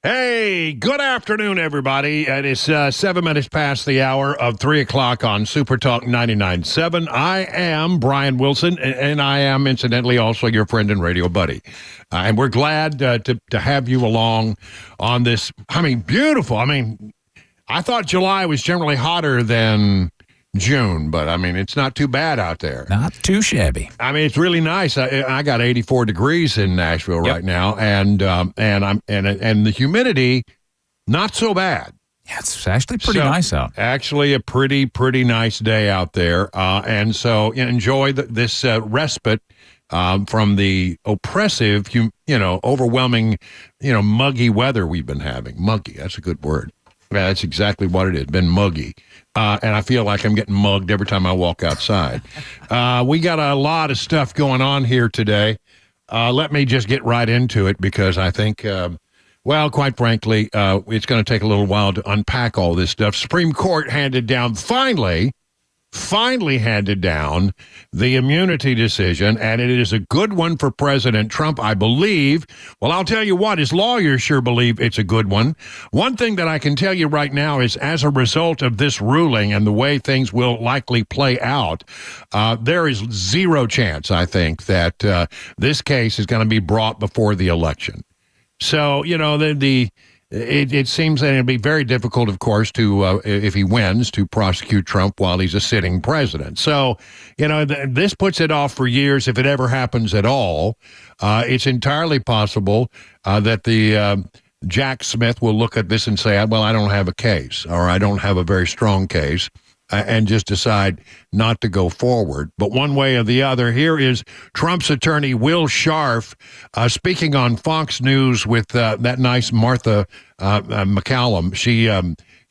Hey, good afternoon, everybody. It is 7 minutes past the hour of 3 o'clock on Super Talk 99.7. I am Brian Wilson, and I am, incidentally, also your friend and radio buddy. And we're glad to have you along on this. I mean, beautiful. I mean, I thought July was generally hotter than June, but I mean, it's not too bad out there. Not too shabby. I mean, it's really nice. I got 84 degrees in Nashville right now, and the humidity not so bad. Yeah, it's actually pretty nice out. Actually, a pretty nice day out there, and so enjoy this respite from the oppressive, overwhelming, muggy weather we've been having. Muggy, that's a good word. Yeah, that's exactly what it is. Been muggy. And I feel like I'm getting mugged every time I walk outside. We got a lot of stuff going on here today. Let me just get right into it because I think, quite frankly, it's going to take a little while to unpack all this stuff. Supreme Court handed down, finally handed down the immunity decision, and it is a good one for President Trump, I believe. Well, I'll tell you what, his lawyers sure believe it's a good one. One thing that I can tell you right now is as a result of this ruling and the way things will likely play out, there is zero chance, I think, that this case is going to be brought before the election. So, it seems that it'll be very difficult, of course, to if he wins, to prosecute Trump while he's a sitting president. So, this puts it off for years if it ever happens at all. It's entirely possible that the Jack Smith will look at this and say, well, I don't have a case, or I don't have a very strong case, and just decide not to go forward. But one way or the other, here is Trump's attorney, Will Scharf, speaking on Fox News with that nice Martha McCallum.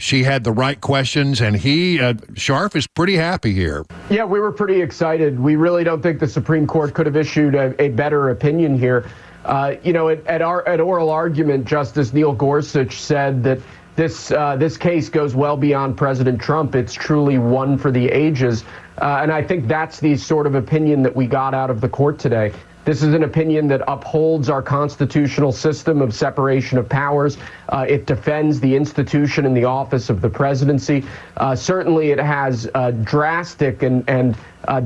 She had the right questions, and Scharf is pretty happy here. Yeah, we were pretty excited. We really don't think the Supreme Court could have issued a better opinion here. At oral argument, Justice Neil Gorsuch said that this case goes well beyond President Trump. It's truly one for the ages. And I think that's the sort of opinion that we got out of the court today. This is an opinion that upholds our constitutional system of separation of powers. It defends the institution and the office of the presidency. Certainly it has a drastic and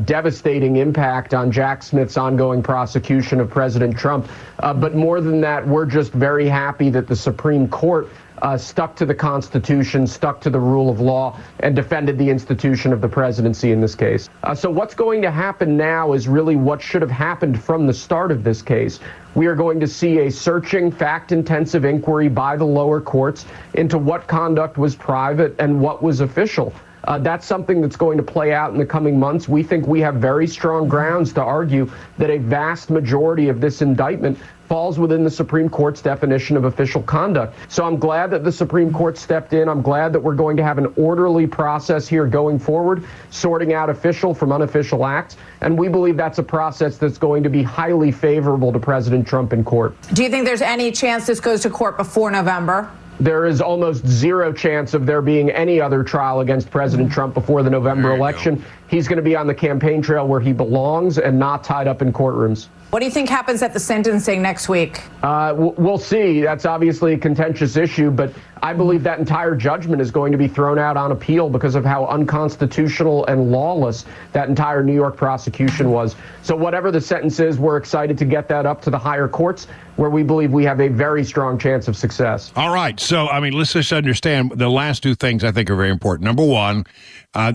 devastating impact on Jack Smith's ongoing prosecution of President Trump. But more than that, we're just very happy that the Supreme Court stuck to the Constitution, stuck to the rule of law, and defended the institution of the presidency in this case. So what's going to happen now is really what should have happened from the start of this case. We are going to see a searching, fact-intensive inquiry by the lower courts into what conduct was private and what was official. That's something that's going to play out in the coming months. We think we have very strong grounds to argue that a vast majority of this indictment falls within the Supreme Court's definition of official conduct. So I'm glad that the Supreme Court stepped in. I'm glad that we're going to have an orderly process here going forward, sorting out official from unofficial acts. And we believe that's a process that's going to be highly favorable to President Trump in court. Do you think there's any chance this goes to court before November? There is almost zero chance of there being any other trial against President Trump before the November election. He's going to be on the campaign trail where he belongs and not tied up in courtrooms. What do you think happens at the sentencing next week? We'll see. That's obviously a contentious issue, but I believe that entire judgment is going to be thrown out on appeal because of how unconstitutional and lawless that entire New York prosecution was. So whatever the sentence is, we're excited to get that up to the higher courts where we believe we have a very strong chance of success. All right. So, let's just understand the last two things I think are very important. Number one,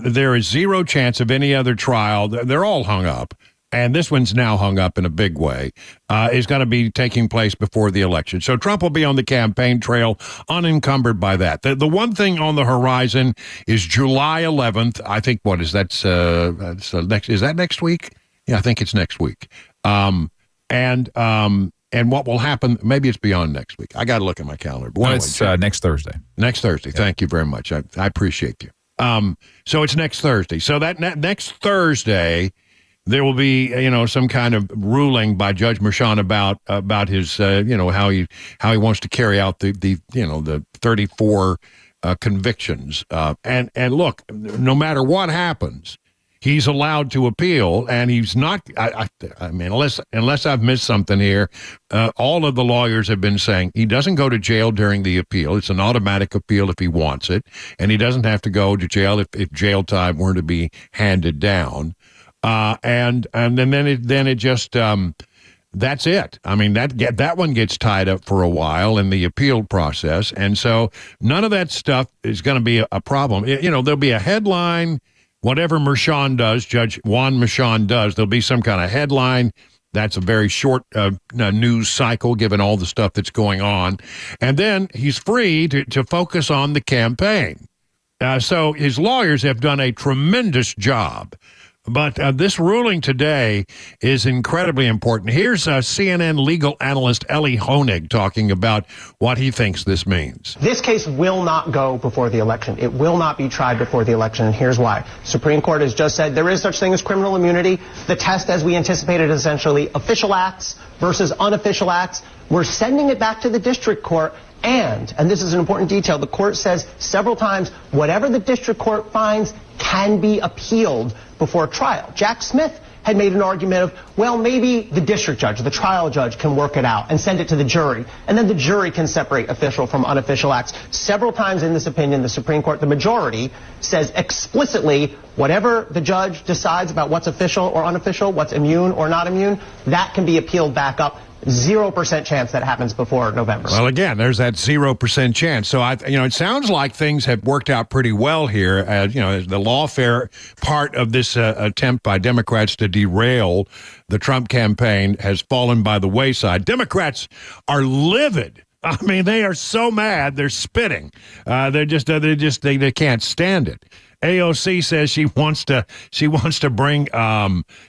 there is zero chance of any other trial. They're all hung up. And this one's now hung up in a big way, is going to be taking place before the election. So Trump will be on the campaign trail unencumbered by that. The one thing on the horizon is July 11th. I think, is that next week? Yeah, I think it's next week. And what will happen, maybe it's beyond next week. I got to look at my calendar. But it's next Thursday. Next Thursday. Yeah. Thank you very much. I appreciate you. So it's next Thursday. So that next Thursday, there will be, some kind of ruling by Judge Merchan about his, how he wants to carry out the 34 convictions. And look, no matter what happens, he's allowed to appeal, and he's not. I mean, unless I've missed something here, all of the lawyers have been saying he doesn't go to jail during the appeal. It's an automatic appeal if he wants it, and he doesn't have to go to jail if jail time were to be handed down. And then it just that's it. I mean, that one gets tied up for a while in the appeal process, and so none of that stuff is going to be a problem. There'll be a headline. Whatever Merchan does, Judge Juan Merchan does, there'll be some kind of headline. That's a very short news cycle, given all the stuff that's going on. And then he's free to focus on the campaign. So his lawyers have done a tremendous job. But this ruling today is incredibly important. Here's CNN legal analyst Elie Honig talking about what he thinks this means. This case will not go before the election. It will not be tried before the election, and here's why. Supreme Court has just said there is such thing as criminal immunity. The test, as we anticipated, is essentially official acts versus unofficial acts. We're sending it back to the district court. And this is an important detail, the court says several times, whatever the district court finds can be appealed before trial. Jack Smith had made an argument of, well, maybe the district judge, the trial judge, can work it out and send it to the jury, and then the jury can separate official from unofficial acts. Several times in this opinion, the Supreme Court, the majority, says explicitly whatever the judge decides about what's official or unofficial, what's immune or not immune, that can be appealed back up. 0% chance that happens before November. Well, again, there's that 0% chance. So, it sounds like things have worked out pretty well here. The lawfare part of this attempt by Democrats to derail the Trump campaign has fallen by the wayside. Democrats are livid. I mean, they are so mad, they're spitting. They can't stand it. AOC says she wants to bring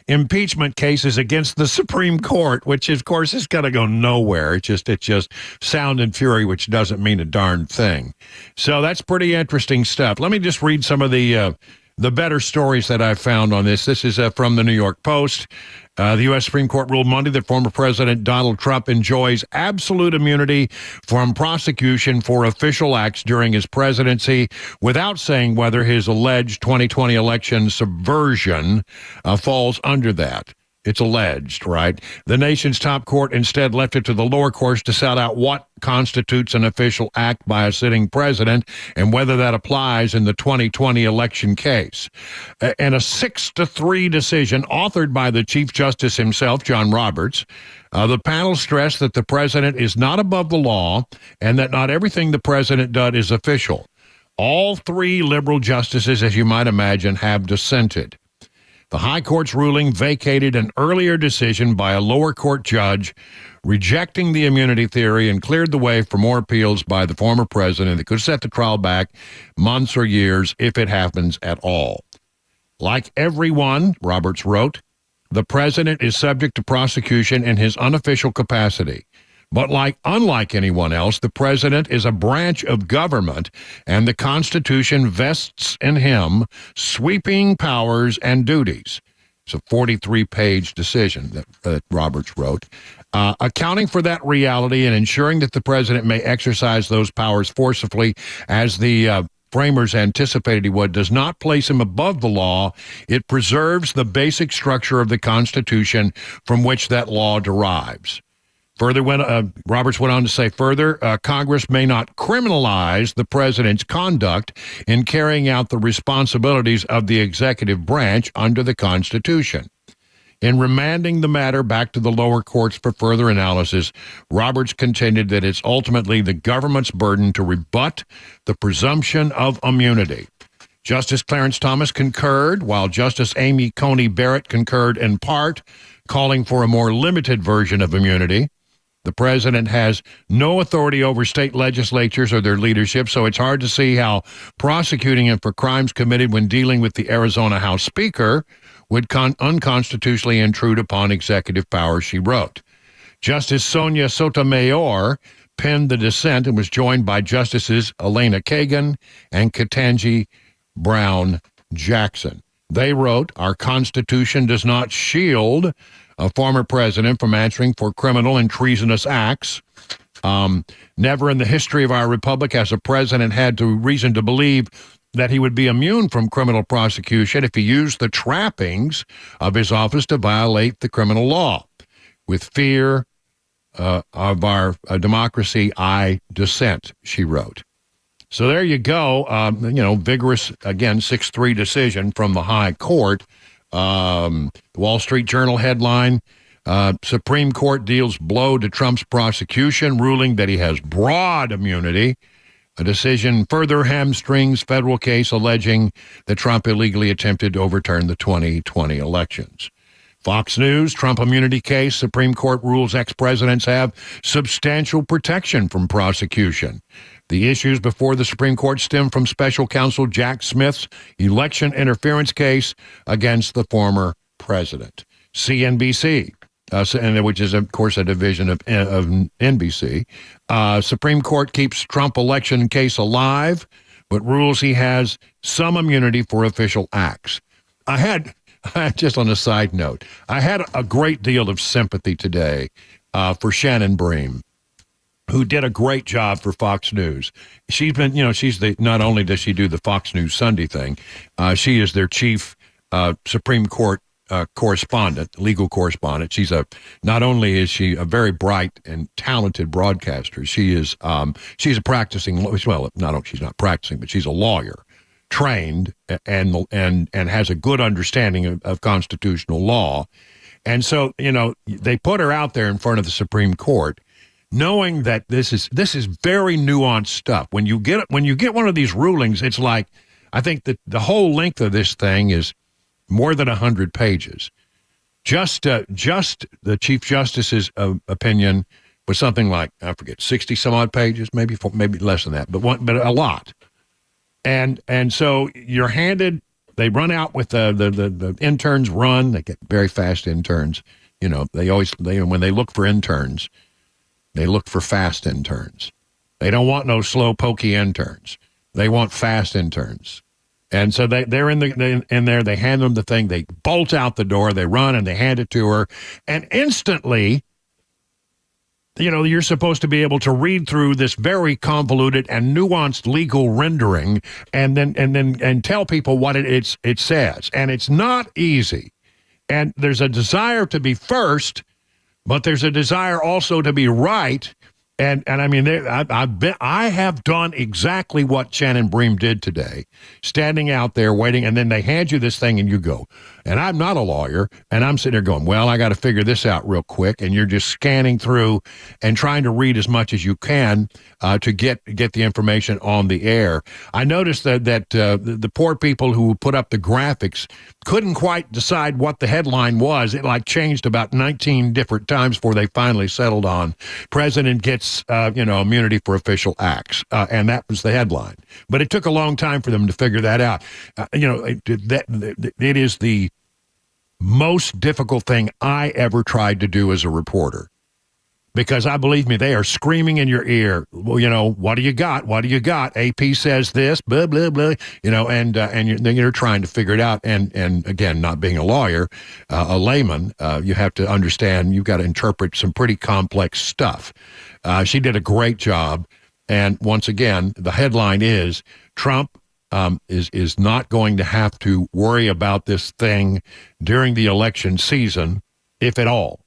impeachment cases against the Supreme Court, which of course is going to go nowhere. It's just sound and fury, which doesn't mean a darn thing. So that's pretty interesting stuff. Let me just read some of the better stories that I found on this. This is from the New York Post. The U.S. Supreme Court ruled Monday that former President Donald Trump enjoys absolute immunity from prosecution for official acts during his presidency without saying whether his alleged 2020 election subversion falls under that. It's alleged, right? The nation's top court instead left it to the lower courts to set out what constitutes an official act by a sitting president and whether that applies in the 2020 election case. In a 6-3 decision authored by the Chief Justice himself, John Roberts, the panel stressed that the president is not above the law and that not everything the president does is official. All three liberal justices, as you might imagine, have dissented. The High Court's ruling vacated an earlier decision by a lower court judge rejecting the immunity theory and cleared the way for more appeals by the former president that could set the trial back months or years if it happens at all. Like everyone, Roberts wrote, the president is subject to prosecution in his unofficial capacity. But unlike anyone else, the president is a branch of government, and the Constitution vests in him sweeping powers and duties. It's a 43-page decision that Roberts wrote. Accounting for that reality and ensuring that the president may exercise those powers forcibly as the framers anticipated he would, does not place him above the law. It preserves the basic structure of the Constitution from which that law derives. Further, Roberts went on to say further, Congress may not criminalize the president's conduct in carrying out the responsibilities of the executive branch under the Constitution. In remanding the matter back to the lower courts for further analysis, Roberts contended that it's ultimately the government's burden to rebut the presumption of immunity. Justice Clarence Thomas concurred, while Justice Amy Coney Barrett concurred in part, calling for a more limited version of immunity. The president has no authority over state legislatures or their leadership, so it's hard to see how prosecuting him for crimes committed when dealing with the Arizona House Speaker would unconstitutionally intrude upon executive power, she wrote. Justice Sonia Sotomayor penned the dissent and was joined by Justices Elena Kagan and Ketanji Brown Jackson. They wrote, our Constitution does not shield a former president from answering for criminal and treasonous acts. Never in the history of our republic has a president had reason to believe that he would be immune from criminal prosecution if he used the trappings of his office to violate the criminal law. With fear of our democracy, I dissent, she wrote. So there you go. Vigorous, again, 6-3 decision from the high court. The Wall Street Journal headline, Supreme Court deals blow to Trump's prosecution, ruling that he has broad immunity. A decision further hamstrings federal case alleging that Trump illegally attempted to overturn the 2020 elections. Fox News, Trump immunity case, Supreme Court rules ex-presidents have substantial protection from prosecution. The issues before the Supreme Court stem from special counsel Jack Smith's election interference case against the former president. CNBC, which is, of course, a division of NBC. Supreme Court keeps Trump election case alive, but rules he has some immunity for official acts. I had, just on a side note, I had a great deal of sympathy today for Shannon Bream, who did a great job for Fox News. She's been, not only does she do the Fox News Sunday thing, she is their chief Supreme Court correspondent, legal correspondent. Not only is she a very bright and talented broadcaster, she's a practicing, she's not practicing, but she's a lawyer, trained and has a good understanding of constitutional law. And so, they put her out there in front of the Supreme Court, knowing that this is very nuanced stuff. When you get one of these rulings, it's like, I think that the whole length of this thing is more than 100 pages. Just the Chief Justice's opinion was something like, I forget, 60 some odd pages, maybe less than that, but a lot. And so you're handed. They run out with the interns run. They get very fast interns. When they look for interns, they look for fast interns. They don't want no slow pokey interns. They want fast interns. And so they're in there, they hand them the thing, they bolt out the door, they run and they hand it to her. And instantly, you're supposed to be able to read through this very convoluted and nuanced legal rendering and tell people what it says. And it's not easy. And there's a desire to be first, but there's a desire also to be right. And I mean, I have done exactly what Shannon Bream did today, standing out there waiting, and then they hand you this thing and you go. And I'm not a lawyer, and I'm sitting there going, well, I got to figure this out real quick. And you're just scanning through and trying to read as much as you can to get the information on the air. I noticed that the poor people who put up the graphics couldn't quite decide what the headline was. It changed about 19 different times before they finally settled on President gets immunity for official acts, and that was the headline. But it took a long time for them to figure that out. It is the most difficult thing I ever tried to do as a reporter, because believe me, they are screaming in your ear. Well, what do you got? What do you got? AP says this, blah blah blah. And you're trying to figure it out. And again, not being a lawyer, a layman, you have to understand. You've got to interpret some pretty complex stuff. She did a great job. And once again, the headline is Trump is not going to have to worry about this thing during the election season, if at all.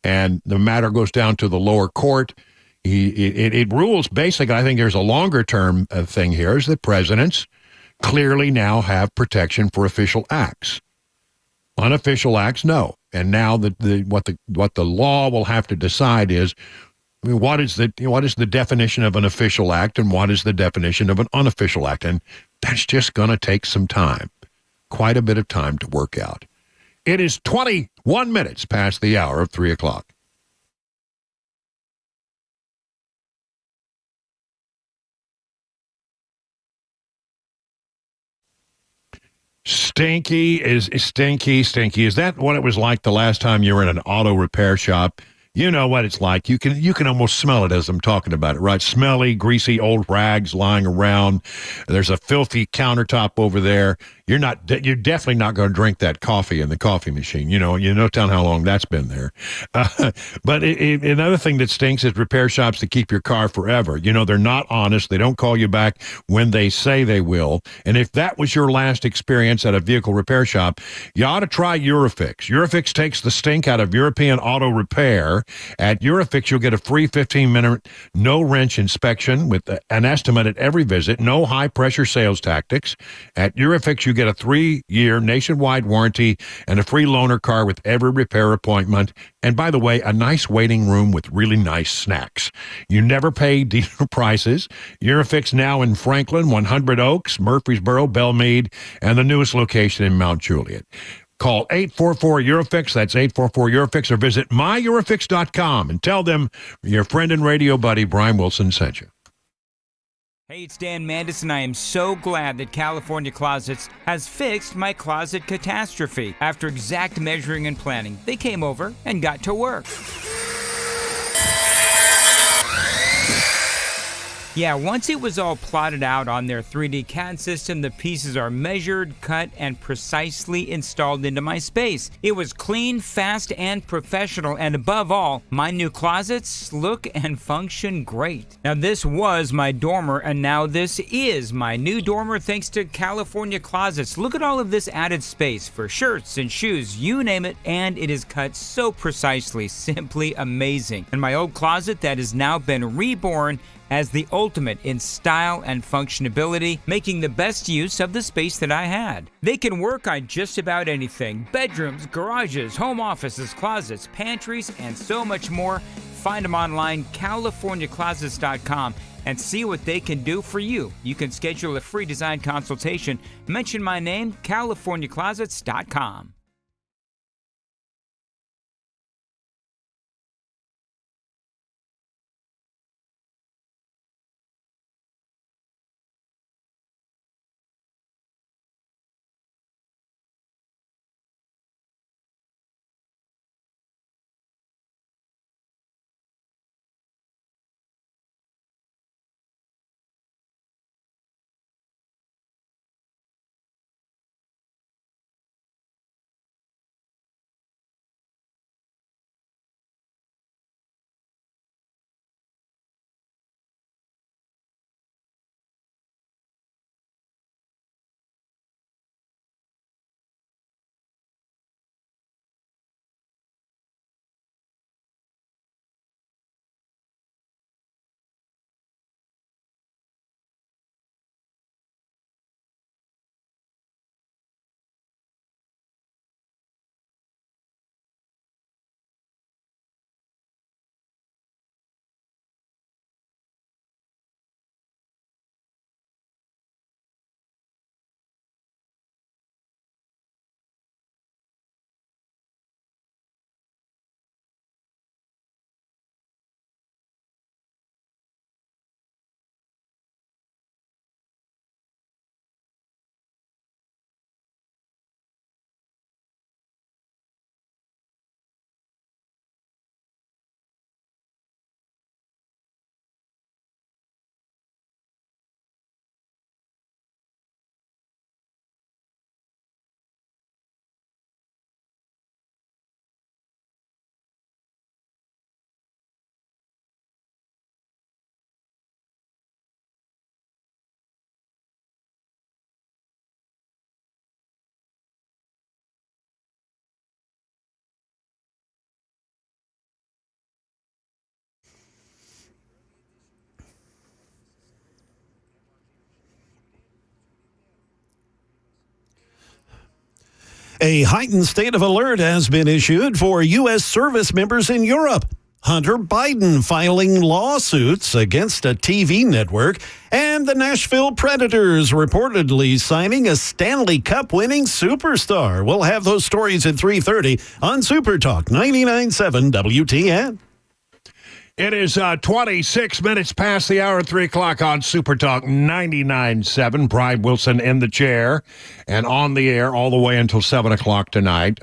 And the matter goes down to the lower court. It rules basically, I think there's a longer term thing here, is that presidents clearly now have protection for official acts. Unofficial acts, no. And now what the law will have to decide is, what is the definition of an official act and what is the definition of an unofficial act? And that's just going to take some time, quite a bit of time to work out. It is 21 minutes past the hour of 3 o'clock. Stinky. Is that what it was like the last time you were in an auto repair shop? You know what it's like. You can almost smell it as I'm talking about it, right? Smelly, greasy old rags lying around. There's a filthy countertop over there. you're definitely not going to drink that coffee in the coffee machine. You know, telling how long that's been there. But another thing that stinks is repair shops that keep your car forever. You know, they're not honest. They don't call you back when they say they will. And if that was your last experience at a vehicle repair shop, you ought to try URFARB. URFARB takes the stink out of European auto repair. At URFARB, you'll get a free 15-minute no-wrench inspection with an estimate at every visit, no high-pressure sales tactics. At URFARB, you get a 3-year nationwide warranty and a free loaner car with every repair appointment. And by the way, a nice waiting room with really nice snacks. You never pay dealer prices. URFARB now in Franklin, 100 Oaks, Murfreesboro, Belmead, and the newest location in Mount Juliet. Call 844-EUROFIX, that's 844-EUROFIX, or visit myEuroFix.com and tell them your friend and radio buddy Brian Wilson sent you. Hey, it's Dan Mandis, and I am so glad that California Closets has fixed my closet catastrophe. After exact measuring and planning, they came over and got to work. Yeah, once it was all plotted out on their 3D CAD system, the pieces are measured, cut, and precisely installed into my space. It was clean, fast, and professional, and above all, my new closets look and function great. Now, this was my dormer, and now this is my new dormer thanks to California Closets. Look at all of this added space for shirts and shoes, you name it, and it is cut so precisely, simply amazing. And my old closet that has now been reborn as the ultimate in style and functionability, making the best use of the space that I had. They can work on just about anything: bedrooms, garages, home offices, closets, pantries, and so much more. Find them online, CaliforniaClosets.com, and see what they can do for you. You can schedule a free design consultation. Mention my name, CaliforniaClosets.com. A heightened state of alert has been issued for U.S. service members in Europe. Hunter Biden filing lawsuits against a TV network, and the Nashville Predators reportedly signing a Stanley Cup winning superstar. We'll have those stories at 3:30 on Super Talk 99.7 WTN. It is 26 minutes past the hour, 3 o'clock on Super Talk 99.7. Brian Wilson in the chair and on the air all the way until 7 o'clock tonight.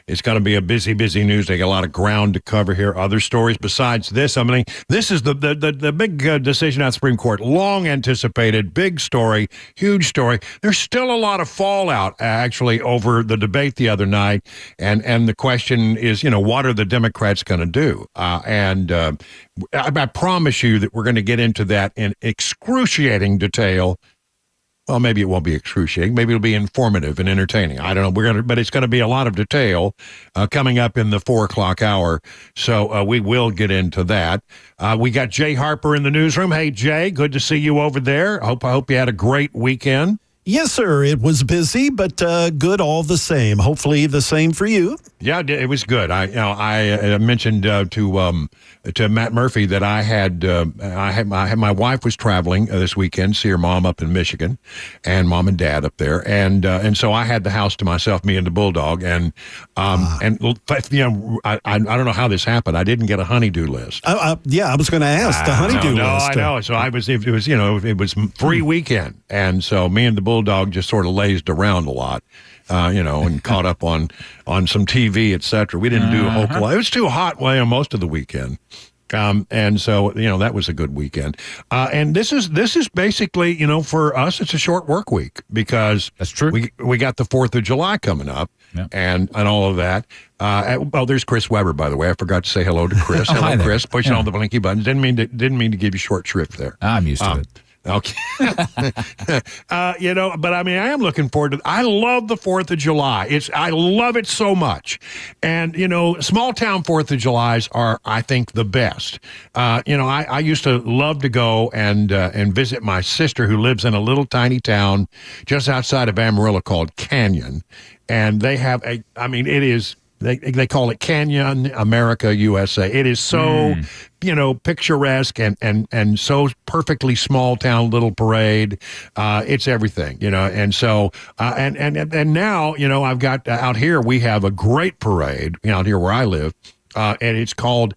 It's going to be a busy news. They got a lot of ground to cover here. Other stories besides this. I mean, this is the big decision out of the Supreme Court. Long anticipated, big story, huge story. There's still a lot of fallout, actually, over the debate the other night. And the question is, what are the Democrats going to do? I promise you that we're going to get into that in excruciating detail. Well, maybe it won't be excruciating. Maybe it'll be informative and entertaining. I don't know. But it's going to be a lot of detail coming up in the 4 o'clock hour. So we will get into that. We got Jay Harper in the newsroom. Hey, Jay, good to see you over there. I hope you had a great weekend. Yes, sir. It was busy, but good all the same. Hopefully the same for you. Yeah, it was good. I mentioned to Matt Murphy that I had my wife was traveling this weekend, see her mom up in Michigan, and mom and dad up there, and so I had the house to myself, me and the bulldog, and I don't know how this happened. I didn't get a honeydew list. Yeah, I was going to ask the honeydew list. No, I know. So it was free weekend, and so me and the bulldog just sort of lazed around a lot. And caught up on some TV, etc. We didn't do a whole lot. It was too hot most of the weekend. And so, that was a good weekend. And this is basically, for us, it's a short work week because that's true. We got the 4th of July coming up and all of that. There's Chris Weber, by the way. I forgot to say hello to Chris. Hello, Chris. Pushing all the blinky buttons. Didn't mean to give you short shrift there. I'm used to it. Okay. But I mean, I am looking forward to I love the 4th of July. I love it so much. And, small town 4th of Julys are, I think, the best. I used to love to go and visit my sister who lives in a little tiny town just outside of Amarillo called Canyon. And they have they call it Canyon America, USA. It is so, picturesque and so perfectly small town little parade. It's everything, and so, and now, I've got out here, we have a great parade out here where I live, and it's called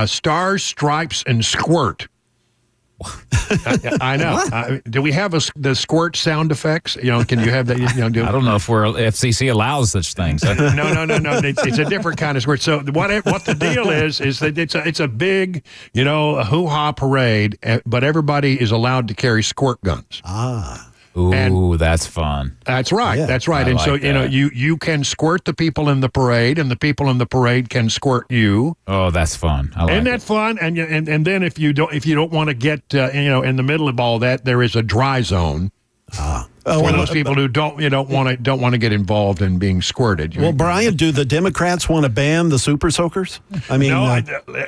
Stars, Stripes, and Squirt. I know. Do we have the squirt sound effects? Can you have that? I don't know if FCC allows such things. No. It's a different kind of squirt. So what the deal is that it's a big, a hoo-ha parade, but everybody is allowed to carry squirt guns. Ooh, that's fun. That's right. Yeah. That's right. And so, you can squirt the people in the parade, and the people in the parade can squirt you. Oh, that's fun. Isn't that fun? And then if you don't want to get in the middle of all that, there is a dry zone. For those people who don't want to get involved in being squirted. Well, Brian, do the Democrats want to ban the super soakers? I mean, no.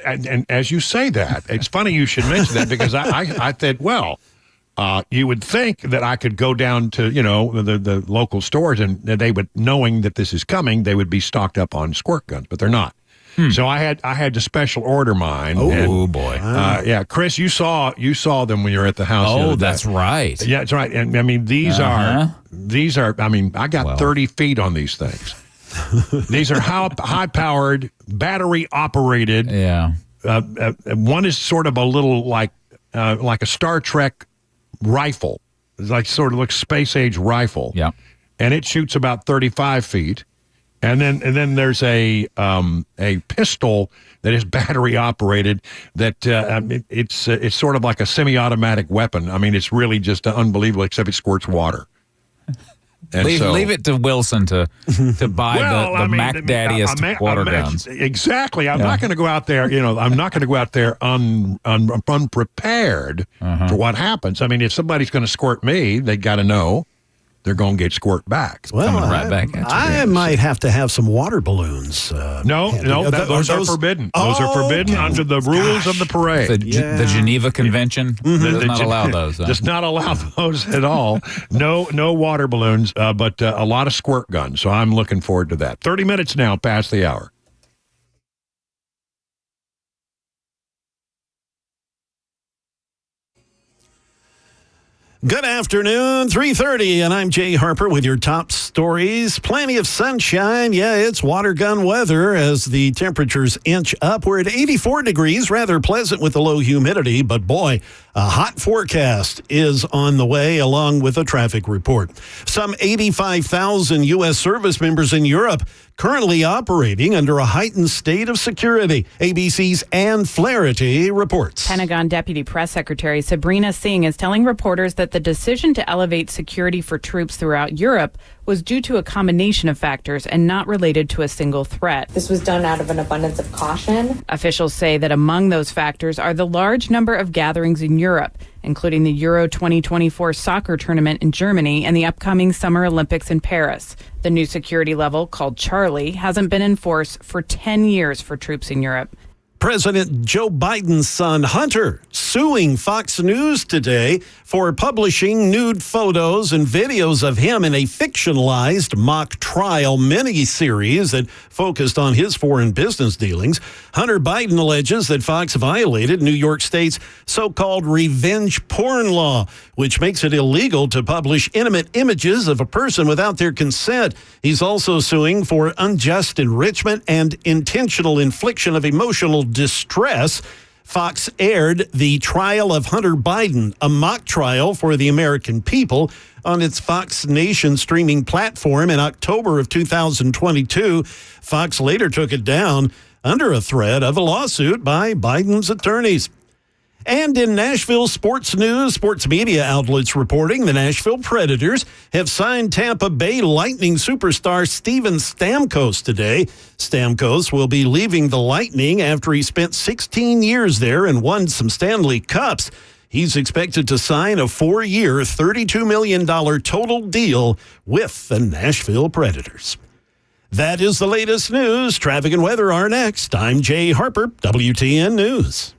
And as you say that, it's funny you should mention that because I said, well. You would think that I could go down to, the local stores and they would, knowing that this is coming, they would be stocked up on squirt guns, but they're not. So I had to special order mine. Oh, boy. Yeah, Chris, you saw them when you were at the house. Oh, that's right. Yeah, that's right. And I mean, these are, I got 30 feet on these things. These are high-powered, battery-operated. Yeah. One is sort of a little like a Star Trek rifle. It's like sort of looks space age rifle. Yeah. And it shoots about 35 feet. And then there's a pistol that is battery operated that it's sort of like a semi-automatic weapon. I mean, it's really just unbelievable, except it squirts water. Leave it to Wilson to buy the Mac Daddiest water guns. Exactly. I'm not going to go out there. I'm not going to go out there unprepared for what happens. I mean, if somebody's going to squirt me, they got to know they're going to get squirt back. Well, coming right back at you. I might have to have some water balloons. No, those are forbidden. Those are forbidden under the rules of the parade. The Geneva Convention does not allow those. Does not allow those at all. No water balloons, but a lot of squirt guns. So I'm looking forward to that. 30 minutes now past the hour. Good afternoon, 3:30, and I'm Jay Harper with your top stories. Plenty of sunshine. Yeah, it's water gun weather as the temperatures inch up. We're at 84 degrees, rather pleasant with the low humidity, but boy, A hot forecast is on the way, along with a traffic report. Some 85,000 U.S. service members in Europe currently operating under a heightened state of security. ABC's Ann Flaherty reports. Pentagon Deputy Press Secretary Sabrina Singh is telling reporters that the decision to elevate security for troops throughout Europe was due to a combination of factors and not related to a single threat. This was done out of an abundance of caution. Officials say that among those factors are the large number of gatherings in Europe, including the Euro 2024 soccer tournament in Germany and the upcoming Summer Olympics in Paris. The new security level, called Charlie, hasn't been in force for 10 years for troops in Europe. President Joe Biden's son, Hunter, suing Fox News today for publishing nude photos and videos of him in a fictionalized mock trial miniseries that focused on his foreign business dealings. Hunter Biden alleges that Fox violated New York State's so-called revenge porn law, which makes it illegal to publish intimate images of a person without their consent. He's also suing for unjust enrichment and intentional infliction of emotional distress. Fox aired the trial of Hunter Biden, a mock trial for the American people, on its Fox Nation streaming platform in October of 2022. Fox later took it down under a threat of a lawsuit by Biden's attorneys. And in Nashville sports news, sports media outlets reporting the Nashville Predators have signed Tampa Bay Lightning superstar Steven Stamkos today. Stamkos will be leaving the Lightning after he spent 16 years there and won some Stanley Cups. He's expected to sign a 4-year, $32 million total deal with the Nashville Predators. That is the latest news. Traffic and weather are next. I'm Jay Harper, WTN News.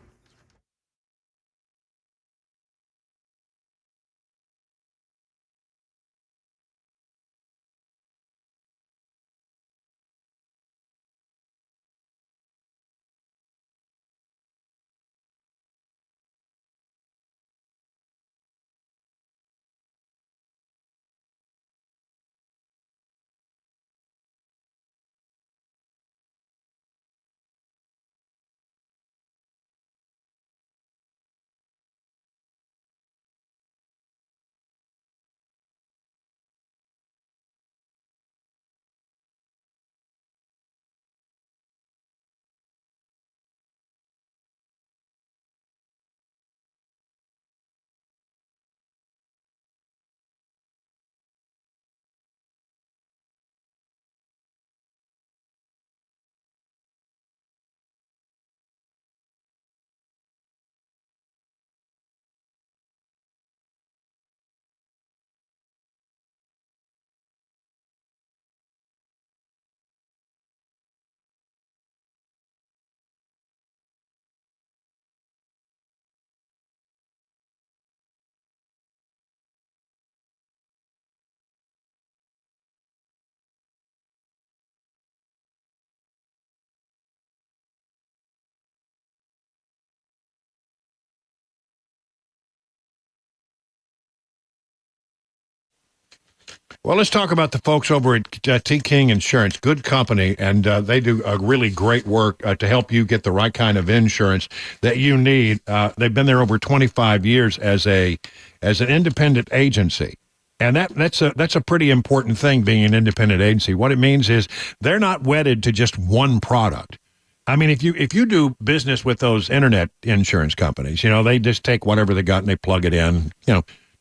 Well, let's talk about the folks over at T. King Insurance. Good company, and they do a really great work to help you get the right kind of insurance that you need. They've been there over 25 years as an independent agency. And that's a pretty important thing, being an independent agency. What it means is they're not wedded to just one product. I mean, if you do business with those internet insurance companies, they just take whatever they got and they plug it in,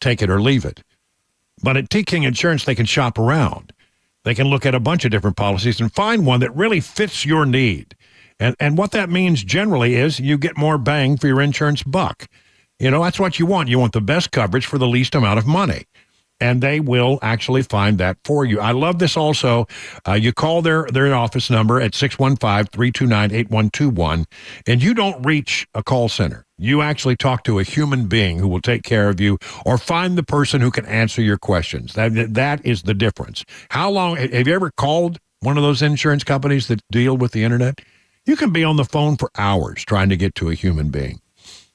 take it or leave it. But at T. King Insurance, they can shop around. They can look at a bunch of different policies and find one that really fits your need. And what that means generally is you get more bang for your insurance buck. That's what you want. You want the best coverage for the least amount of money. And they will actually find that for you. I love this also. You call their office number at 615-329-8121, and you don't reach a call center. You actually talk to a human being who will take care of you or find the person who can answer your questions. That is the difference. How long have you ever called one of those insurance companies that deal with the internet? You can be on the phone for hours trying to get to a human being.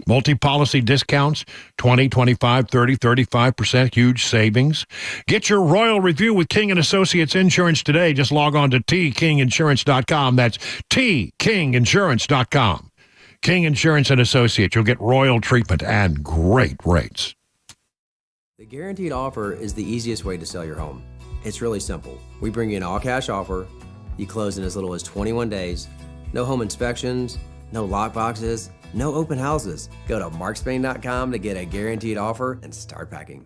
Multi-policy discounts, 20, 25, 30, 35%, huge savings. Get your royal review with King & Associates Insurance today. Just log on to tkinginsurance.com. That's tkinginsurance.com. King Insurance and Associates. You'll get royal treatment and great rates. The guaranteed offer is the easiest way to sell your home. It's really simple. We bring you an all-cash offer. You close in as little as 21 days. No home inspections, no lock boxes, no open houses. Go to markspain.com to get a guaranteed offer and start packing.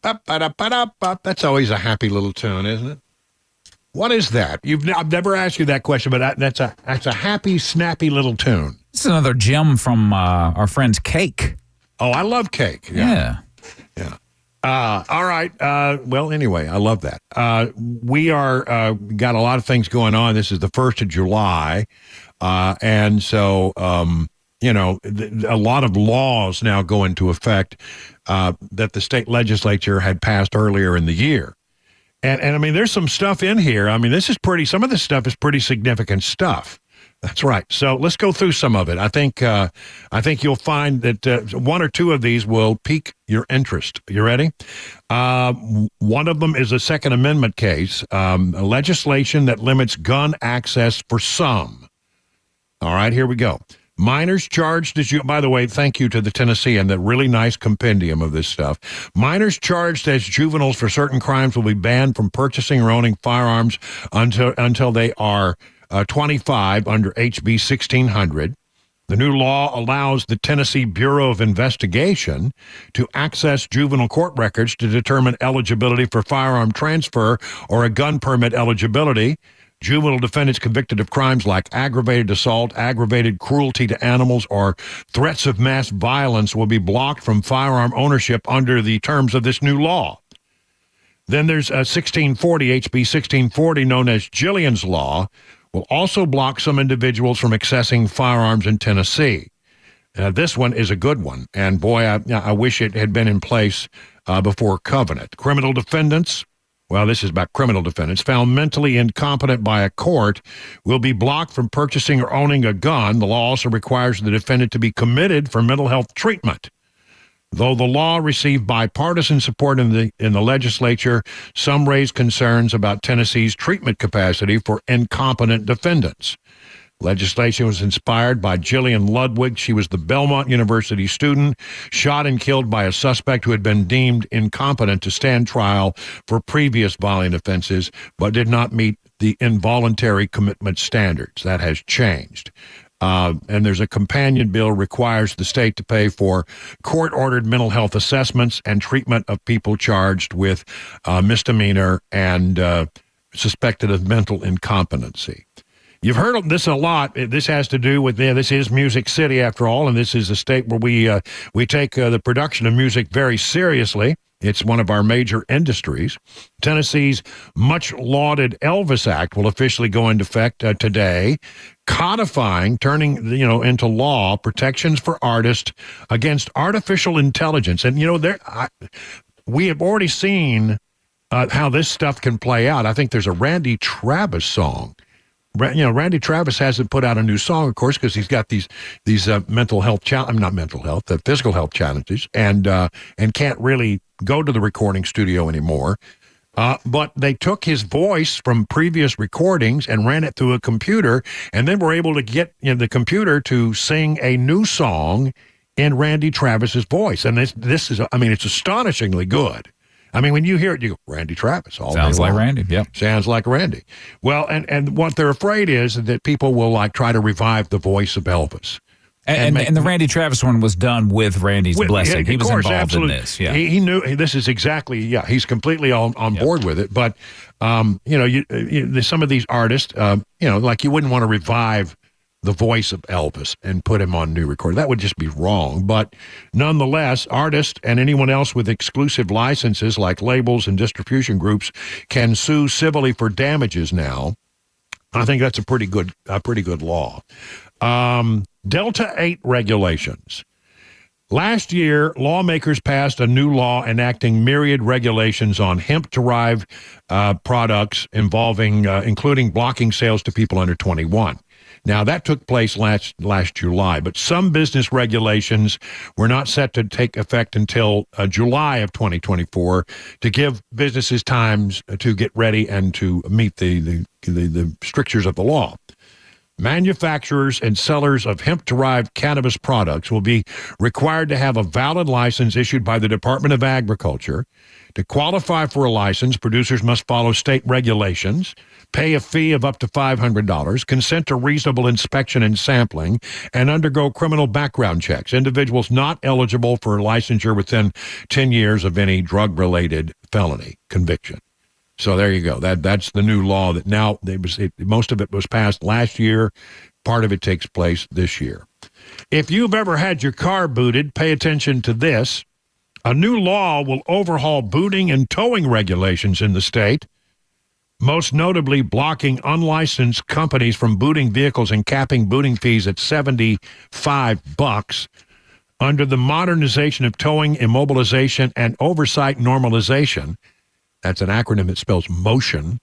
That's always a happy little tune, isn't it? What is that? I've never asked you that question, but that's a happy, snappy little tune. It's another gem from our friends Cake. Oh, I love Cake. Yeah. All right. Well, anyway, I love that. We are got a lot of things going on. This is the 1st of July, and so a lot of laws now go into effect that the state legislature had passed earlier in the year. And I mean, there's some stuff in here. I mean, some of this stuff is pretty significant stuff. That's right. So let's go through some of it. I think you'll find that one or two of these will pique your interest. You ready? One of them is a Second Amendment case, legislation that limits gun access for some. All right, here we go. Minors charged as by the way, thank you to the Tennessean, that really nice compendium of this stuff. Minors charged as juveniles for certain crimes will be banned from purchasing or owning firearms until they are 25 under HB 1600. The new law allows the Tennessee Bureau of Investigation to access juvenile court records to determine eligibility for firearm transfer or a gun permit eligibility. Juvenile defendants convicted of crimes like aggravated assault, aggravated cruelty to animals, or threats of mass violence will be blocked from firearm ownership under the terms of this new law. Then there's 1640, HB 1640, known as Jillian's Law, will also block some individuals from accessing firearms in Tennessee. This one is a good one, and boy, I wish it had been in place before Covenant. Criminal defendants, well, this is about criminal defendants, found mentally incompetent by a court will be blocked from purchasing or owning a gun. The law also requires the defendant to be committed for mental health treatment. Though the law received bipartisan support in the legislature, some raised concerns about Tennessee's treatment capacity for incompetent defendants. Legislation was inspired by Gillian Ludwig. She was the Belmont University student shot and killed by a suspect who had been deemed incompetent to stand trial for previous violent offenses, but did not meet the involuntary commitment standards. That has changed. And there's a companion bill requires the state to pay for court-ordered mental health assessments and treatment of people charged with misdemeanor and suspected of mental incompetency. You've heard this a lot. This has to do with, this is Music City after all, and this is a state where we take the production of music very seriously. It's one of our major industries. Tennessee's much-lauded Elvis Act will officially go into effect today, codifying, turning into law protections for artists against artificial intelligence. And we have already seen how this stuff can play out. I think there's a Randy Travis song. Randy Travis hasn't put out a new song, of course, because he's got these mental health physical health challenges, and can't really go to the recording studio anymore. But they took his voice from previous recordings and ran it through a computer, and then were able to get the computer to sing a new song in Randy Travis's voice. And this is, it's astonishingly good. When you hear it, you go, Randy Travis. Sounds like Randy, yep. Sounds like Randy. Well, and what they're afraid is that people will try to revive the voice of Elvis. And the Randy Travis one was done with Randy's blessing. He was involved absolutely. In this. Yeah. He knew this is exactly, he's completely on board with it. But, some of these artists, you wouldn't want to revive the voice of Elvis and put him on new recording. That would just be wrong. But nonetheless, artists and anyone else with exclusive licenses like labels and distribution groups can sue civilly for damages now. I think that's a pretty good law. Delta 8 regulations. Last year, lawmakers passed a new law enacting myriad regulations on hemp-derived products including blocking sales to people under 21. Now, that took place last July, but some business regulations were not set to take effect until July of 2024 to give businesses time to get ready and to meet the strictures of the law. Manufacturers and sellers of hemp-derived cannabis products will be required to have a valid license issued by the Department of Agriculture. To qualify for a license, producers must follow state regulations, pay a fee of up to $500, consent to reasonable inspection and sampling, and undergo criminal background checks. Individuals not eligible for licensure within 10 years of any drug-related felony conviction. So there you go. That's the new law that now most of it was passed last year. Part of it takes place this year. If you've ever had your car booted, pay attention to this. A new law will overhaul booting and towing regulations in the state, most notably blocking unlicensed companies from booting vehicles and capping booting fees at $75 under the Modernization of Towing, Immobilization, and Oversight Normalization. That's an acronym that spells motion.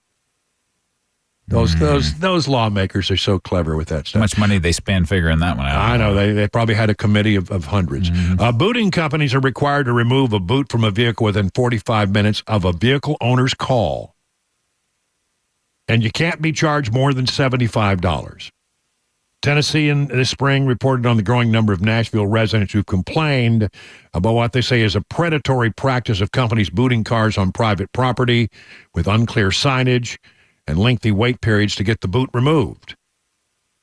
Those lawmakers are so clever with that stuff. How much money they spend figuring that one out. I know. They probably had a committee of hundreds. Booting companies are required to remove a boot from a vehicle within 45 minutes of a vehicle owner's call. And you can't be charged more than $75. Tennessee in this spring reported on the growing number of Nashville residents who complained about what they say is a predatory practice of companies booting cars on private property with unclear signage and lengthy wait periods to get the boot removed.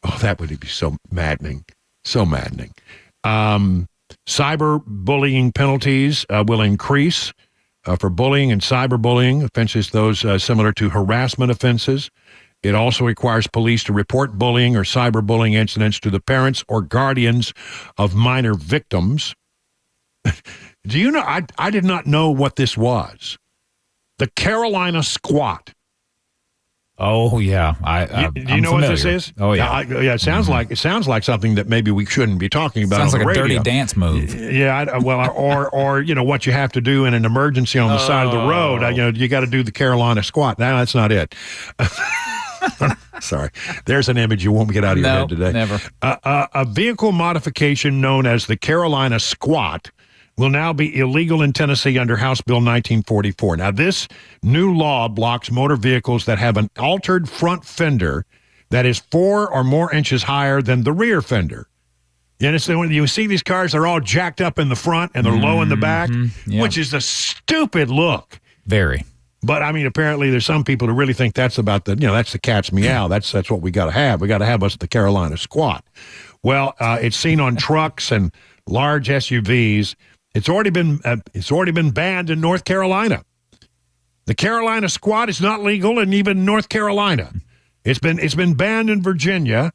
Oh, that would be so maddening. So maddening. Cyberbullying penalties will increase for bullying and cyberbullying offenses, those similar to harassment offenses. It also requires police to report bullying or cyberbullying incidents to the parents or guardians of minor victims. Do you know, I did not know what this was. The Carolina Squat. Oh yeah, do you know what this is? Oh yeah, it sounds like something that maybe we shouldn't be talking about. Sounds on like the a radio. dirty dance move. Yeah, or what you have to do in an emergency on the side of the road. You got to do the Carolina Squat. No, that's not it. Sorry, there's an image you won't get out of your head today. Never. A vehicle modification known as the Carolina Squat will now be illegal in Tennessee under House Bill 1944. Now, this new law blocks motor vehicles that have an altered front fender that is 4 or more inches higher than the rear fender. You understand? When you see these cars, they're all jacked up in the front and they're low in the back, which is a stupid look. Very. But, I mean, apparently there's some people who really think that's about that's the cat's meow. That's what we got to have. We got to have us the Carolina squat. Well, it's seen on trucks and large SUVs. It's already been banned in North Carolina. The Carolina squat is not legal in even North Carolina. It's been banned in Virginia,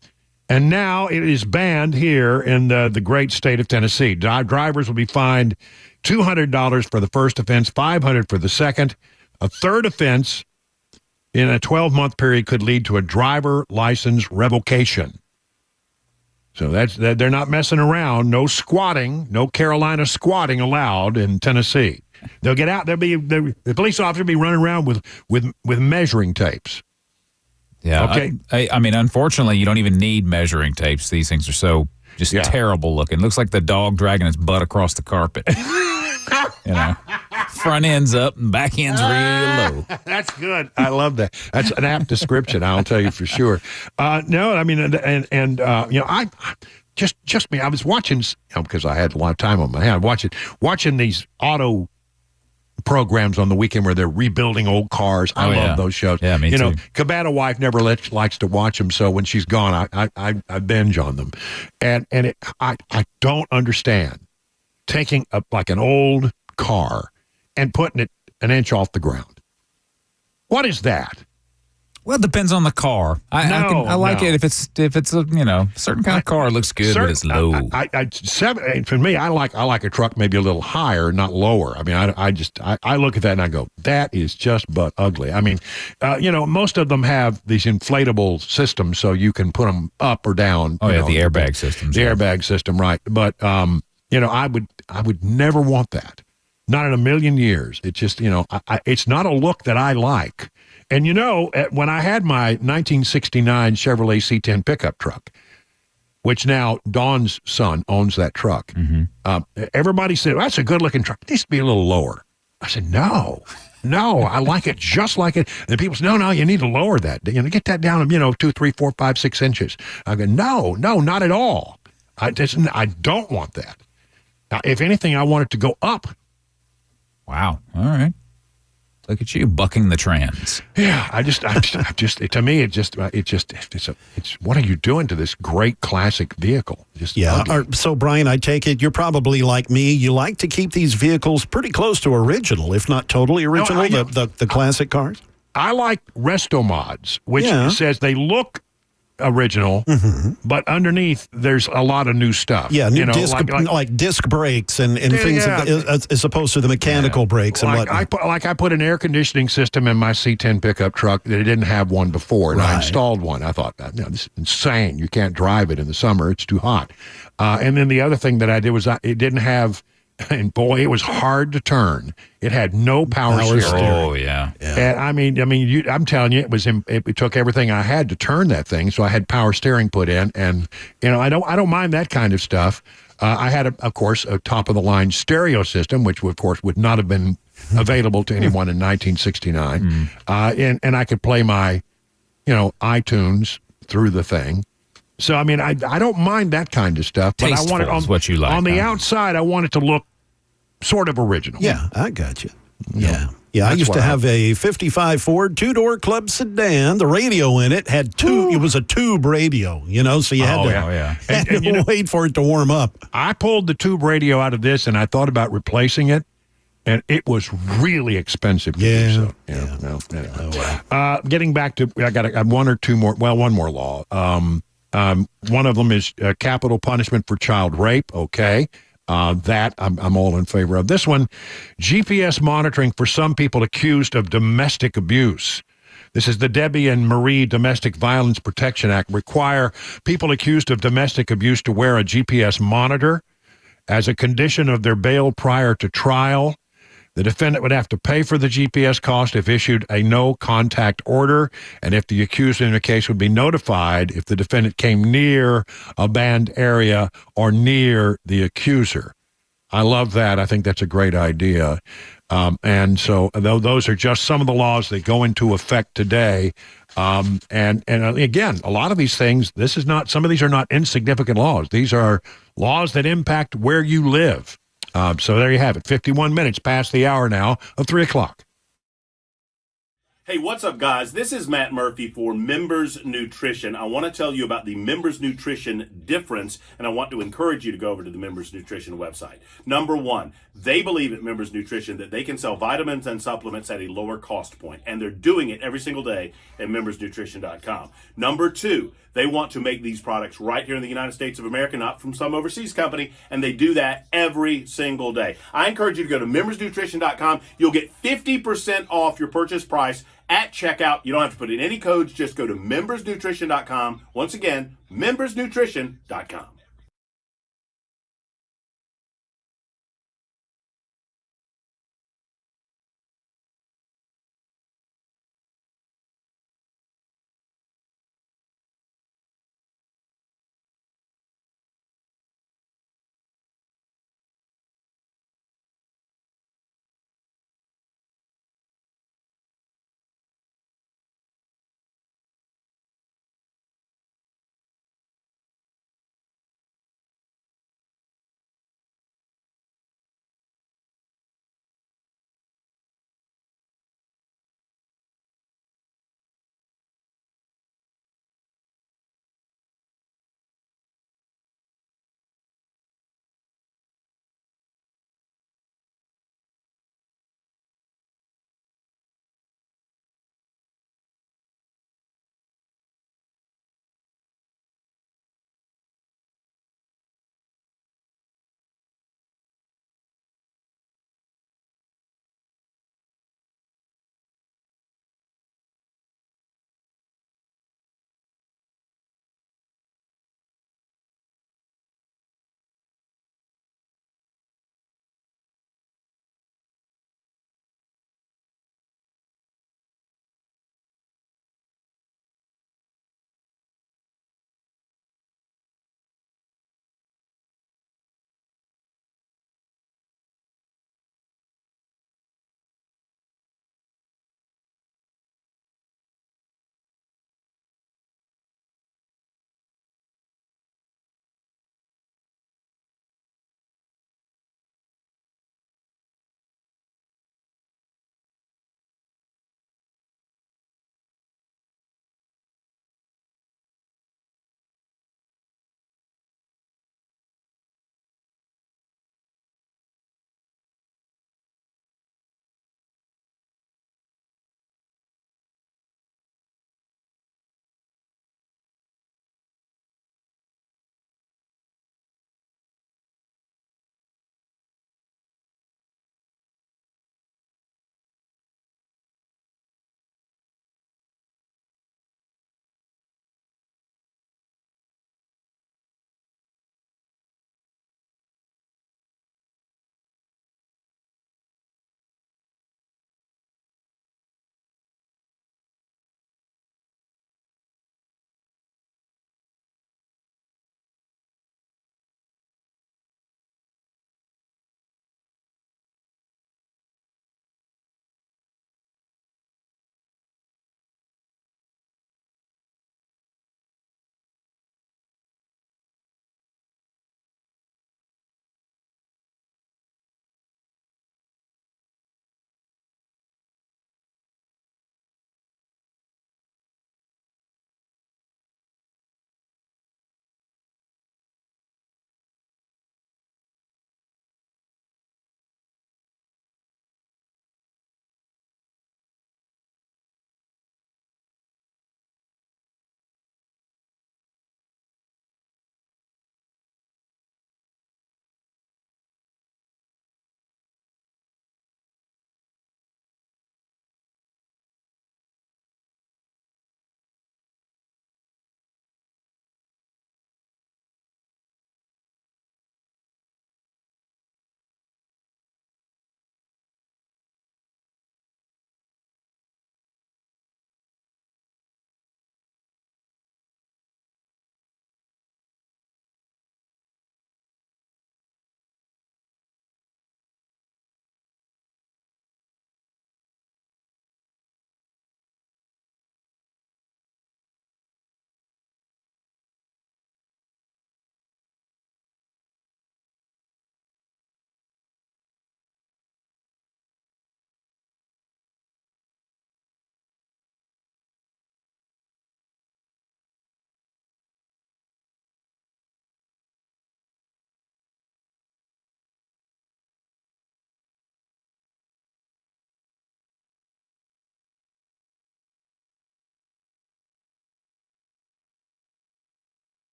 and now it is banned here in the great state of Tennessee. Drivers will be fined $200 for the first offense, $500 for the second. A third offense in a 12-month period could lead to a driver license revocation. So they're not messing around. No squatting, no Carolina squatting allowed in Tennessee. They'll get out. The police officer will be running around with measuring tapes. Yeah. Okay. I mean, unfortunately, you don't even need measuring tapes. These things are so just terrible looking. Looks like the dog dragging its butt across the carpet. Front end's up and back end's real low. That's good. I love that. That's an apt description. I'll tell you for sure. No, I mean, I just me. I was watching because I had a lot of time on my hand. Watching these auto programs on the weekend where they're rebuilding old cars. I love those shows. Yeah, me too. Cabana wife never likes to watch them, so when she's gone, I binge on them, and I don't understand taking like an old car and putting it an inch off the ground. What is that? Well, it depends on the car. I like it if it's a certain kind of car looks good, but it's low. For me, I like a truck maybe a little higher, not lower. I mean, I look at that and I go, that is just but ugly. I mean, most of them have these inflatable systems, so you can put them up or down. Oh, the airbag systems. The airbag system, right? But I would never want that. Not in a million years. It's just, it's not a look that I like. And, when I had my 1969 Chevrolet C10 pickup truck, which now Dawn's son owns that truck, everybody said, that's a good-looking truck. It needs to be a little lower. I said, no, I like it just like it. And people say, no, you need to lower that. Get that down, 2, 3, 4, 5, 6 inches. I go, no, not at all. I don't want that. Now, if anything, I want it to go up. Wow. All right. Look at you bucking the trends. Yeah, I just to me it's what are you doing to this great classic vehicle? So Brian, I take it you're probably like me. You like to keep these vehicles pretty close to original, if not totally original. No, the classic cars. I like resto mods, which says they look original, but underneath there's a lot of new stuff. Yeah, new like disc brakes and things as opposed to the mechanical brakes and whatnot. I put an air conditioning system in my C10 pickup truck that it didn't have one before, and I installed one. I thought, this is insane. You can't drive it in the summer; it's too hot. And then the other thing that I did was it didn't have. And boy, it was hard to turn. It had no power steering. Oh yeah. And I'm telling you, it took everything I had to turn that thing. So I had power steering put in, and I don't mind that kind of stuff. I had of course a top of the line stereo system, which of course would not have been available to anyone in 1969. And I could play my, iTunes through the thing. So, I don't mind that kind of stuff, but I want it on what you like. On the outside, I want it to look sort of original. Yeah, I got you. Yeah. I used to have a 55 Ford 2-door club sedan. The radio in it had it was a tube radio, so you had to wait for it to warm up. I pulled the tube radio out of this, and I thought about replacing it, and it was really expensive to do so. Anyway. Getting back to, I got one or two more, one more law. One of them is capital punishment for child rape. Okay. That I'm all in favor of. This one, GPS monitoring for some people accused of domestic abuse. This is the Debbie and Marie Domestic Violence Protection Act. Require people accused of domestic abuse to wear a GPS monitor as a condition of their bail prior to trial. The defendant would have to pay for the GPS cost if issued a no-contact order, and if the accused in the case would be notified if the defendant came near a banned area or near the accuser. I love that. I think that's a great idea. And so those are just some of the laws that go into effect today. And again, a lot of these things, some of these are not insignificant laws. These are laws that impact where you live. So there you have it. 51 minutes past the hour now of 3 o'clock. Hey, what's up, guys? This is Matt Murphy for Members Nutrition. I want to tell you about the Members Nutrition difference, and I want to encourage you to go over to the Members Nutrition website. Number one, they believe at Members Nutrition that they can sell vitamins and supplements at a lower cost point, and they're doing it every single day at membersnutrition.com. Number two, they want to make these products right here in the United States of America, not from some overseas company, and they do that every single day. I encourage you to go to membersnutrition.com. You'll get 50% off your purchase price at checkout. You don't have to put in any codes. Just go to membersnutrition.com. Once again, membersnutrition.com.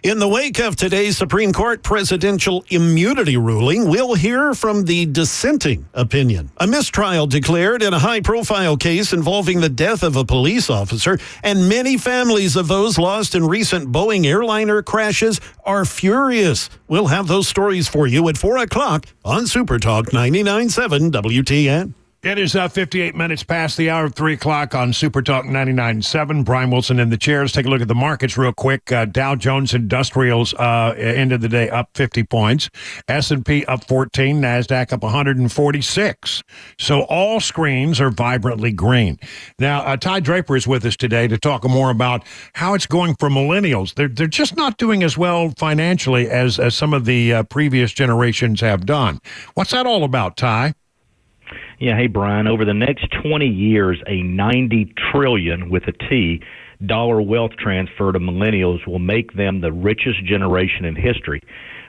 In the wake of today's Supreme Court presidential immunity ruling, we'll hear from the dissenting opinion. A mistrial declared in a high-profile case involving the death of a police officer, and many families of those lost in recent Boeing airliner crashes are furious. We'll have those stories for you at 4 o'clock on Super Talk 99.7 WTN. It is 58 minutes past the hour of 3 o'clock on Super Talk 99.7. Brian Wilson in the chair. Let's take a look at the markets real quick. Dow Jones Industrials end of the day up 50 points. S&P up 14. NASDAQ up 146. So all screens are vibrantly green. Now, Ty Draper is with us today to talk more about how it's going for millennials. They're just not doing as well financially as some of the previous generations have done. What's that all about, Ty? Yeah, hey, Brian, over the next 20 years, a $90 trillion with a T dollar wealth transfer to millennials will make them the richest generation in history.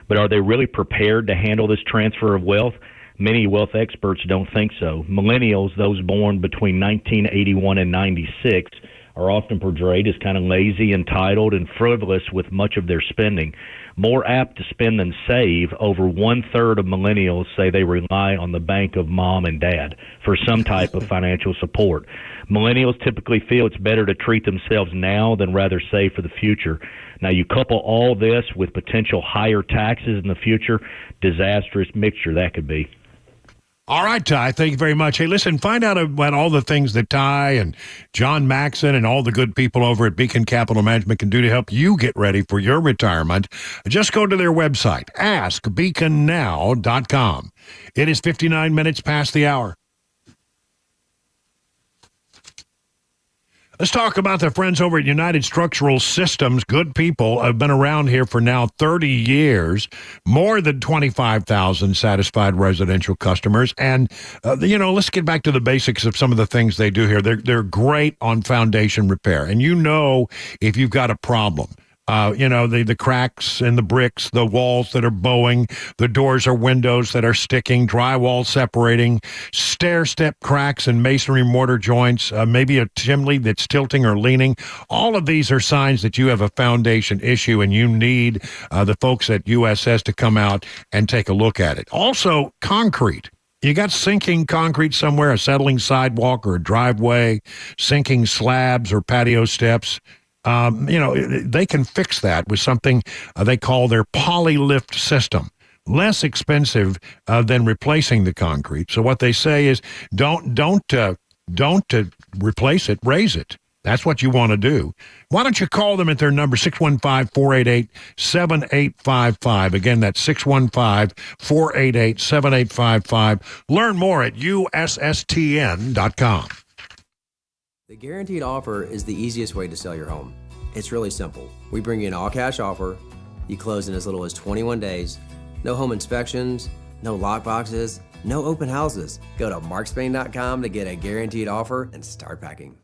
But are they really prepared to handle this transfer of wealth? Many wealth experts don't think so. Millennials, those born between 1981 and 96, are often portrayed as kind of lazy, entitled, and frivolous with much of their spending. More apt to spend than save, over one-third of millennials say they rely on the bank of mom and dad for some type of financial support. Millennials typically feel it's better to treat themselves now than rather save for the future. Now, you couple all this with potential higher taxes in the future, disastrous mixture that could be. All right, Ty, thank you very much. Hey, listen, find out about all the things that Ty and John Maxon and all the good people over at Beacon Capital Management can do to help you get ready for your retirement. Just go to their website, askbeaconnow.com. It is 59 minutes past the hour. Let's talk about the friends over at United Structural Systems. Good people have been around here for now 30 years, more than 25,000 satisfied residential customers. And, let's get back to the basics of some of the things they do here. They're great on foundation repair. And if you've got a problem. The cracks in the bricks, the walls that are bowing, the doors or windows that are sticking, drywall separating, stair-step cracks and masonry mortar joints, maybe a chimney that's tilting or leaning. All of these are signs that you have a foundation issue and you need the folks at USS to come out and take a look at it. Also, concrete. You got sinking concrete somewhere, a settling sidewalk or a driveway, sinking slabs or patio steps. They can fix that with something they call their polylift system. Less expensive than replacing the concrete. So what they say is don't replace it, raise it. That's what you want to do. Why don't you call them at their number, 615-488-7855. Again, that's 615-488-7855. Learn more at USSTN.com. The guaranteed offer is the easiest way to sell your home. It's really simple. We bring you an all-cash offer. You close in as little as 21 days. No home inspections, no lock boxes, no open houses. Go to markspain.com to get a guaranteed offer and start packing.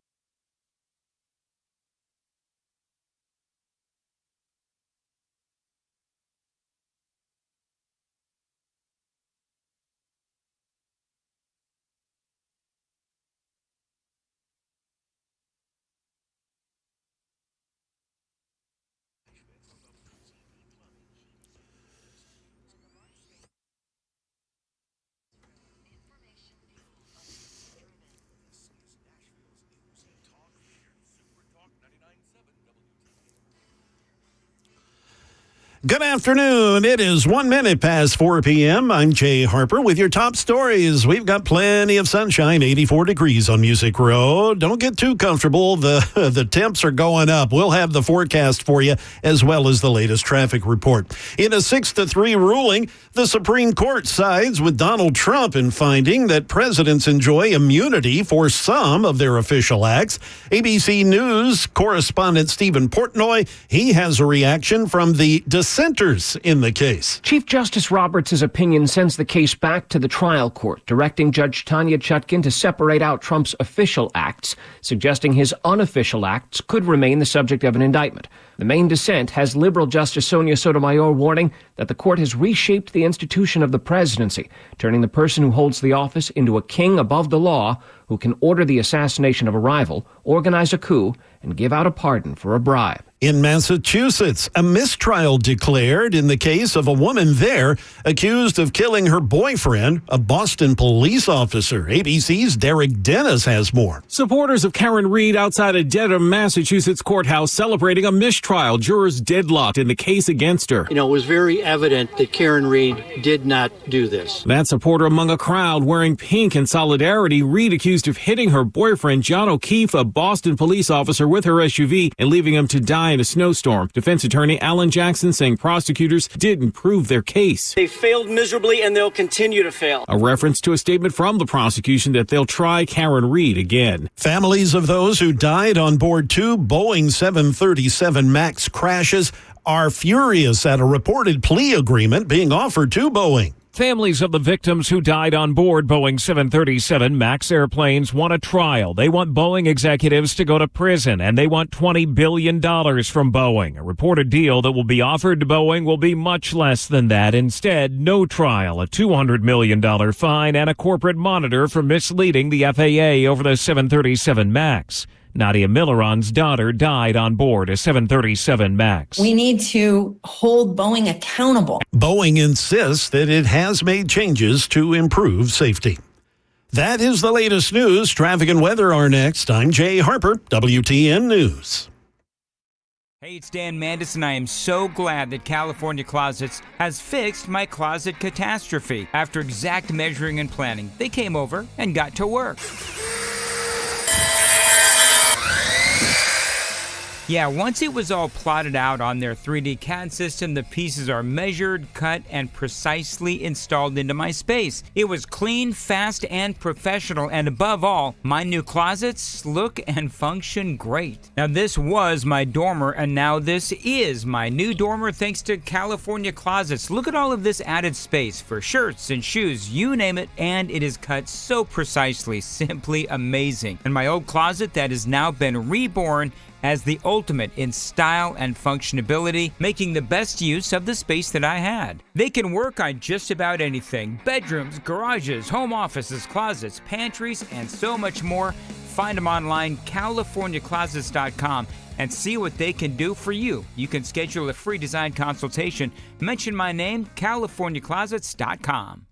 Good afternoon. It is 1 minute past 4 p.m. I'm Jay Harper with your top stories. We've got plenty of sunshine, 84 degrees on Music Row. Don't get too comfortable. The temps are going up. We'll have the forecast for you as well as the latest traffic report. In a 6-3 ruling, the Supreme Court sides with Donald Trump in finding that presidents enjoy immunity for some of their official acts. ABC News correspondent Stephen Portnoy, he has a reaction from the dissenters in the case. Chief Justice Roberts' opinion sends the case back to the trial court, directing Judge Tanya Chutkan to separate out Trump's official acts, suggesting his unofficial acts could remain the subject of an indictment. The main dissent has liberal Justice Sonia Sotomayor warning that the court has reshaped the institution of the presidency, turning the person who holds the office into a king above the law who can order the assassination of a rival, organize a coup, and give out a pardon for a bribe. In Massachusetts, a mistrial declared in the case of a woman there accused of killing her boyfriend, a Boston police officer. ABC's Derek Dennis has more. Supporters of Karen Reed outside a Dedham, Massachusetts courthouse celebrating a mistrial. Jurors deadlocked in the case against her. It was very evident that Karen Reed did not do this. That supporter among a crowd wearing pink in solidarity. Reed accused of hitting her boyfriend, John O'Keefe, a Boston police officer, with her SUV and leaving him to die in a snowstorm. Defense attorney Alan Jackson saying prosecutors didn't prove their case. They failed miserably and they'll continue to fail. A reference to a statement from the prosecution that they'll try Karen Reed again. Families of those who died on board 2 Boeing 737 MAX crashes are furious at a reported plea agreement being offered to Boeing. Families of the victims who died on board Boeing 737 MAX airplanes want a trial. They want Boeing executives to go to prison, and they want $20 billion from Boeing. A reported deal that will be offered to Boeing will be much less than that. Instead, no trial, a $200 million fine, and a corporate monitor for misleading the FAA over the 737 MAX. Nadia Milleron's daughter died on board a 737 MAX. We need to hold Boeing accountable. Boeing insists that it has made changes to improve safety. That is the latest news. Traffic and weather are next. I'm Jay Harper, WTN News. Hey, it's Dan Mandis, and I am so glad that California Closets has fixed my closet catastrophe. After exact measuring and planning, they came over and got to work. Yeah, once it was all plotted out on their 3D CAD system, the pieces are measured, cut, and precisely installed into my space. It was clean, fast, and professional, and above all, my new closets look and function great. Now, this was my dormer, and now this is my new dormer thanks to California Closets. Look at all of this added space for shirts and shoes, you name it, and it is cut so precisely, simply amazing. And my old closet that has now been reborn as the ultimate in style and functionability, making the best use of the space that I had. They can work on just about anything: bedrooms, garages, home offices, closets, pantries, and so much more. Find them online, CaliforniaClosets.com, and see what they can do for you. You can schedule a free design consultation. Mention my name, CaliforniaClosets.com.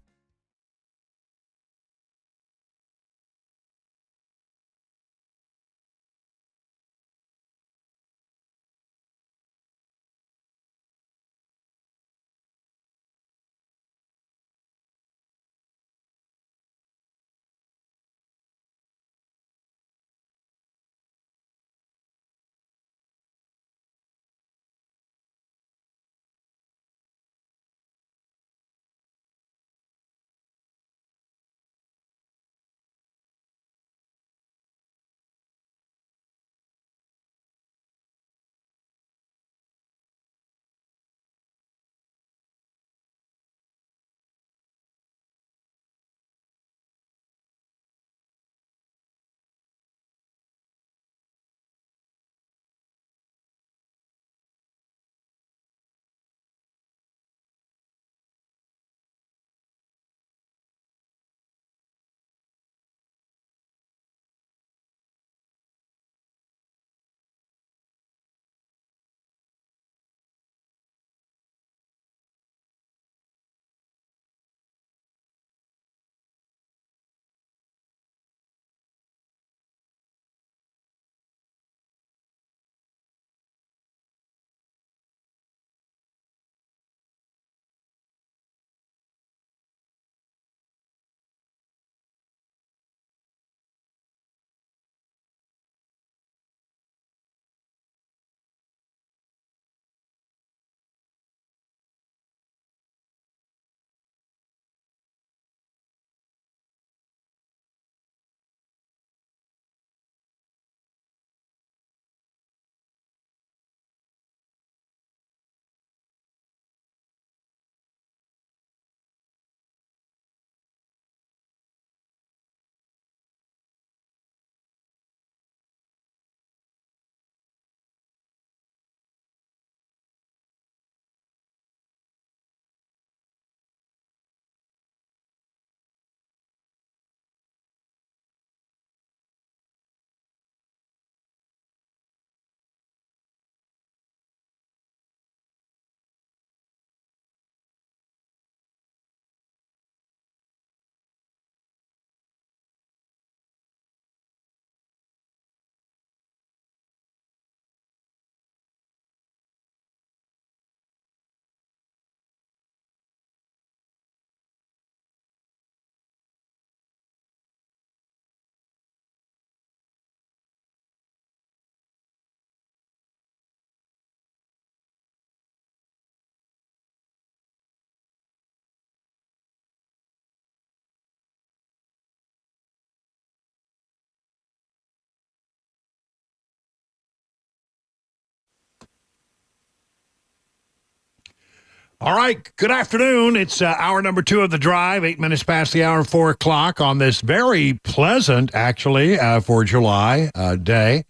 All right, good afternoon. It's hour number 2 of The Drive, 8 minutes past the hour, 4 o'clock on this very pleasant, actually, for July day.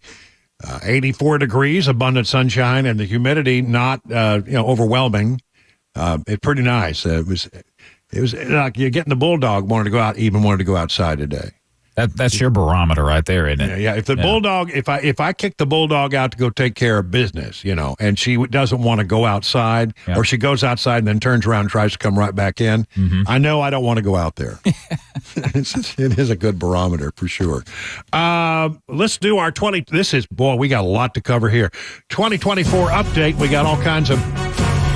84 degrees, abundant sunshine, and the humidity not overwhelming. It's pretty nice. It was like you're getting the bulldog wanted to go outside today. That's your barometer right there, isn't it? Yeah. If the bulldog, if I kick the bulldog out to go take care of business, and she doesn't want to go outside, or she goes outside and then turns around and tries to come right back in, I know I don't want to go out there. It is a good barometer for sure. Let's do our we got a lot to cover here. 2024 update. We got all kinds of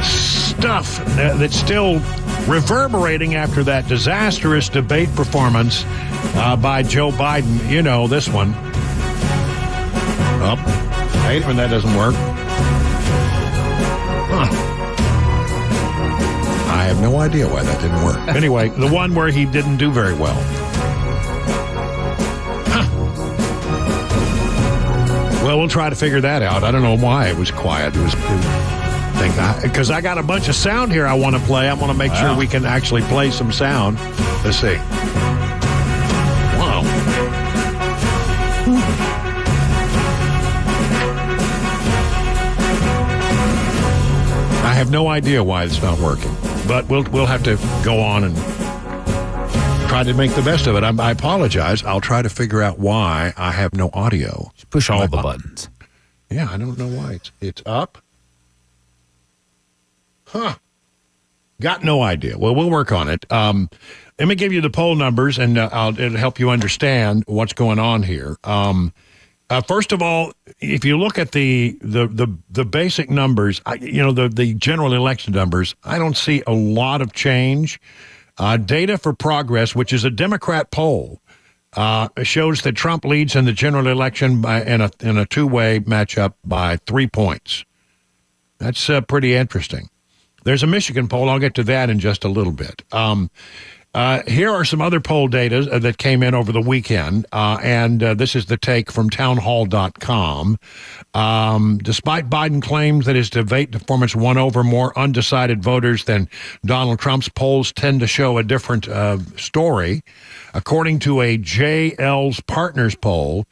stuff that's still reverberating after that disastrous debate performance by Joe Biden. You know this one. Oh, I hate when that doesn't work. I have no idea why that didn't work. Anyway, the one where he didn't do very well. Well, we'll try to figure that out. I don't know why it was quiet. Because I got a bunch of sound here I want to play. I want to make sure we can actually play some sound. Let's see. Wow. I have no idea why it's not working, but we'll have to go on and try to make the best of it. I apologize. I'll try to figure out why I have no audio. Just push all the buttons. Yeah, I don't know why it's up. Huh. Got no idea. Well, we'll work on it. Let me give you the poll numbers, and it'll help you understand what's going on here. First of all, if you look at the basic numbers, the general election numbers, I don't see a lot of change. Data for Progress, which is a Democrat poll, shows that Trump leads in the general election in a two-way matchup by 3 points. That's pretty interesting. There's a Michigan poll. I'll get to that in just a little bit. Here are some other poll data that came in over the weekend, and this is the take from townhall.com. Despite Biden claims that his debate performance won over more undecided voters than Donald Trump's, polls tend to show a different story. According to a JL's Partners poll,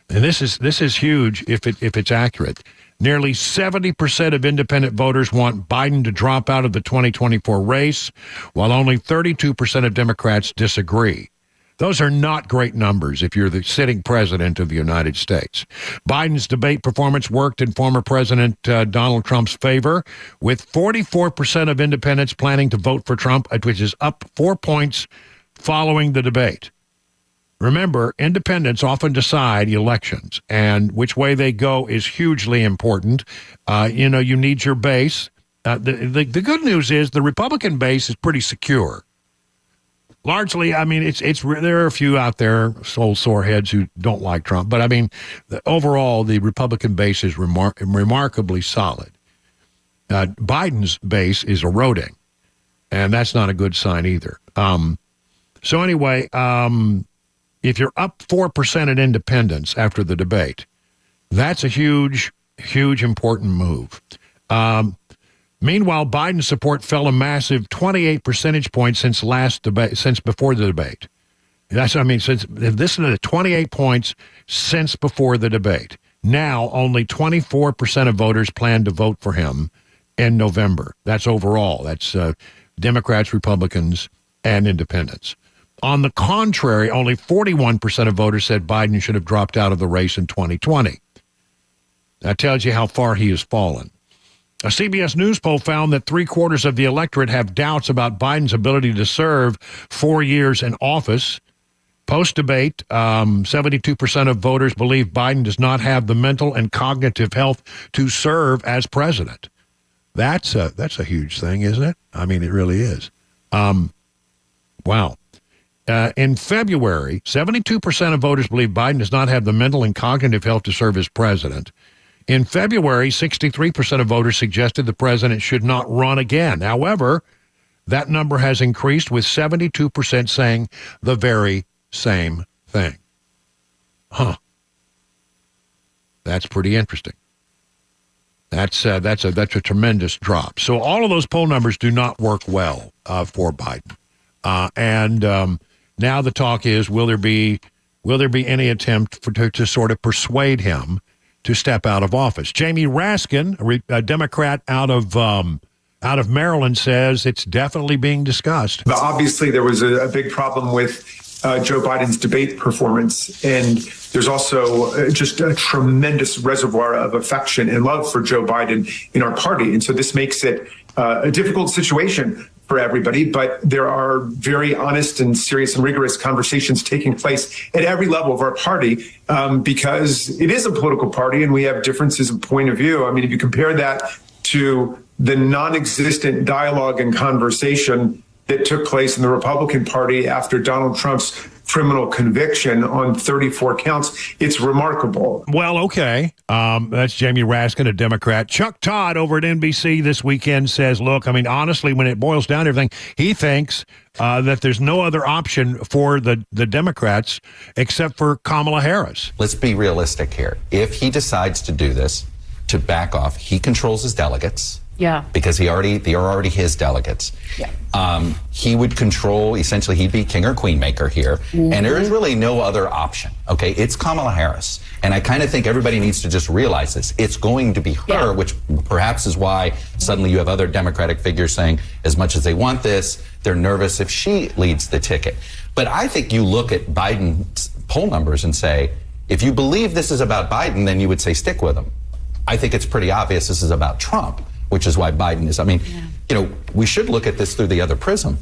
and this is huge if it's accurate, nearly 70% of independent voters want Biden to drop out of the 2024 race, while only 32% of Democrats disagree. Those are not great numbers if you're the sitting president of the United States. Biden's debate performance worked in former President Donald Trump's favor, with 44% of independents planning to vote for Trump, which is up 4 points following the debate. Remember, independents often decide elections, and which way they go is hugely important. You need your base. The good news is the Republican base is pretty secure. Largely, I mean, there are a few out there, old sore heads who don't like Trump, but I mean, overall, the Republican base is remarkably solid. Biden's base is eroding, and that's not a good sign either. So anyway, if you're up 4% at independents after the debate, that's a huge, huge, important move. Meanwhile, Biden's support fell a massive 28 percentage points since before the debate. Listen to the 28 points since before the debate. Now, only 24% of voters plan to vote for him in November. That's overall. That's Democrats, Republicans, and independents. On the contrary, only 41% of voters said Biden should have dropped out of the race in 2020. That tells you how far he has fallen. A CBS News poll found that 3/4 of the electorate have doubts about Biden's ability to serve 4 years in office. Post-debate, 72% of voters believe Biden does not have the mental and cognitive health to serve as president. That's a huge thing, isn't it? I mean, it really is. Wow. In February, 72% of voters believe Biden does not have the mental and cognitive health to serve as president. In February, 63% of voters suggested the president should not run again. However, that number has increased, with 72% saying the very same thing. Huh. That's pretty interesting. That's a tremendous drop. So all of those poll numbers do not work well for Biden. And now the talk is, will there be any attempt to sort of persuade him to step out of office? Jamie Raskin, a Democrat out of Maryland, says it's definitely being discussed. But obviously, there was a big problem with Joe Biden's debate performance. And there's also just a tremendous reservoir of affection and love for Joe Biden in our party. And so this makes it a difficult situation for everybody. But there are very honest and serious and rigorous conversations taking place at every level of our party because it is a political party and we have differences of point of view. I mean, if you compare that to the non-existent dialogue and conversation that took place in the Republican Party after Donald Trump's criminal conviction on 34 counts, it's remarkable. Well, okay. That's Jamie Raskin, a Democrat. Chuck Todd over at NBC this weekend says, look, I mean, honestly, when it boils down to everything, he thinks that there's no other option for the Democrats except for Kamala Harris. Let's be realistic here. If he decides to do this, to back off, he controls his delegates. Yeah. Because they are already his delegates. Yeah. He would control, essentially, he'd be king or queen maker here. Mm-hmm. And there is really no other option. Okay, it's Kamala Harris. And I kind of think everybody needs to just realize this. It's going to be her, which perhaps is why suddenly you have other Democratic figures saying, as much as they want this, they're nervous if she leads the ticket. But I think you look at Biden's poll numbers and say, if you believe this is about Biden, then you would say stick with him. I think it's pretty obvious this is about Trump, which is why Biden is. I mean, we should look at this through the other prism.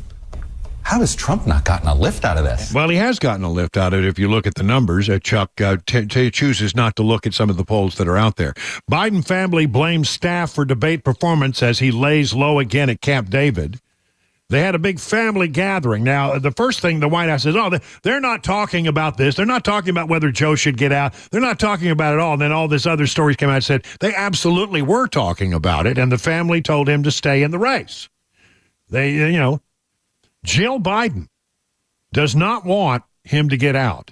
How has Trump not gotten a lift out of this? Well, he has gotten a lift out of it if you look at the numbers. Chuck chooses not to look at some of the polls that are out there. Biden family blames staff for debate performance as he lays low again at Camp David. They had a big family gathering. Now, the first thing the White House says, they're not talking about this. They're not talking about whether Joe should get out. They're not talking about it all. And then all this other stories came out and said they absolutely were talking about it, and the family told him to stay in the race. Jill Biden does not want him to get out.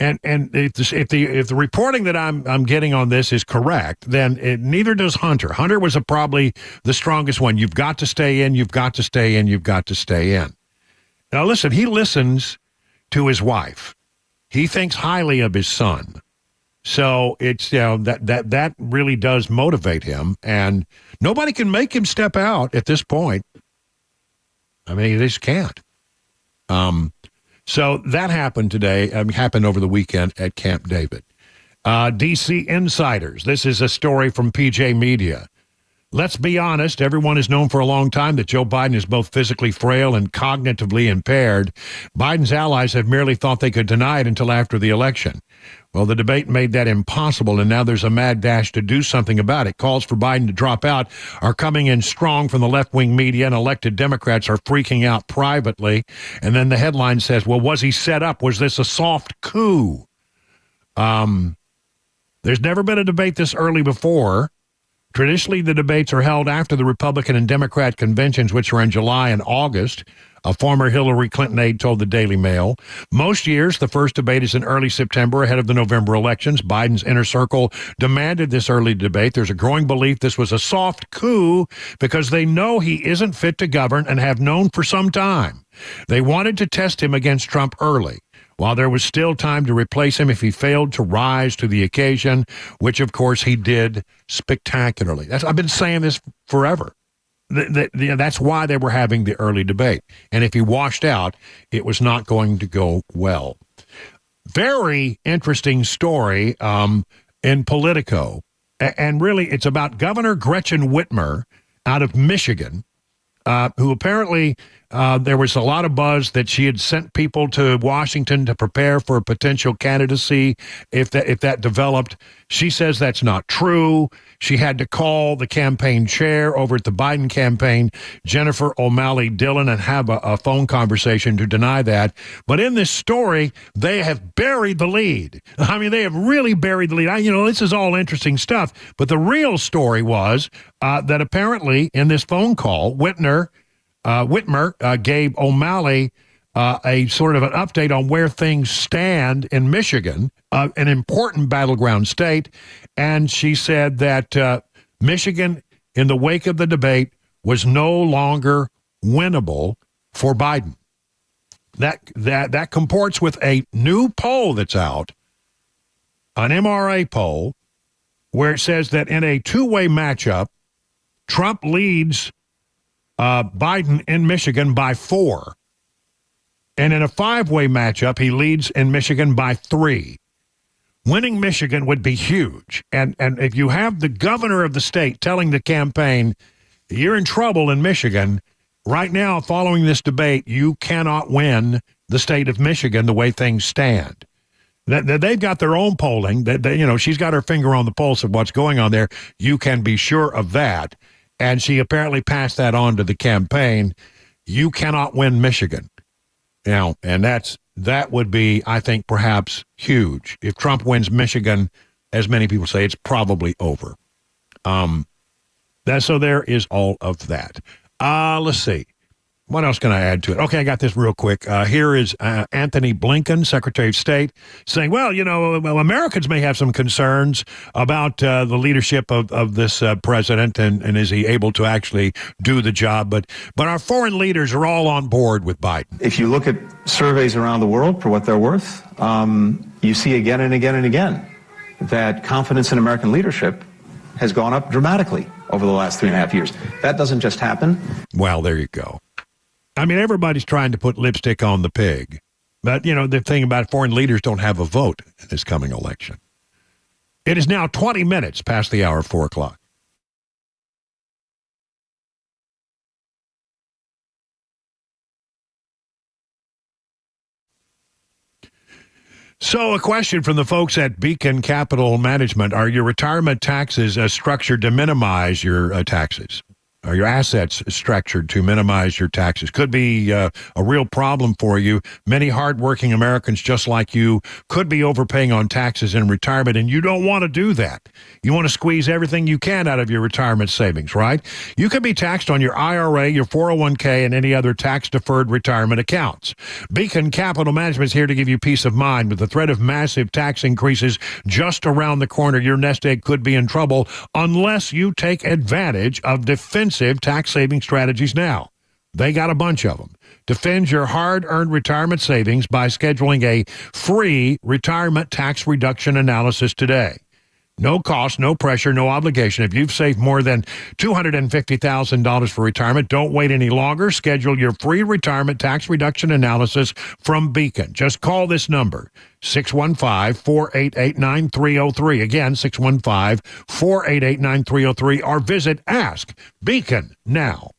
And if the reporting that I'm getting on this is correct, then neither does Hunter. Hunter was probably the strongest one. You've got to stay in. You've got to stay in. You've got to stay in. Now listen, he listens to his wife. He thinks highly of his son. So it's that really does motivate him, and nobody can make him step out at this point. I mean, they just can't. So that happened today, happened over the weekend at Camp David. D.C. insiders. This is a story from PJ Media. Let's be honest, everyone has known for a long time that Joe Biden is both physically frail and cognitively impaired. Biden's allies have merely thought they could deny it until after the election. Well, the debate made that impossible, and now there's a mad dash to do something about it. Calls for Biden to drop out are coming in strong from the left-wing media, and elected Democrats are freaking out privately. And then the headline says, well, was he set up? Was this a soft coup? There's never been a debate this early before. Traditionally, the debates are held after the Republican and Democrat conventions, which are in July and August. A former Hillary Clinton aide told the Daily Mail. Most years, the first debate is in early September ahead of the November elections. Biden's inner circle demanded this early debate. There's a growing belief this was a soft coup because they know he isn't fit to govern and have known for some time. They wanted to test him against Trump early, while there was still time to replace him if he failed to rise to the occasion, which, of course, he did spectacularly. I've been saying this forever. That's why they were having the early debate. And if he washed out, it was not going to go well. Very interesting story in Politico. And really, it's about Governor Gretchen Whitmer out of Michigan, who apparently there was a lot of buzz that she had sent people to Washington to prepare for a potential candidacy if that developed. She says that's not true. She had to call the campaign chair over at the Biden campaign, Jennifer O'Malley Dillon, and have a phone conversation to deny that. But in this story, they have buried the lead. I mean, they have really buried the lead. This is all interesting stuff. But the real story was that apparently in this phone call, Whitmer gave O'Malley a sort of an update on where things stand in Michigan, an important battleground state. And she said that Michigan, in the wake of the debate, was no longer winnable for Biden. That comports with a new poll that's out, an MRA poll, where it says that in a two-way matchup, Trump leads Biden in Michigan by 4. And in a 5-way matchup, he leads in Michigan by 3. Winning Michigan would be huge. And if you have the governor of the state telling the campaign, you're in trouble in Michigan, right now, following this debate, you cannot win the state of Michigan the way things stand. They've got their own polling. She's got her finger on the pulse of what's going on there. You can be sure of that. And she apparently passed that on to the campaign. You cannot win Michigan. And that would be, I think, perhaps huge. If Trump wins Michigan, as many people say, it's probably over. So there is all of that. Let's see. What else can I add to it? Okay, I got this real quick. Here is Anthony Blinken, Secretary of State, saying, well, Americans may have some concerns about the leadership of this president, and is he able to actually do the job? But our foreign leaders are all on board with Biden. If you look at surveys around the world for what they're worth, you see again and again and again that confidence in American leadership has gone up dramatically over the last 3.5 years. That doesn't just happen. Well, there you go. I mean, everybody's trying to put lipstick on the pig. But, the thing about foreign leaders don't have a vote in this coming election. It is now 20 minutes past the hour of 4 o'clock. So a question from the folks at Beacon Capital Management. Are your retirement taxes structured to minimize your taxes? Are your assets structured to minimize your taxes? Could be a real problem for you. Many hardworking Americans just like you could be overpaying on taxes in retirement, and you don't want to do that. You want to squeeze everything you can out of your retirement savings, right? You could be taxed on your IRA, your 401k, and any other tax-deferred retirement accounts. Beacon Capital Management is here to give you peace of mind. With the threat of massive tax increases just around the corner, your nest egg could be in trouble unless you take advantage of defensive tax saving strategies now. They got a bunch of them. Defend your hard-earned retirement savings by scheduling a free retirement tax reduction analysis today. No cost, no pressure, no obligation. If you've saved more than $250,000 for retirement, don't wait any longer. Schedule your free retirement tax reduction analysis from Beacon. Just call this number, 615-488-9303. Again, 615-488-9303, or visit Ask Beacon now.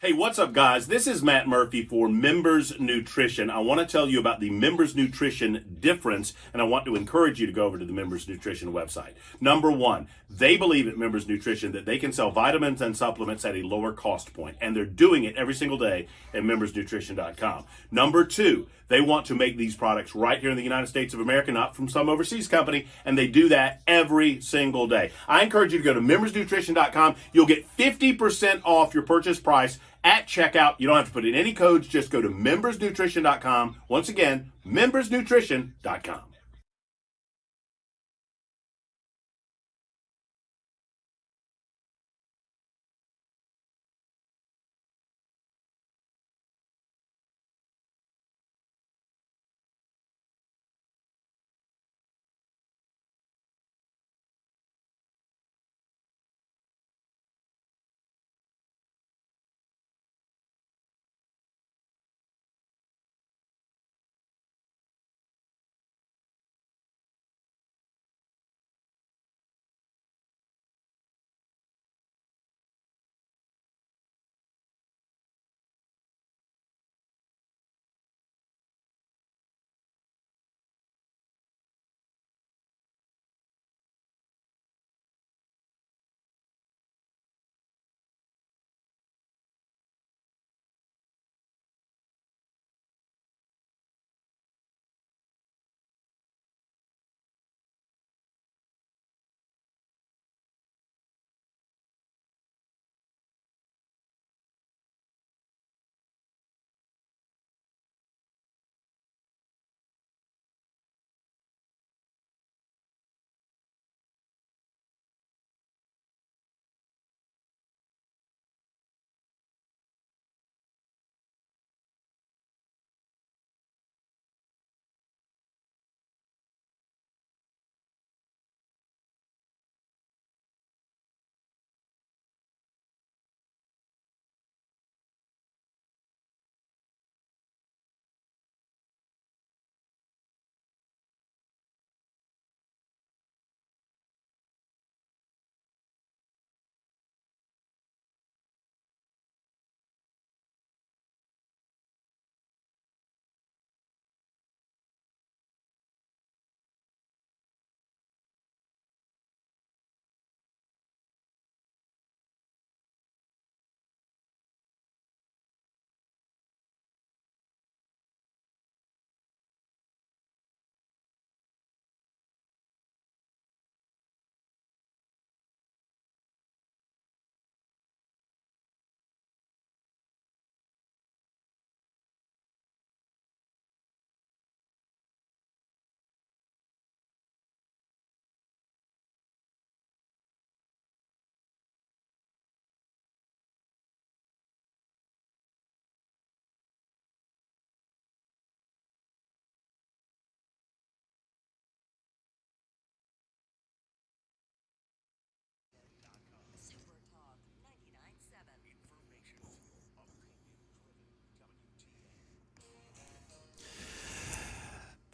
Hey, what's up, guys? This is Matt Murphy for Members Nutrition. I want to tell you about the Members Nutrition difference, and I want to encourage you to go over to the Members Nutrition website. Number one, they believe at Members Nutrition that they can sell vitamins and supplements at a lower cost point, and they're doing it every single day at membersnutrition.com. Number two, they want to make these products right here in the United States of America, not from some overseas company, and they do that every single day. I encourage you to go to membersnutrition.com. You'll get 50% off your purchase price at checkout. You don't have to put in any codes. Just go to membersnutrition.com. Once again, membersnutrition.com.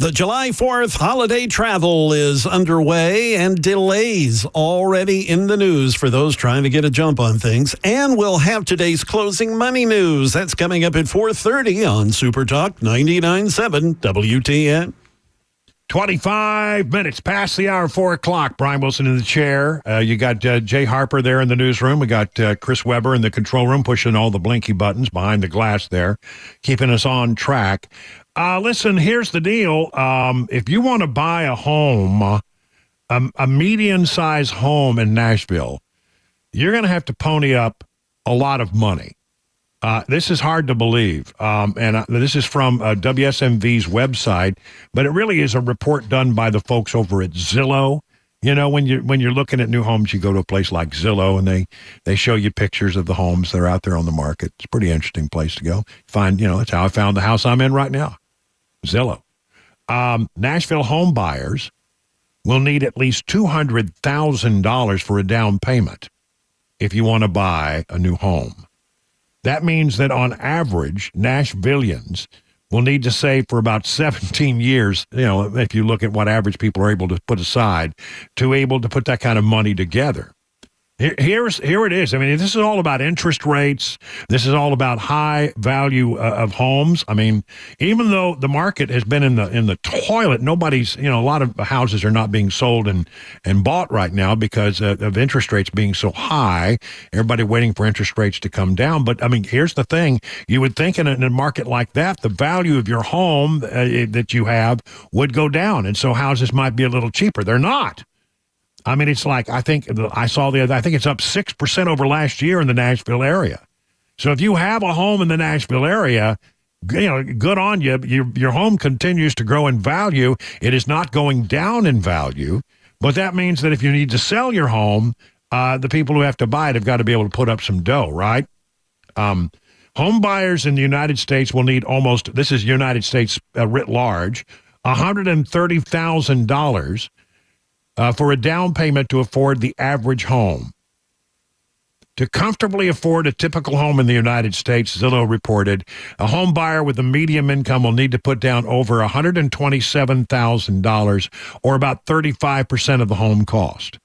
The July 4th holiday travel is underway and delays already in the news for those trying to get a jump on things. And we'll have today's closing money news. That's coming up at 4:30 on Super Talk 99.7 WTN. 25 minutes past the hour, 4 o'clock. Brian Wilson in the chair. You got Jay Harper there in the newsroom. We got Chris Weber in the control room pushing all the blinky buttons behind the glass there, keeping us on track. Listen, here's the deal. If you want to buy a home, a median-sized home in Nashville, you're going to have to pony up a lot of money. This is hard to believe, and this is from WSMV's website, but it really is a report done by the folks over at Zillow. You know, when you're looking at new homes, you go to a place like Zillow, and they show you pictures of the homes that are out there on the market. It's a pretty interesting place to go. That's how I found the house I'm in right now, Zillow. Nashville home buyers will need at least $200,000 for a down payment if you want to buy a new home. That means that on average, Nashvillians will need to save for about 17 years, if you look at what average people are able to put aside to able to put that kind of money together. Here it is. I mean, this is all about interest rates. This is all about high value of homes. I mean, even though the market has been in the toilet, nobody's, a lot of houses are not being sold and bought right now because of interest rates being so high. Everybody waiting for interest rates to come down. But I mean, here's the thing. You would think in a market like that, the value of your home that you have would go down. And so houses might be a little cheaper. They're not. I mean, it's like, I think it's up 6% over last year in the Nashville area. So if you have a home in the Nashville area, good on you. Your home continues to grow in value. It is not going down in value, but that means that if you need to sell your home, the people who have to buy it have got to be able to put up some dough, right? Home buyers in the United States will need this is United States writ large, $130,000 for a down payment to afford the average home. To comfortably afford a typical home in the United States, Zillow reported, a home buyer with a medium income will need to put down over $127,000, or about 35% of the home cost.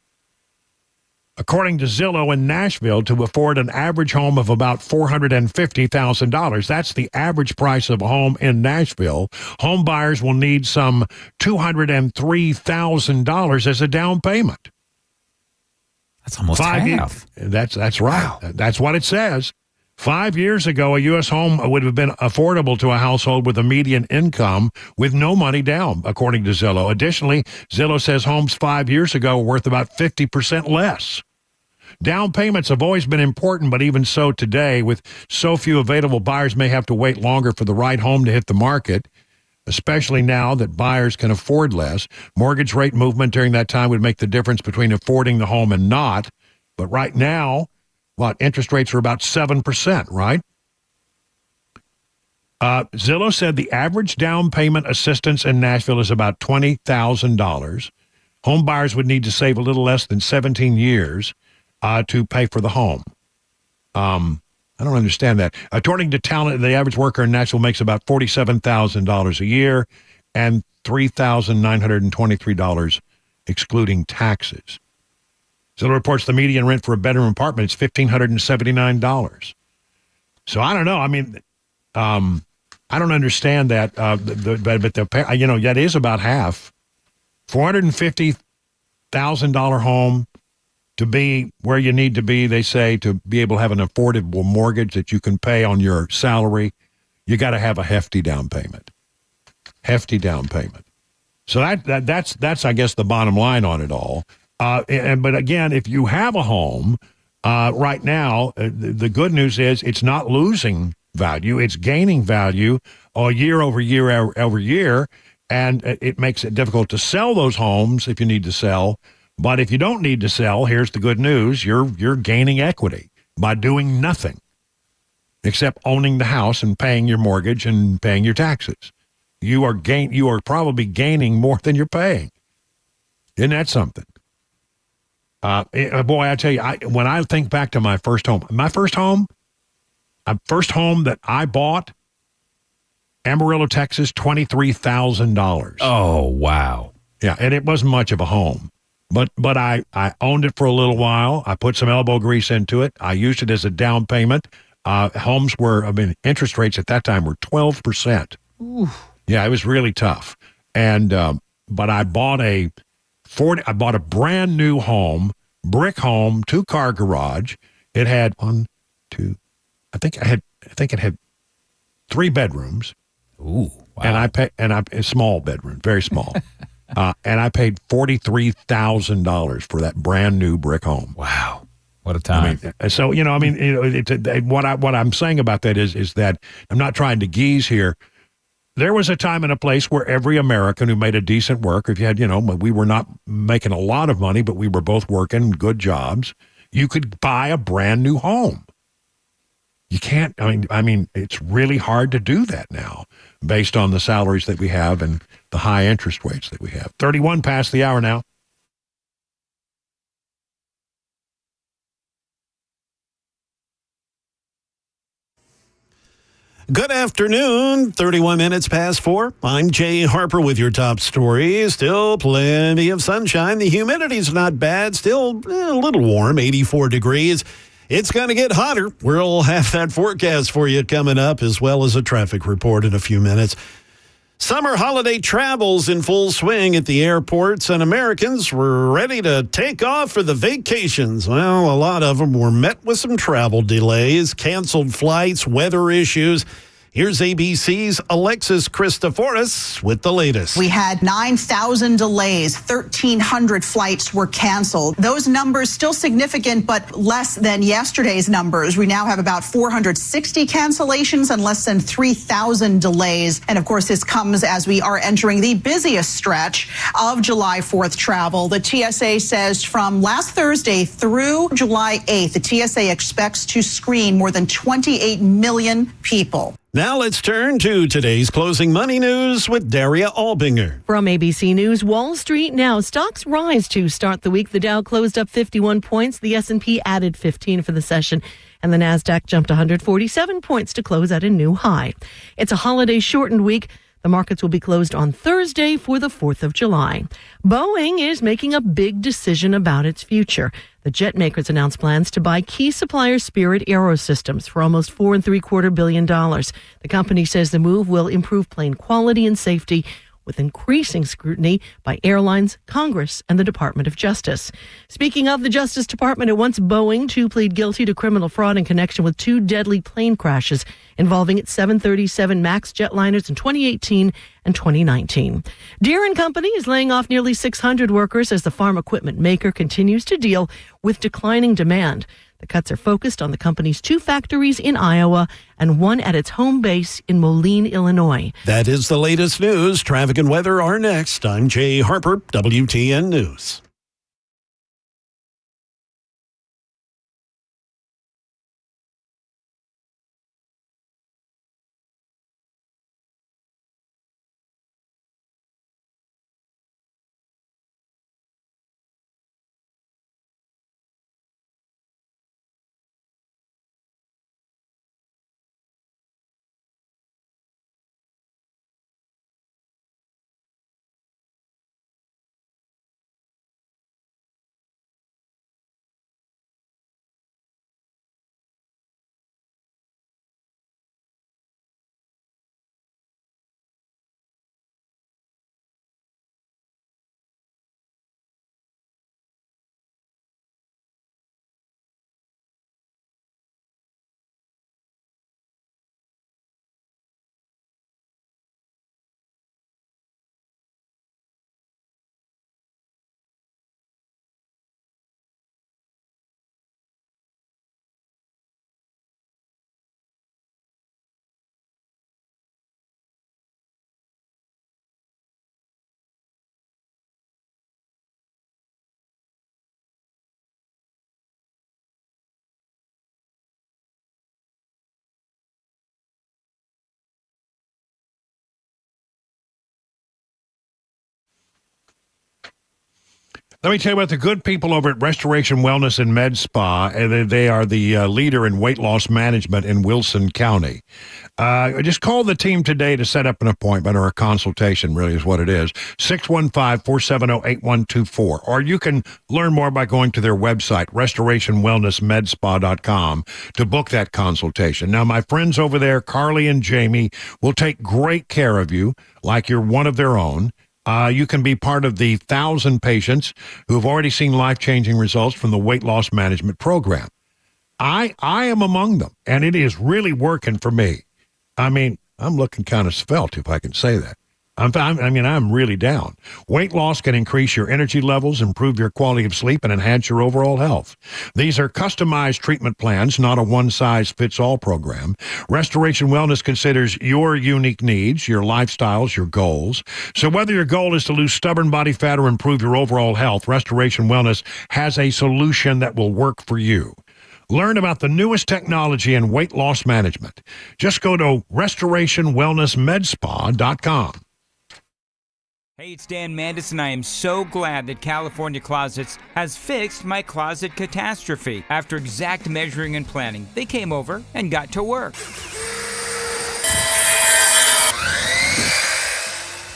According to Zillow in Nashville, to afford an average home of about $450,000, that's the average price of a home in Nashville, home buyers will need some $203,000 as a down payment. That's almost half. That's right. Wow. That's what it says. 5 years ago, a U.S. home would have been affordable to a household with a median income with no money down, according to Zillow. Additionally, Zillow says homes 5 years ago were worth about 50% less. Down payments have always been important, but even so today, with so few available, buyers may have to wait longer for the right home to hit the market, especially now that buyers can afford less. Mortgage rate movement during that time would make the difference between affording the home and not. But right now, interest rates are about 7%, right? Zillow said the average down payment assistance in Nashville is about $20,000. Home buyers would need to save a little less than 17 years to pay for the home. I don't understand that. According to Talent, the average worker in Nashville makes about $47,000 a year and $3,923 excluding taxes. Zillow reports the median rent for a bedroom apartment is $1,579. So I don't know. I mean, I don't understand that. But that is about half. $450,000 home to be where you need to be, they say, to be able to have an affordable mortgage that you can pay on your salary, you got to have a hefty down payment. Hefty down payment. So that's I guess the bottom line on it all. But again, if you have a home right now, the good news is it's not losing value; it's gaining value year over year over year, and it makes it difficult to sell those homes if you need to sell. But if you don't need to sell, here's the good news: you're gaining equity by doing nothing except owning the house and paying your mortgage and paying your taxes. You are probably gaining more than you're paying. Isn't that something? Boy, I tell you, when I think back to my first home that I bought, Amarillo, Texas, $23,000. Oh, wow. Yeah, and it wasn't much of a home. But I owned it for a little while. I put some elbow grease into it. I used it as a down payment. Interest rates at that time were 12%. Oof. Yeah, it was really tough. And but I bought a brand new home, brick home, 2-car garage. It had I think it had 3 bedrooms. Ooh, wow. And a small bedroom, very small. And I paid $43,000 for that brand new brick home. Wow. What a time. What I'm saying about that is that I'm not trying to geese here. There was a time and a place where every American who made a decent work, if you had, we were not making a lot of money, but we were both working good jobs, you could buy a brand new home. You can't, it's really hard to do that now based on the salaries that we have and the high interest rates that we have. 31 past the hour now. Good afternoon, 31 minutes past 4. I'm Jay Harper with your top stories. Still plenty of sunshine. The humidity's not bad. Still a little warm, 84 degrees. It's going to get hotter. We'll have that forecast for you coming up, as well as a traffic report in a few minutes. Summer holiday travel's in full swing at the airports, and Americans were ready to take off for the vacations. Well, a lot of them were met with some travel delays, canceled flights, weather issues. Here's ABC's Alexis Christoforis with the latest. We had 9,000 delays, 1,300 flights were canceled. Those numbers still significant, but less than yesterday's numbers. We now have about 460 cancellations and less than 3,000 delays. And of course, this comes as we are entering the busiest stretch of July 4th travel. The TSA says from last Thursday through July 8th, the TSA expects to screen more than 28 million people. Now let's turn to today's closing money news with Daria Albinger. From ABC News, Wall Street now. Stocks rise to start the week. The Dow closed up 51 points. The S&P added 15 for the session. And the Nasdaq jumped 147 points to close at a new high. It's a holiday-shortened week. The markets will be closed on Thursday for the 4th of July. Boeing is making a big decision about its future. The jet makers announced plans to buy key supplier Spirit Aerosystems for almost $4.75 billion. The company says the move will improve plane quality and safety, with increasing scrutiny by airlines, Congress, and the Department of Justice. Speaking of the Justice Department, it wants Boeing to plead guilty to criminal fraud in connection with 2 deadly plane crashes involving its 737 MAX jetliners in 2018 and 2019. Deere & Company is laying off nearly 600 workers as the farm equipment maker continues to deal with declining demand. The cuts are focused on the company's 2 factories in Iowa and 1 at its home base in Moline, Illinois. That is the latest news. Traffic and weather are next. I'm Jay Harper, WTN News. Let me tell you about the good people over at Restoration Wellness and Med Spa. They are the leader in weight loss management in Wilson County. Just call the team today to set up an appointment or a consultation, really is what it is. 615-470-8124. Or you can learn more by going to their website, restorationwellnessmedspa.com, to book that consultation. Now, my friends over there, Carly and Jamie, will take great care of you like you're one of their own. You can be part of the 1,000 patients who have already seen life-changing results from the weight loss management program. I am among them, and it is really working for me. I mean, I'm looking kind of svelte, if I can say that. I'm really down. Weight loss can increase your energy levels, improve your quality of sleep, and enhance your overall health. These are customized treatment plans, not a one-size-fits-all program. Restoration Wellness considers your unique needs, your lifestyles, your goals. So whether your goal is to lose stubborn body fat or improve your overall health, Restoration Wellness has a solution that will work for you. Learn about the newest technology in weight loss management. Just go to restorationwellnessmedspa.com. Hey, it's Dan Mandis, and I am so glad that California Closets has fixed my closet catastrophe. After exact measuring and planning, they came over and got to work.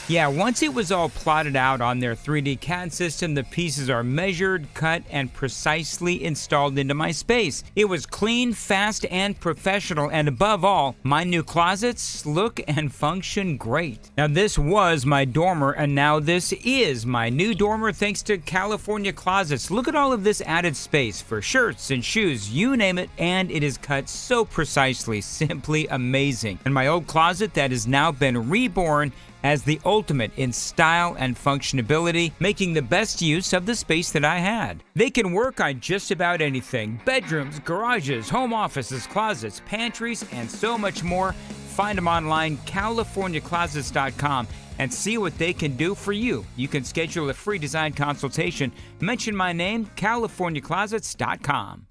Yeah, once it was all plotted out on their 3D CAD system, the pieces are measured, cut, and precisely installed into my space. It was clean, fast, and professional, and above all, my new closets look and function great. Now, this was my dormer, and now this is my new dormer thanks to California Closets. Look at all of this added space for shirts and shoes, you name it, and it is cut so precisely, simply amazing. And my old closet that has now been reborn as the ultimate in style and functionality, making the best use of the space that I had. They can work on just about anything: bedrooms, garages, home offices, closets, pantries, and so much more. Find them online, CaliforniaClosets.com, and see what they can do for you. You can schedule a free design consultation. Mention my name, CaliforniaClosets.com.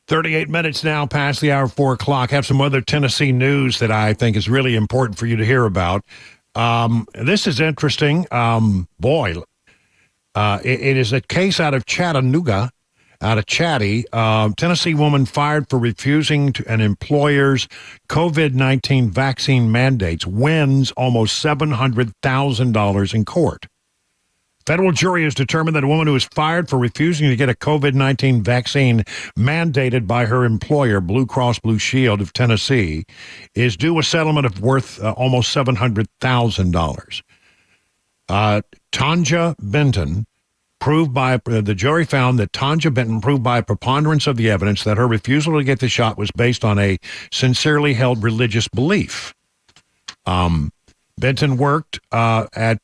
.38 minutes now past the hour of 4 o'clock. Have some other Tennessee news that I think is really important for you to hear about. This is interesting. It is a case out of Chattanooga, out of Chatty. Tennessee woman fired for refusing an employer's COVID-19 vaccine mandates wins almost $700,000 in court. Federal jury has determined that a woman who was fired for refusing to get a COVID-19 vaccine mandated by her employer, Blue Cross Blue Shield of Tennessee, is due a settlement of worth almost $700,000. Tanja Benton proved by the jury found that Tanja Benton proved by a preponderance of the evidence that her refusal to get the shot was based on a sincerely held religious belief. Benton worked at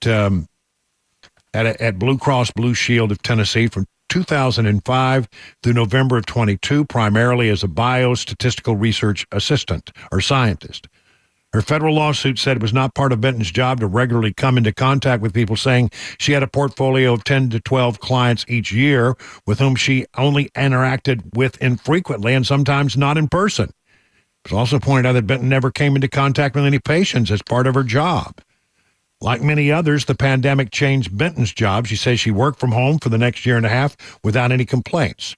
Blue Cross Blue Shield of Tennessee from 2005 through November of 22, primarily as a biostatistical research assistant or scientist. Her federal lawsuit said it was not part of Benton's job to regularly come into contact with people, saying she had a portfolio of 10 to 12 clients each year with whom she only interacted with infrequently and sometimes not in person. It was also pointed out that Benton never came into contact with any patients as part of her job. Like many others, the pandemic changed Benton's job. She says she worked from home for the next year and a half without any complaints.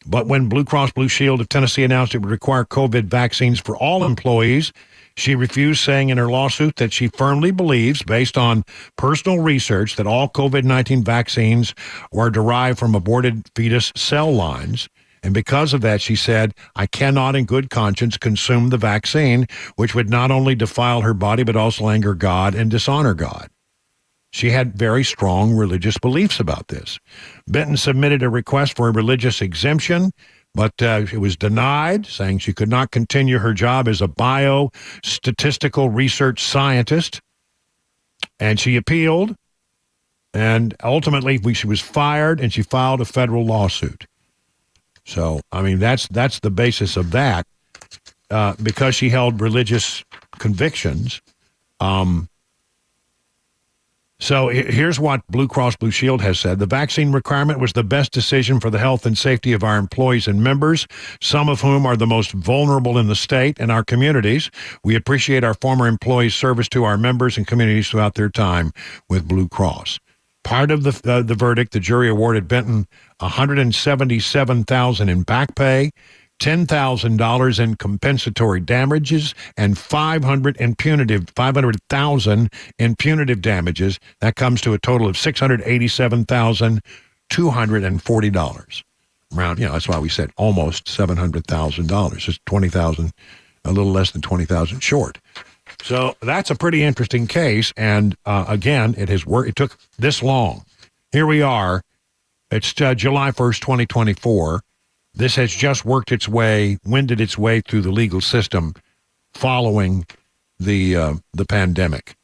But when Blue Cross Blue Shield of Tennessee announced it would require COVID vaccines for all employees, she refused, saying in her lawsuit that she firmly believes, based on personal research, that all COVID-19 vaccines were derived from aborted fetus cell lines. And because of that, she said, I cannot in good conscience consume the vaccine, which would not only defile her body, but also anger God and dishonor God. She had very strong religious beliefs about this. Benton submitted a request for a religious exemption, but it was denied, saying she could not continue her job as a biostatistical research scientist. And she appealed, and ultimately she was fired, and she filed a federal lawsuit. So, I mean, that's the basis of that, because she held religious convictions. So here's what Blue Cross Blue Shield has said. The vaccine requirement was the best decision for the health and safety of our employees and members, some of whom are the most vulnerable in the state and our communities. We appreciate our former employees' service to our members and communities throughout their time with Blue Cross. Part of the verdict, the jury awarded Benton $177,000 in back pay, $10,000 in compensatory damages, and $500,000 in punitive damages. That comes to a total of $687,240. Around, that's why we said almost $700,000. Just $20,000, a little less than $20,000 short. So that's a pretty interesting case. And again, it has worked. It took this long. Here we are. It's July 1st, 2024. This has just worked its way, wended its way through the legal system following the pandemic.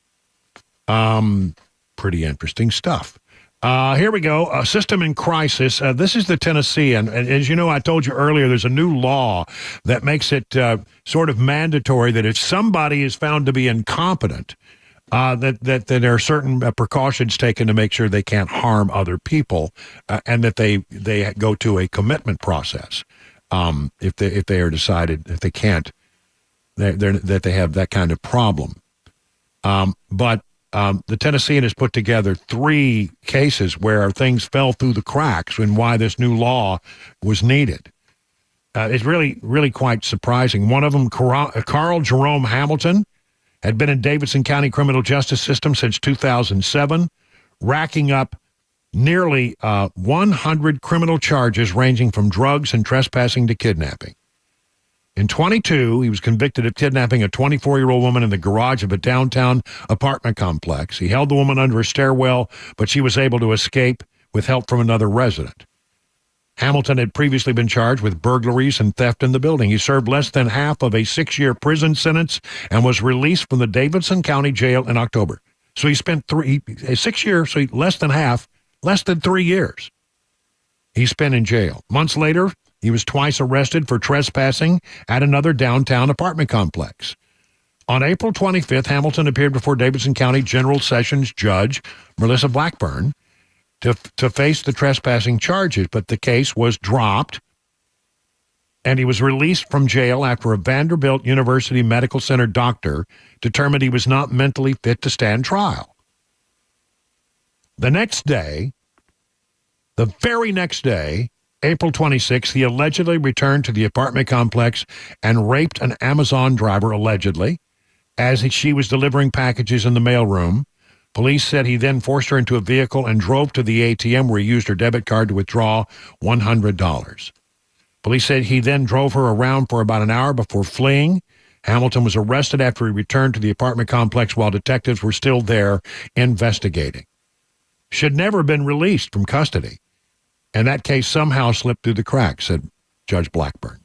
Pretty interesting stuff. Here we go. A system in crisis. This is the Tennessee. And as you know, I told you earlier, there's a new law that makes it sort of mandatory that if somebody is found to be incompetent, that there are certain precautions taken to make sure they can't harm other people, and that they go to a commitment process if they are decided if they can't, that they have that kind of problem. But the Tennessean has put together 3 cases where things fell through the cracks and why this new law was needed. It's really, really quite surprising. One of them, Carl Jerome Hamilton, had been in Davidson County criminal justice system since 2007, racking up nearly 100 criminal charges ranging from drugs and trespassing to kidnapping. In 22, he was convicted of kidnapping a 24-year-old woman in the garage of a downtown apartment complex. He held the woman under a stairwell, but she was able to escape with help from another resident. Hamilton had previously been charged with burglaries and theft in the building. He served less than half of a 6-year prison sentence and was released from the Davidson County Jail in October. So he spent 6 years, so less than 3 years he spent in jail. Months later, he was twice arrested for trespassing at another downtown apartment complex. On April 25th, Hamilton appeared before Davidson County General Sessions Judge Melissa Blackburn to face the trespassing charges, but the case was dropped, and he was released from jail after a Vanderbilt University Medical Center doctor determined he was not mentally fit to stand trial. The very next day, April 26th, he allegedly returned to the apartment complex and raped an Amazon driver, allegedly, as she was delivering packages in the mailroom. Police said he then forced her into a vehicle and drove to the ATM where he used her debit card to withdraw $100. Police said he then drove her around for about an hour before fleeing. Hamilton was arrested after he returned to the apartment complex while detectives were still there investigating. Should never have been released from custody. And that case somehow slipped through the cracks, said Judge Blackburn.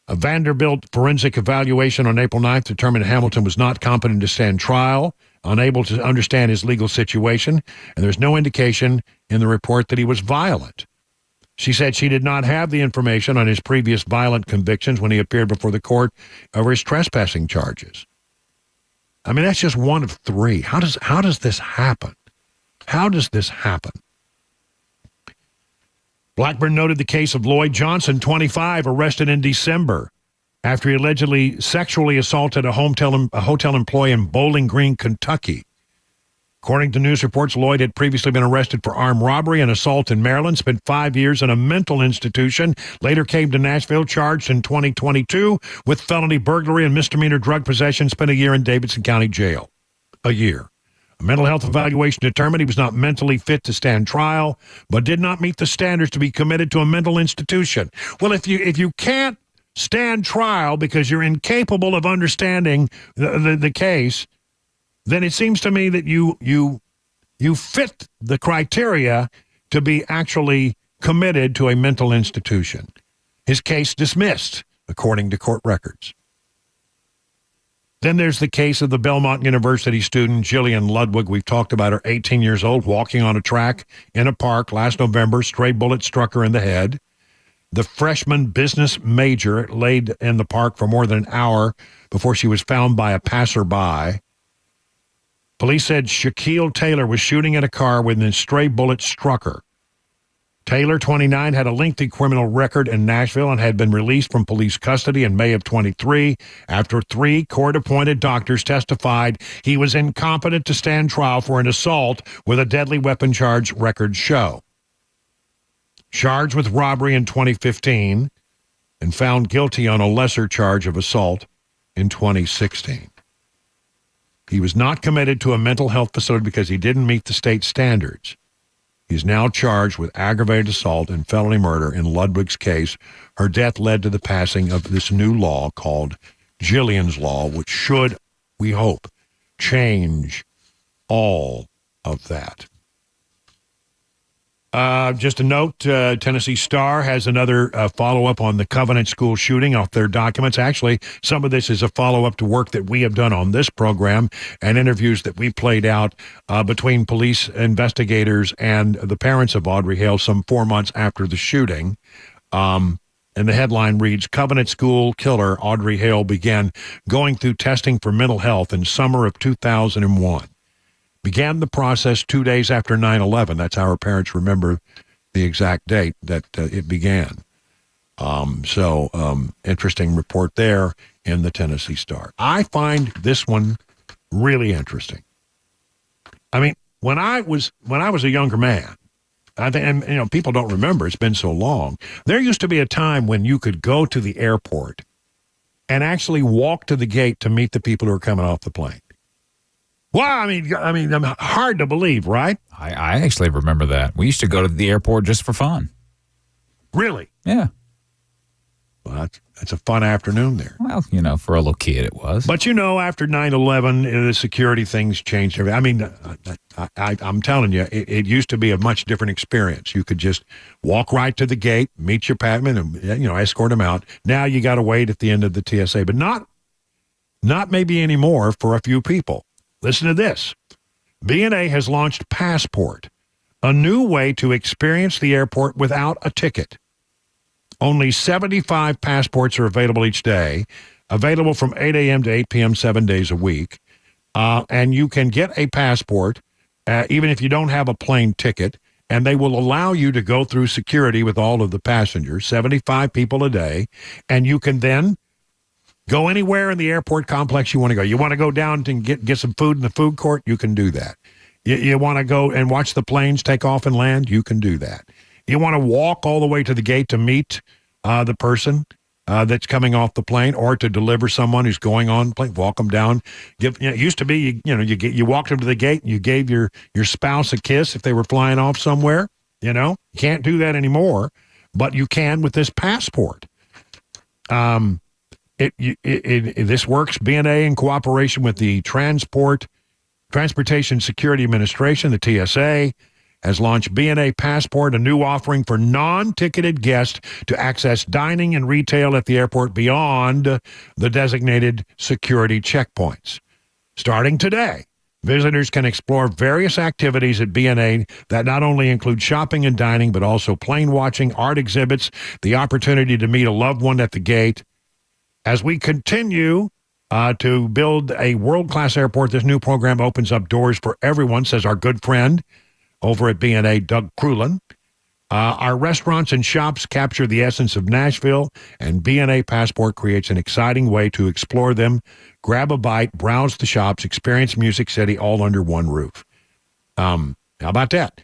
A Vanderbilt forensic evaluation on April 9th determined Hamilton was not competent to stand trial, unable to understand his legal situation, and there's no indication in the report that he was violent. She said she did not have the information on his previous violent convictions when he appeared before the court over his trespassing charges. I mean, that's just one of three. How does this happen? How does this happen? Blackburn noted the case of Lloyd Johnson, 25, arrested in December after he allegedly sexually assaulted a hotel employee in Bowling Green, Kentucky. According to news reports, Lloyd had previously been arrested for armed robbery and assault in Maryland, spent 5 years in a mental institution, later came to Nashville, charged in 2022 with felony burglary and misdemeanor drug possession, spent a year in Davidson County Jail. A year. A mental health evaluation determined he was not mentally fit to stand trial, but did not meet the standards to be committed to a mental institution. Well, if you can't stand trial because you're incapable of understanding the case, then it seems to me that you fit the criteria to be actually committed to a mental institution. His case dismissed, according to court records. Then there's the case of the Belmont University student Jillian Ludwig. We've talked about her, 18 years old, walking on a track in a park last November. Stray bullet struck her in the head. The freshman business major laid in the park for more than an hour before she was found by a passerby. Police said Shaquille Taylor was shooting at a car when a stray bullet struck her. Taylor, 29, had a lengthy criminal record in Nashville and had been released from police custody in May of 23 after 3 court-appointed doctors testified he was incompetent to stand trial for an assault with a deadly weapon charge, records show. Charged with robbery in 2015 and found guilty on a lesser charge of assault in 2016. He was not committed to a mental health facility because he didn't meet the state standards. He's now charged with aggravated assault and felony murder in Ludwig's case. Her death led to the passing of this new law called Jillian's Law, which should, we hope, change all of that. Just a note, Tennessee Star has another follow-up on the Covenant School shooting off their documents. Actually, some of this is a follow-up to work that we have done on this program and interviews that we played out between police investigators and the parents of Audrey Hale some 4 months after the shooting. And the headline reads, Covenant School killer Audrey Hale began going through testing for mental health in summer of 2001. Began the process 2 days after 9/11. That's how her parents remember the exact date that it began. Interesting report there in the Tennessee Star. I find this one really interesting. I mean, when I was a younger man, and people don't remember, it's been so long. There used to be a time when you could go to the airport and actually walk to the gate to meet the people who are coming off the plane. Well, I mean, hard to believe, right? I actually remember that. We used to go to the airport just for fun. Really? Yeah. Well, that's a fun afternoon there. Well, for a little kid it was. But, after 9/11, the security things changed. I mean, I'm telling you, it used to be a much different experience. You could just walk right to the gate, meet your patman, and, escort them out. Now you got to wait at the end of the TSA, but not maybe anymore for a few people. Listen to this. B&A has launched Passport, a new way to experience the airport without a ticket. Only 75 passports are available each day, available from 8 a.m. to 8 p.m. 7 days a week. And you can get a passport even if you don't have a plane ticket, and they will allow you to go through security with all of the passengers, 75 people a day, and you can then go anywhere in the airport complex you want to go. You want to go down and get some food in the food court? You can do that. You want to go and watch the planes take off and land? You can do that. You want to walk all the way to the gate to meet the person that's coming off the plane, or to deliver someone who's going on the plane? Walk them down. It used to be you walked them to the gate and you gave your spouse a kiss if they were flying off somewhere. You can't do that anymore, but you can with this Passport. This works. B&A, in cooperation with the Transportation Security Administration, the TSA, has launched B&A Passport, a new offering for non-ticketed guests to access dining and retail at the airport beyond the designated security checkpoints. Starting today, Visitors can explore various activities at B&A that not only include shopping and dining, but also plane watching, art exhibits, the opportunity to meet a loved one at the gate. As we continue to build a world-class airport, this new program opens up doors for everyone, says our good friend over at B&A, Doug Krulin. Our restaurants and shops capture the essence of Nashville, and B&A Passport creates an exciting way to explore them. Grab a bite, browse the shops, experience Music City all under one roof. How about that?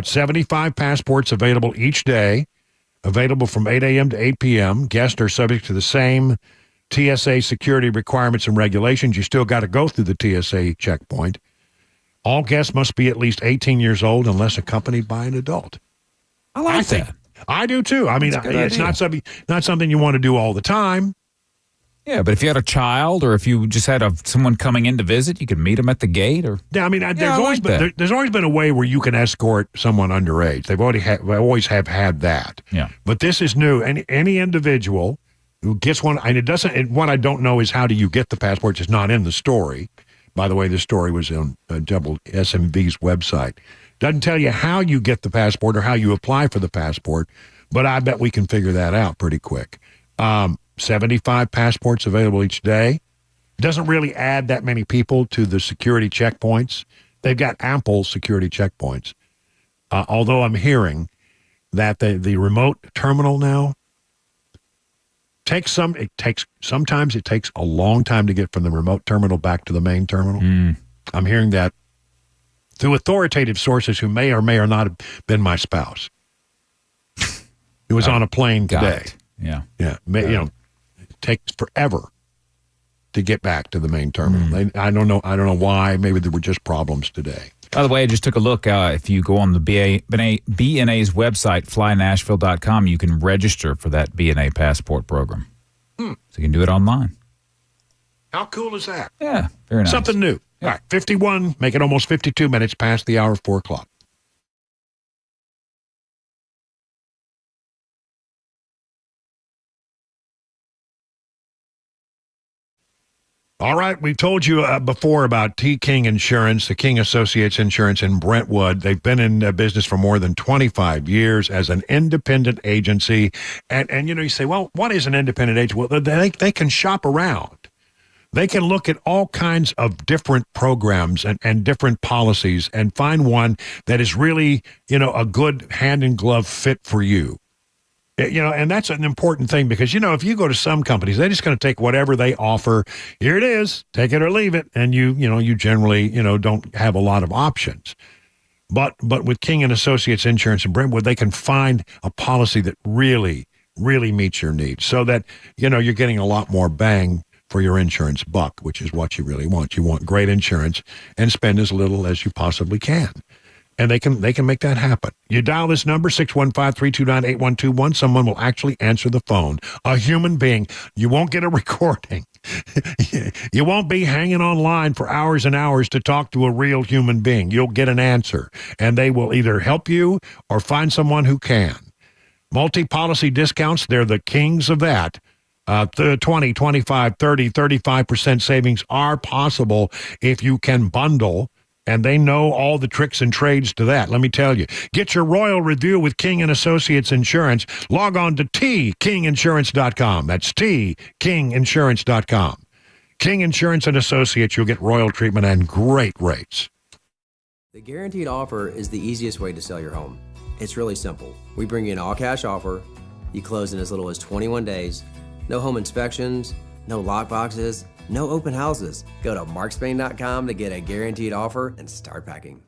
75 passports available each day, available from 8 a.m. to 8 p.m. Guests are subject to the same TSA security requirements and regulations. You still got to go through the TSA checkpoint. All guests must be at least 18 years old unless accompanied by an adult. I like that. I do too. I mean, it's not something you want to do all the time. Yeah, but if you had a child or if you just had someone coming in to visit, you could meet them at the gate. Or yeah, I mean, there's always been a way where you can escort someone underage. They always have had that. Yeah, but this is new. Any individual who gets one, and it doesn't. And what I don't know is how do you get the passport? It's not in the story. By the way, the story was on SMV's website. Doesn't tell you how you get the passport or how you apply for the passport, but I bet we can figure that out pretty quick. 75 passports available each day. Doesn't really add that many people to the security checkpoints. They've got ample security checkpoints. Although I'm hearing that the remote terminal now sometimes it takes a long time to get from the remote terminal back to the main terminal. I'm hearing that through authoritative sources who may or not have been my spouse. It was on a plane today. Yeah. Yeah. It takes forever to get back to the main terminal. I don't know why. Maybe there were just problems today. By the way, I just took a look. If you go on the B&A's website, flynashville.com, you can register for that B&A passport program. So you can do it online. How cool is that? Yeah, very nice. Something new. All right, 51, make it almost 52 minutes past the hour of 4 o'clock. All right, we told you before about T. King Insurance, the King Associates Insurance in Brentwood. They've been in business for more than 25 years as an independent agency. And you say, well, what is an independent agent? Well, they can shop around. They can look at all kinds of different programs and different policies and find one that is really, a good hand-in-glove fit for you. And that's an important thing because, if you go to some companies, they're just going to take whatever they offer. Here it is, take it or leave it. And you generally, don't have a lot of options. But with King and Associates Insurance in Brentwood, they can find a policy that really, really meets your needs so that, you're getting a lot more bang for your insurance buck, which is what you really want. You want great insurance and spend as little as you possibly can. And they can make that happen. You dial this number, 615-329-8121. Someone will actually answer the phone. A human being. You won't get a recording. You won't be hanging online for hours and hours to talk to a real human being. You'll get an answer. And they will either help you or find someone who can. Multi-policy discounts, they're the kings of that. 20, 25, 30, 35% savings are possible if you can bundle. And they know all the tricks and trades to that. Let me tell you. Get your royal review with King & Associates Insurance. Log on to tkinginsurance.com. That's tkinginsurance.com. King Insurance & Associates, you'll get royal treatment and great rates. The guaranteed offer is the easiest way to sell your home. It's really simple. We bring you an all-cash offer. You close in as little as 21 days. No home inspections, no lockboxes, no open houses. Go to markspain.com to get a guaranteed offer and start packing.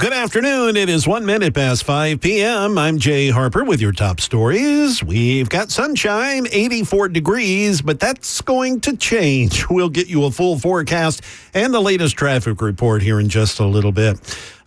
Good afternoon. It is 1 minute past 5 p.m. I'm Jay Harper with your top stories. We've got sunshine, 84 degrees, but that's going to change. We'll get you a full forecast and the latest traffic report here in just a little bit.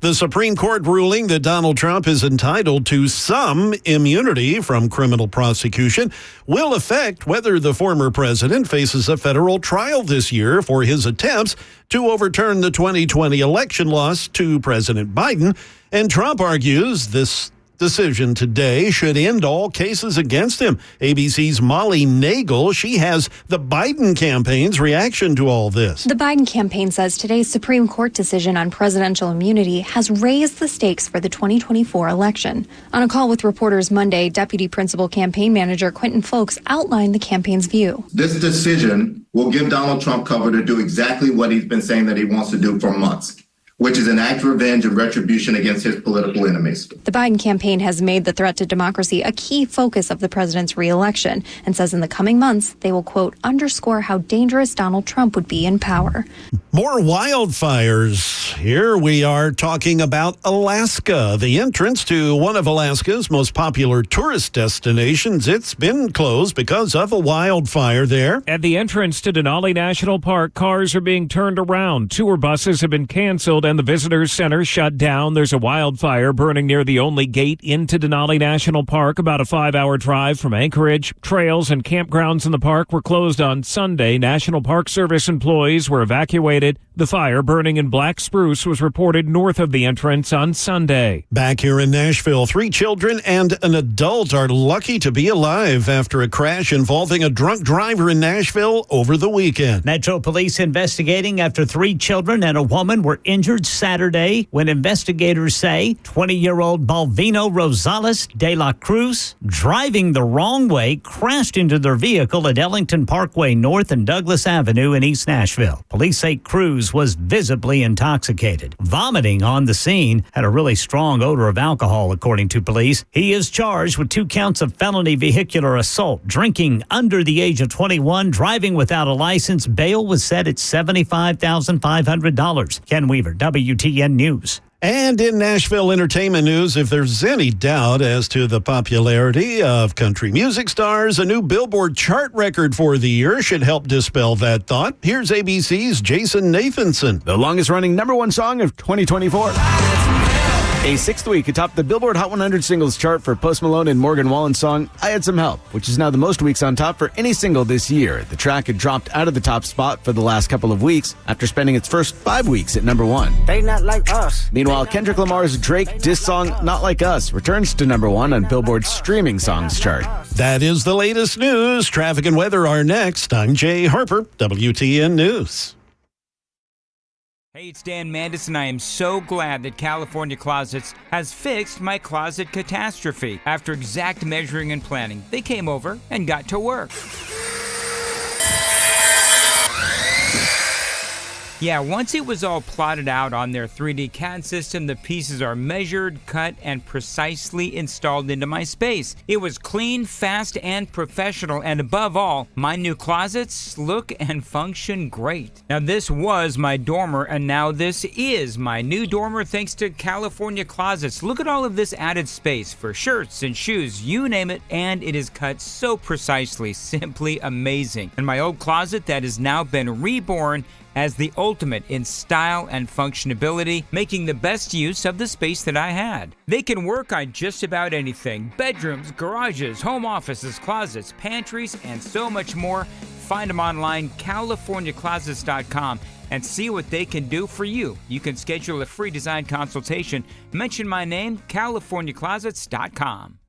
The Supreme Court ruling that Donald Trump is entitled to some immunity from criminal prosecution will affect whether the former president faces a federal trial this year for his attempts to overturn the 2020 election loss to President Biden. And Trump argues this decision today should end all cases against him. ABC's Molly Nagel, she has the Biden campaign's reaction to all this. The Biden campaign says today's Supreme Court decision on presidential immunity has raised the stakes for the 2024 election. On a call with reporters Monday, Deputy Principal Campaign Manager Quentin Folks outlined the campaign's view. This decision will give Donald Trump cover to do exactly what he's been saying that he wants to do for months, which is enact revenge and retribution against his political enemies. The Biden campaign has made the threat to democracy a key focus of the president's reelection and says in the coming months they will, quote, underscore how dangerous Donald Trump would be in power. More wildfires. Here we are talking about Alaska, the entrance to one of Alaska's most popular tourist destinations. It's been closed because of a wildfire there. At the entrance to Denali National Park, cars are being turned around. Tour buses have been canceled and the visitors center shut down. There's a wildfire burning near the only gate into Denali National Park, about a 5-hour drive from Anchorage. Trails and campgrounds in the park were closed on Sunday. National Park Service employees were evacuated. The fire burning in Black Spruce was reported north of the entrance on Sunday. Back here in Nashville, 3 children and an adult are lucky to be alive after a crash involving a drunk driver in Nashville over the weekend. Metro Police investigating after 3 children and a woman were injured Saturday when investigators say 20-year-old Malvino Rosales de la Cruz, driving the wrong way, crashed into their vehicle at Ellington Parkway North and Douglas Avenue in East Nashville. Police say Cruz was visibly intoxicated. Vomiting on the scene, had a really strong odor of alcohol, according to police. He is charged with 2 counts of felony vehicular assault, drinking under the age of 21, driving without a license. Bail was set at $75,500. Ken Weaver, WTN News. And in Nashville entertainment news, if there's any doubt as to the popularity of country music stars, a new Billboard chart record for the year should help dispel that thought. Here's ABC's Jason Nathanson. The longest-running #1 song of 2024. A 6th week atop the Billboard Hot 100 singles chart for Post Malone and Morgan Wallen's song, I Had Some Help, which is now the most weeks on top for any single this year. The track had dropped out of the top spot for the last couple of weeks after spending its first 5 weeks at #1. They not like us. Meanwhile, Kendrick Lamar's Drake diss song, Not Like Us, returns to #1 on Billboard's streaming songs chart. That is the latest news. Traffic and weather are next. I'm Jay Harper, WTN News. Hey, it's Dan Mandis, and I am so glad that California Closets has fixed my closet catastrophe. After exact measuring and planning, they came over and got to work. Yeah, once it was all plotted out on their 3D CAD system, the pieces are measured, cut, and precisely installed into my space. It was clean, fast, and professional, and above all, my new closets look and function great. Now, this was my dormer, and now this is my new dormer thanks to California Closets. Look at all of this added space for shirts and shoes, you name it, and it is cut so precisely, simply amazing. And my old closet that has now been reborn as the ultimate in style and functionability, making the best use of the space that I had. They can work on just about anything: bedrooms, garages, home offices, closets, pantries, and so much more. Find them online, CaliforniaClosets.com, and see what they can do for you. You can schedule a free design consultation. Mention my name, CaliforniaClosets.com.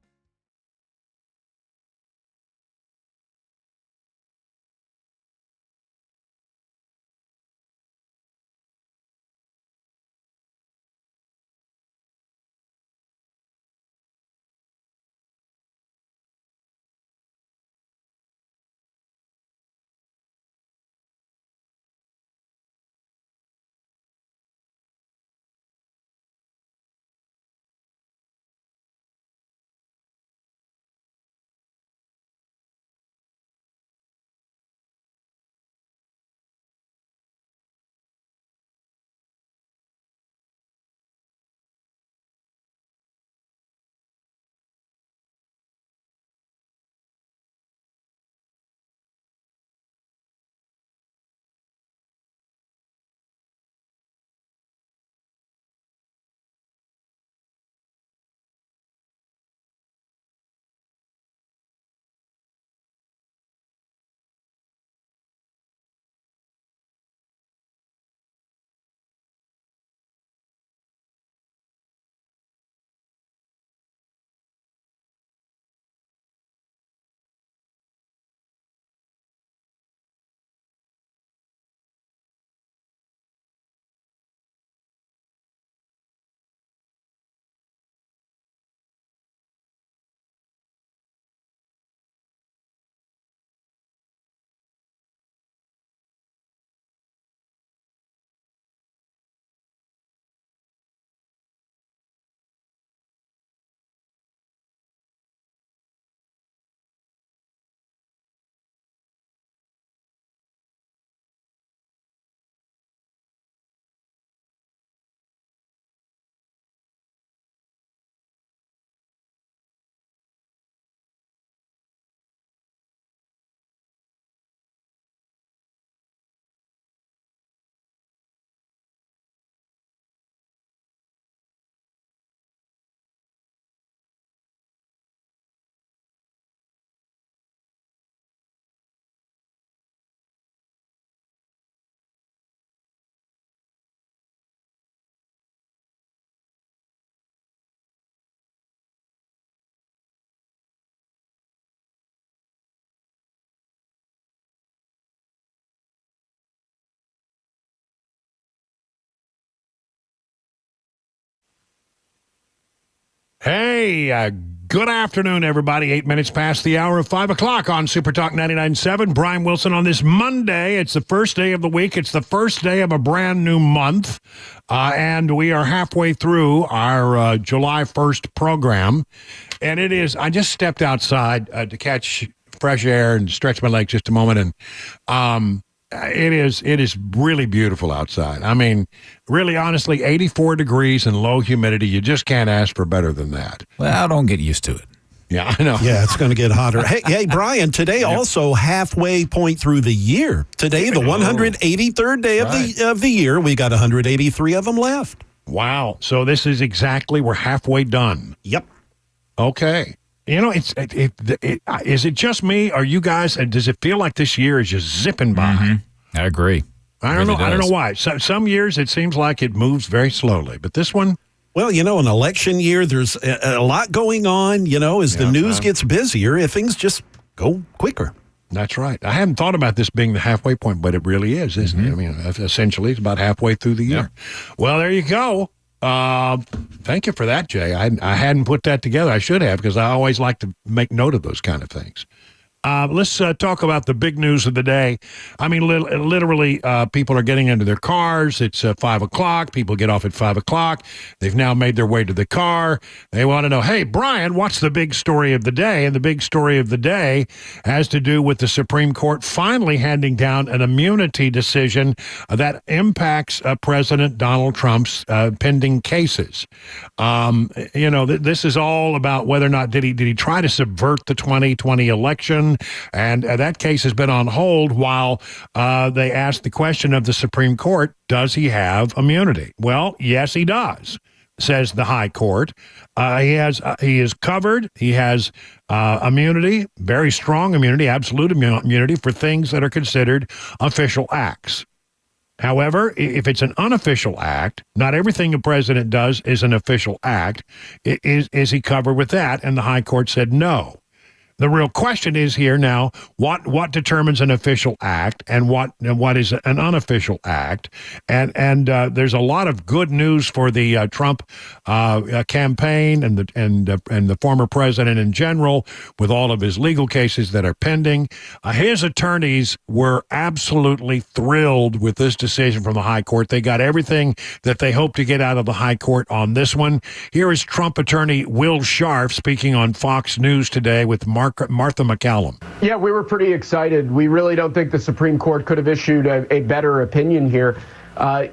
Hey, good afternoon, everybody. 8 minutes past the hour of 5 o'clock on Super Talk 99.7. Brian Wilson on this Monday. It's the first day of the week. It's the first day of a brand new month. And we are halfway through our July 1st program. And it is, I just stepped outside to catch fresh air and stretch my legs just a moment. And it is really beautiful outside. I mean, really, honestly, 84 degrees and low humidity. You just can't ask for better than that. Well, don't get used to it. Yeah, I know. Yeah, it's going to get hotter. Hey, Brian, today also halfway point through the year. Today, the 183rd day of the year. We got 183 of them left. Wow. So this is exactly, we're halfway done. Yep. Okay. You know, is it just me? Or you guys? Does it feel like this year is just zipping by? Mm-hmm. I agree. I don't know. I don't know why. Some years it seems like it moves very slowly, but this one. Well, you know, an election year, there's a lot going on. You know, as the news gets busier, things just go quicker. That's right. I hadn't thought about this being the halfway point, but it really is, isn't it? I mean, essentially, it's about halfway through the year. Well, there you go. Thank you for that, Jay. I hadn't put that together. I should have, because I always like to make note of those kind of things. Let's talk about the big news of the day. I mean, literally, people are getting into their cars. It's 5 o'clock. People get off at 5 o'clock. They've now made their way to the car. They want to know, hey, Brian, what's the big story of the day? And the big story of the day has to do with the Supreme Court finally handing down an immunity decision that impacts President Donald Trump's pending cases. You know, this is all about whether or not did he try to subvert the 2020 election. And that case has been on hold while they asked the question of the Supreme Court, does he have immunity? Well, yes, he does, says the High Court. He is covered. He has immunity, very strong immunity, absolute immunity for things that are considered official acts. However, if it's an unofficial act, not everything a president does is an official act. Is he covered with that? And the High Court said no. The real question is here now, what determines an official act and what is an unofficial act? And there's a lot of good news for the Trump campaign and the former president in general, with all of his legal cases that are pending. His attorneys were absolutely thrilled with this decision from the High Court. They got everything that they hoped to get out of the High Court on this one. Here is Trump attorney Will Scharf speaking on Fox News today with Martha McCallum. Yeah, we were pretty excited. We really don't think the Supreme Court could have issued a better opinion here.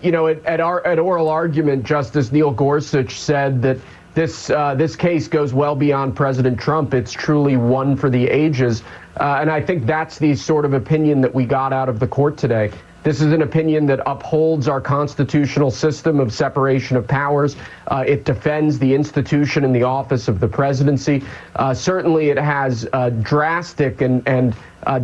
You know, at oral argument, Justice Neil Gorsuch said that this case goes well beyond President Trump. It's truly one for the ages. And I think that's the sort of opinion that we got out of the court today. This is an opinion that upholds our constitutional system of separation of powers. It defends the institution and the office of the presidency. Certainly, it has a drastic and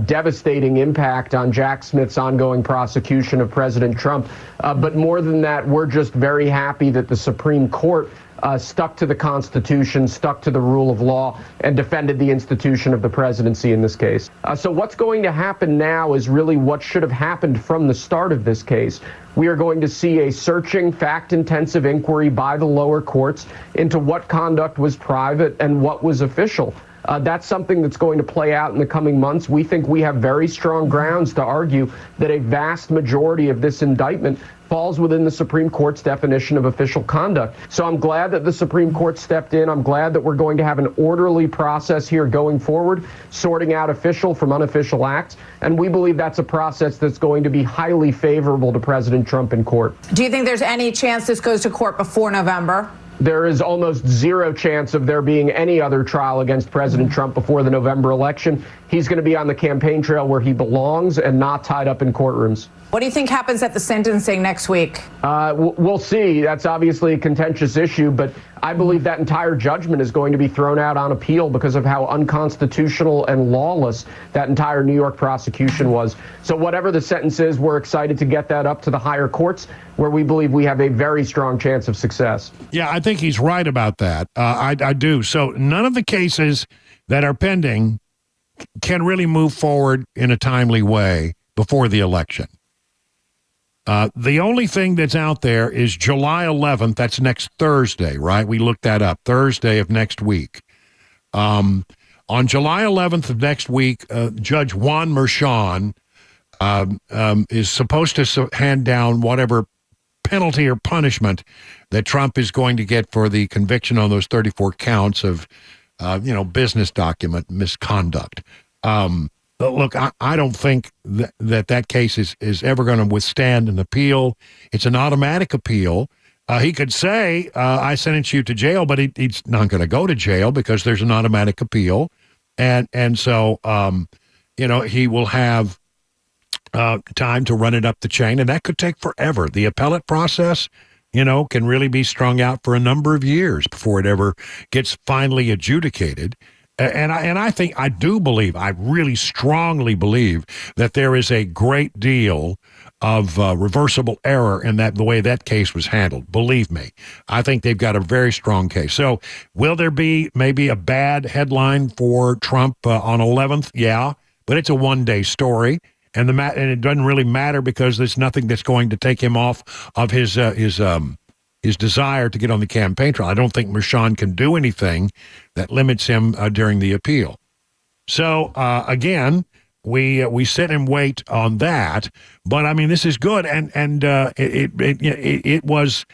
devastating impact on Jack Smith's ongoing prosecution of President Trump. But more than that, we're just very happy that the Supreme Court stuck to the Constitution, stuck to the rule of law, and defended the institution of the presidency in this case. So what's going to happen now is really what should have happened from the start of this case. We are going to see a searching, fact-intensive inquiry by the lower courts into what conduct was private and what was official. That's something that's going to play out in the coming months. We think we have very strong grounds to argue that a vast majority of this indictment falls within the Supreme Court's definition of official conduct. So I'm glad that the Supreme Court stepped in. I'm glad that we're going to have an orderly process here going forward, sorting out official from unofficial acts. And we believe that's a process that's going to be highly favorable to President Trump in court. Do you think there's any chance this goes to court before November? There is almost zero chance of there being any other trial against President Trump before the November election. He's going to be on the campaign trail where he belongs and not tied up in courtrooms. What do you think happens at the sentencing next week? We'll see. That's obviously a contentious issue, but I believe that entire judgment is going to be thrown out on appeal because of how unconstitutional and lawless that entire New York prosecution was. So whatever the sentence is, we're excited to get that up to the higher courts, where we believe we have a very strong chance of success. Yeah, I think he's right about that. I do. So none of the cases that are pending can really move forward in a timely way before the election. The only thing that's out there is July 11th. That's next Thursday, right? We looked that up. Thursday of next week. On July 11th of next week, Judge Juan Merchan is supposed to hand down whatever penalty or punishment that Trump is going to get for the conviction on those 34 counts of, business document misconduct. But look, I don't think that case is ever going to withstand an appeal. It's an automatic appeal. He could say, I sentence you to jail, but he's not going to go to jail because there's an automatic appeal. And so, he will have time to run it up the chain, and that could take forever. The appellate process, can really be strung out for a number of years before it ever gets finally adjudicated. And I really strongly believe that there is a great deal of reversible error in the way that case was handled. Believe me, I think they've got a very strong case. So will there be maybe a bad headline for Trump on 11th? Yeah, but it's a one-day story. And it doesn't really matter because there's nothing that's going to take him off of his desire to get on the campaign trail. I don't think Merchan can do anything that limits him during the appeal. So again, we sit and wait on that. But I mean, this is good, and it was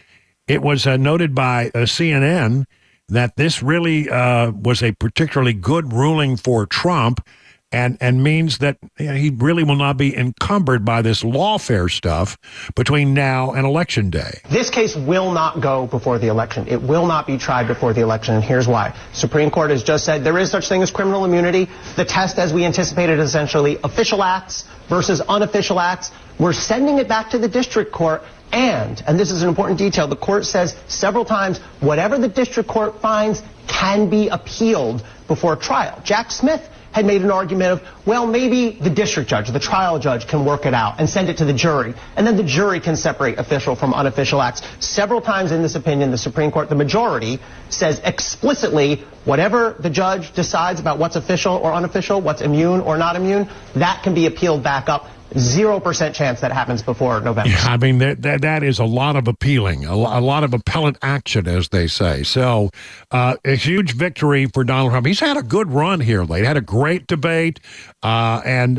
noted by CNN that this really was a particularly good ruling for Trump. And means that he really will not be encumbered by this lawfare stuff between now and Election Day. This case will not go before the election. It will not be tried before the election, and here's why. Supreme Court has just said there is such thing as criminal immunity. The test, as we anticipated, is essentially official acts versus unofficial acts. We're sending it back to the district court, and this is an important detail, the court says several times, whatever the district court finds can be appealed before trial. Jack Smith had made an argument of, well, maybe the district judge, the trial judge, can work it out and send it to the jury, and then the jury can separate official from unofficial acts. Several times in this opinion, the Supreme Court, the majority, says explicitly whatever the judge decides about what's official or unofficial, what's immune or not immune, that can be appealed back up. 0% chance that happens before November. Yeah, I mean, that is a lot of appealing, a lot of appellate action, as they say. So a huge victory for Donald Trump. He's had a good run here lately. Had a great debate and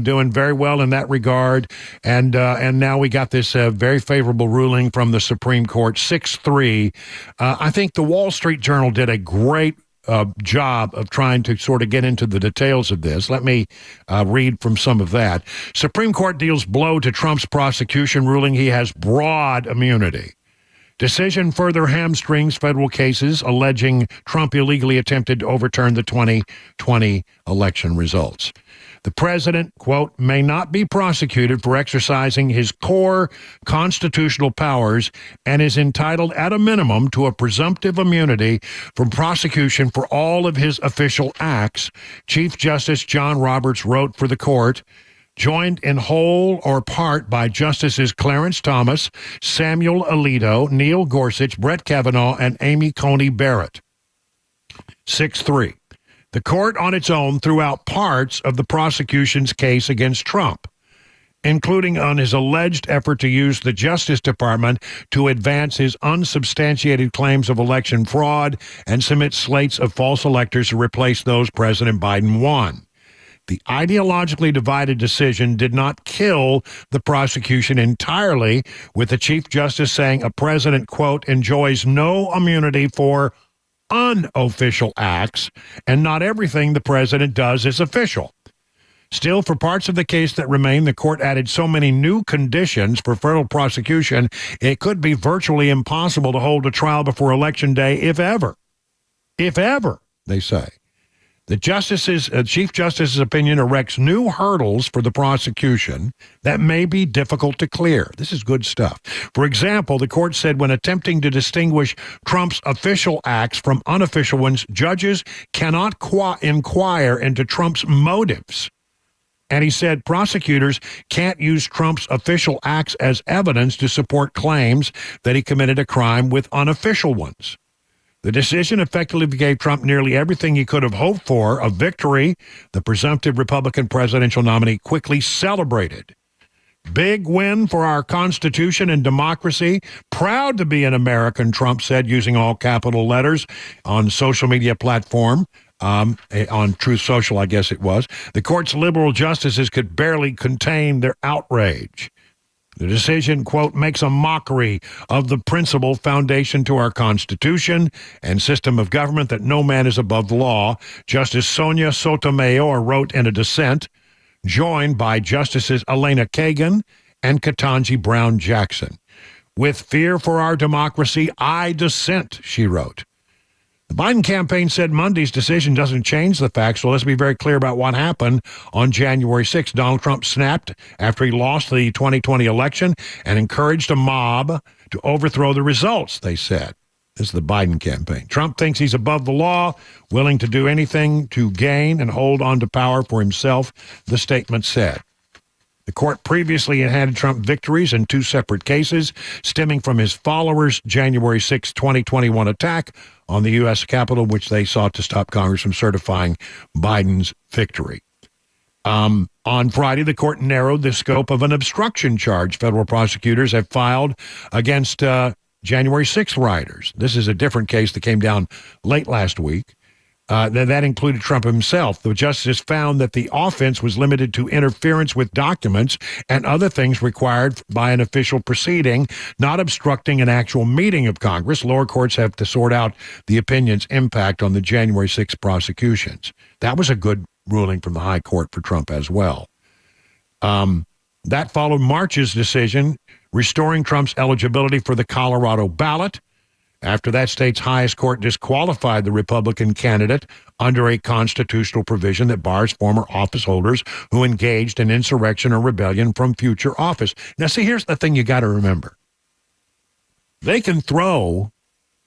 doing very well in that regard. And now we got this very favorable ruling from the Supreme Court, 6-3. I think the Wall Street Journal did a great job of trying to sort of get into the details of this. Let me read from some of that. Supreme Court deals blow to Trump's prosecution, ruling he has broad immunity. Decision further hamstrings federal cases alleging Trump illegally attempted to overturn the 2020 election results. The president, quote, may not be prosecuted for exercising his core constitutional powers and is entitled at a minimum to a presumptive immunity from prosecution for all of his official acts, Chief Justice John Roberts wrote for the court, joined in whole or part by Justices Clarence Thomas, Samuel Alito, Neil Gorsuch, Brett Kavanaugh, and Amy Coney Barrett. 6-3. The court on its own threw out parts of the prosecution's case against Trump, including on his alleged effort to use the Justice Department to advance his unsubstantiated claims of election fraud and submit slates of false electors to replace those President Biden won. The ideologically divided decision did not kill the prosecution entirely, with the Chief Justice saying a president, quote, enjoys no immunity for unofficial acts, and not everything the president does is official. Still, for parts of the case that remain, the court added so many new conditions for federal prosecution, it could be virtually impossible to hold a trial before Election Day, if ever. If ever, they say. The Chief Justice's opinion erects new hurdles for the prosecution that may be difficult to clear. This is good stuff. For example, the court said when attempting to distinguish Trump's official acts from unofficial ones, judges cannot inquire into Trump's motives. And he said prosecutors can't use Trump's official acts as evidence to support claims that he committed a crime with unofficial ones. The decision effectively gave Trump nearly everything he could have hoped for, a victory the presumptive Republican presidential nominee quickly celebrated. Big win for our Constitution and democracy. Proud to be an American, Trump said, using all capital letters on social media platform. On Truth Social, I guess it was. The court's liberal justices could barely contain their outrage. The decision, quote, makes a mockery of the principle foundation to our Constitution and system of government that no man is above the law, Justice Sonia Sotomayor wrote in a dissent, joined by Justices Elena Kagan and Ketanji Brown Jackson. With fear for our democracy, I dissent, she wrote. The Biden campaign said Monday's decision doesn't change the facts, so let's be very clear about what happened on January 6th. Donald Trump snapped after he lost the 2020 election and encouraged a mob to overthrow the results, they said. This is the Biden campaign. Trump thinks he's above the law, willing to do anything to gain and hold on to power for himself, the statement said. The court previously had handed Trump victories in two separate cases stemming from his followers' January 6, 2021 attack on the U.S. Capitol, which they sought to stop Congress from certifying Biden's victory. On Friday, the court narrowed the scope of an obstruction charge federal prosecutors have filed against January 6th rioters. This is a different case that came down late last week. That included Trump himself. The justice found that the offense was limited to interference with documents and other things required by an official proceeding, not obstructing an actual meeting of Congress. Lower courts have to sort out the opinion's impact on the January 6 prosecutions. That was a good ruling from the high court for Trump as well. That followed March's decision restoring Trump's eligibility for the Colorado ballot. After that state's highest court disqualified the Republican candidate under a constitutional provision that bars former office holders who engaged in insurrection or rebellion from future office. Now, see, here's the thing you got to remember. They can throw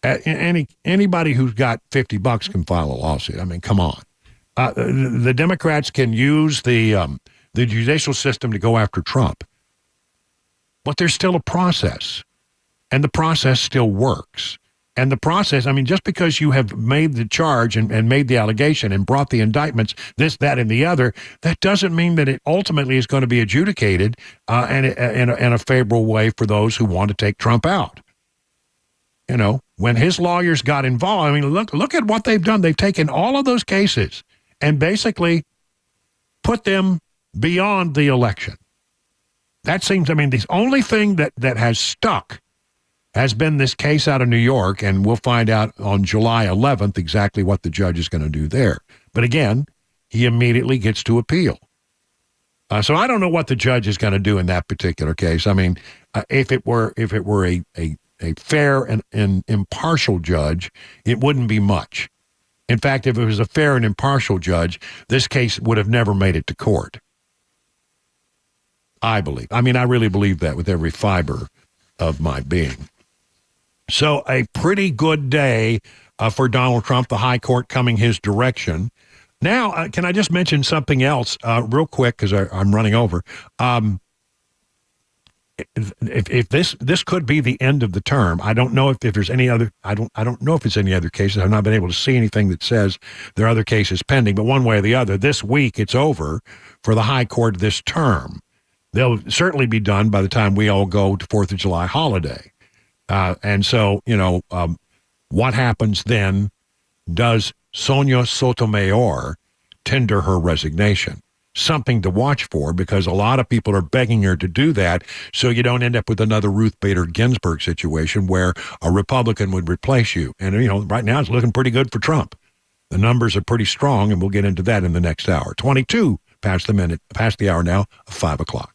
at anybody who's got $50 can file a lawsuit. I mean, come on. The Democrats can use the judicial system to go after Trump, but there's still a process, and the process still works. And the process, I mean, just because you have made the charge and made the allegation and brought the indictments, this, that, and the other, that doesn't mean that it ultimately is going to be adjudicated in a favorable way for those who want to take Trump out. You know, when his lawyers got involved, I mean, look at what they've done. They've taken all of those cases and basically put them beyond the election. That seems, I mean, the only thing that has stuck has been this case out of New York, and we'll find out on July 11th exactly what the judge is going to do there. But again, he immediately gets to appeal. So I don't know what the judge is going to do in that particular case. I mean, if it were a fair and impartial judge, it wouldn't be much. In fact, if it was a fair and impartial judge, this case would have never made it to court. I believe. I mean, I really believe that with every fiber of my being. So a pretty good day for Donald Trump, the high court coming his direction. Now, can I just mention something else real quick because I'm running over? If this could be the end of the term, I don't know if there's any other. I don't know if it's any other cases. I've not been able to see anything that says there are other cases pending. But one way or the other, this week it's over for the high court this term. They'll certainly be done by the time we all go to 4th of July holiday. And so, you know, what happens then? Does Sonia Sotomayor tender her resignation? Something to watch for, because a lot of people are begging her to do that so you don't end up with another Ruth Bader Ginsburg situation where a Republican would replace you. And, you know, right now it's looking pretty good for Trump. The numbers are pretty strong, and we'll get into that in the next hour. 22 past the hour now of 5 o'clock.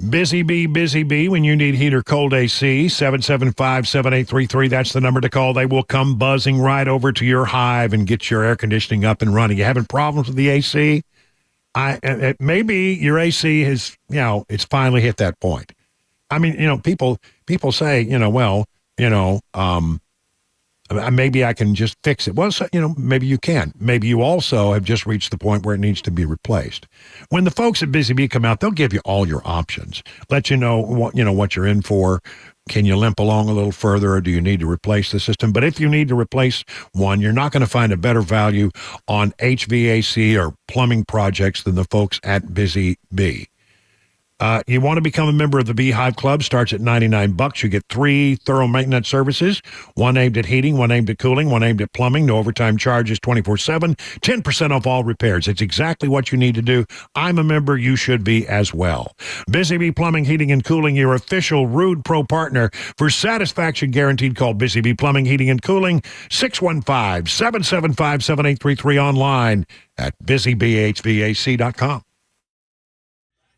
Busy bee, when you need heat or cold AC, 775-7833. That's the number to call. They will come buzzing right over to your hive and get your air conditioning up and running. You having problems with the AC? Maybe your AC has, you know, it's finally hit that point. I mean, you know, people say, you know, well, you know, maybe I can just fix it. Well, so, you know, maybe you can. Maybe you also have just reached the point where it needs to be replaced. When the folks at Busy Bee come out, they'll give you all your options, let you know what you're in for, can you limp along a little further, or do you need to replace the system? But if you need to replace one, you're not going to find a better value on HVAC or plumbing projects than the folks at Busy Bee. You want to become a member of the Beehive Club? Starts at $99. You get 3 thorough maintenance services, one aimed at heating, one aimed at cooling, one aimed at plumbing. No overtime charges 24/7, 10% off all repairs. It's exactly what you need to do. I'm a member. You should be as well. Busy Bee Plumbing, Heating, and Cooling, your official Rude Pro partner for satisfaction guaranteed. Call Busy Bee Plumbing, Heating, and Cooling, 615-775-7833, online at busybhvac.com.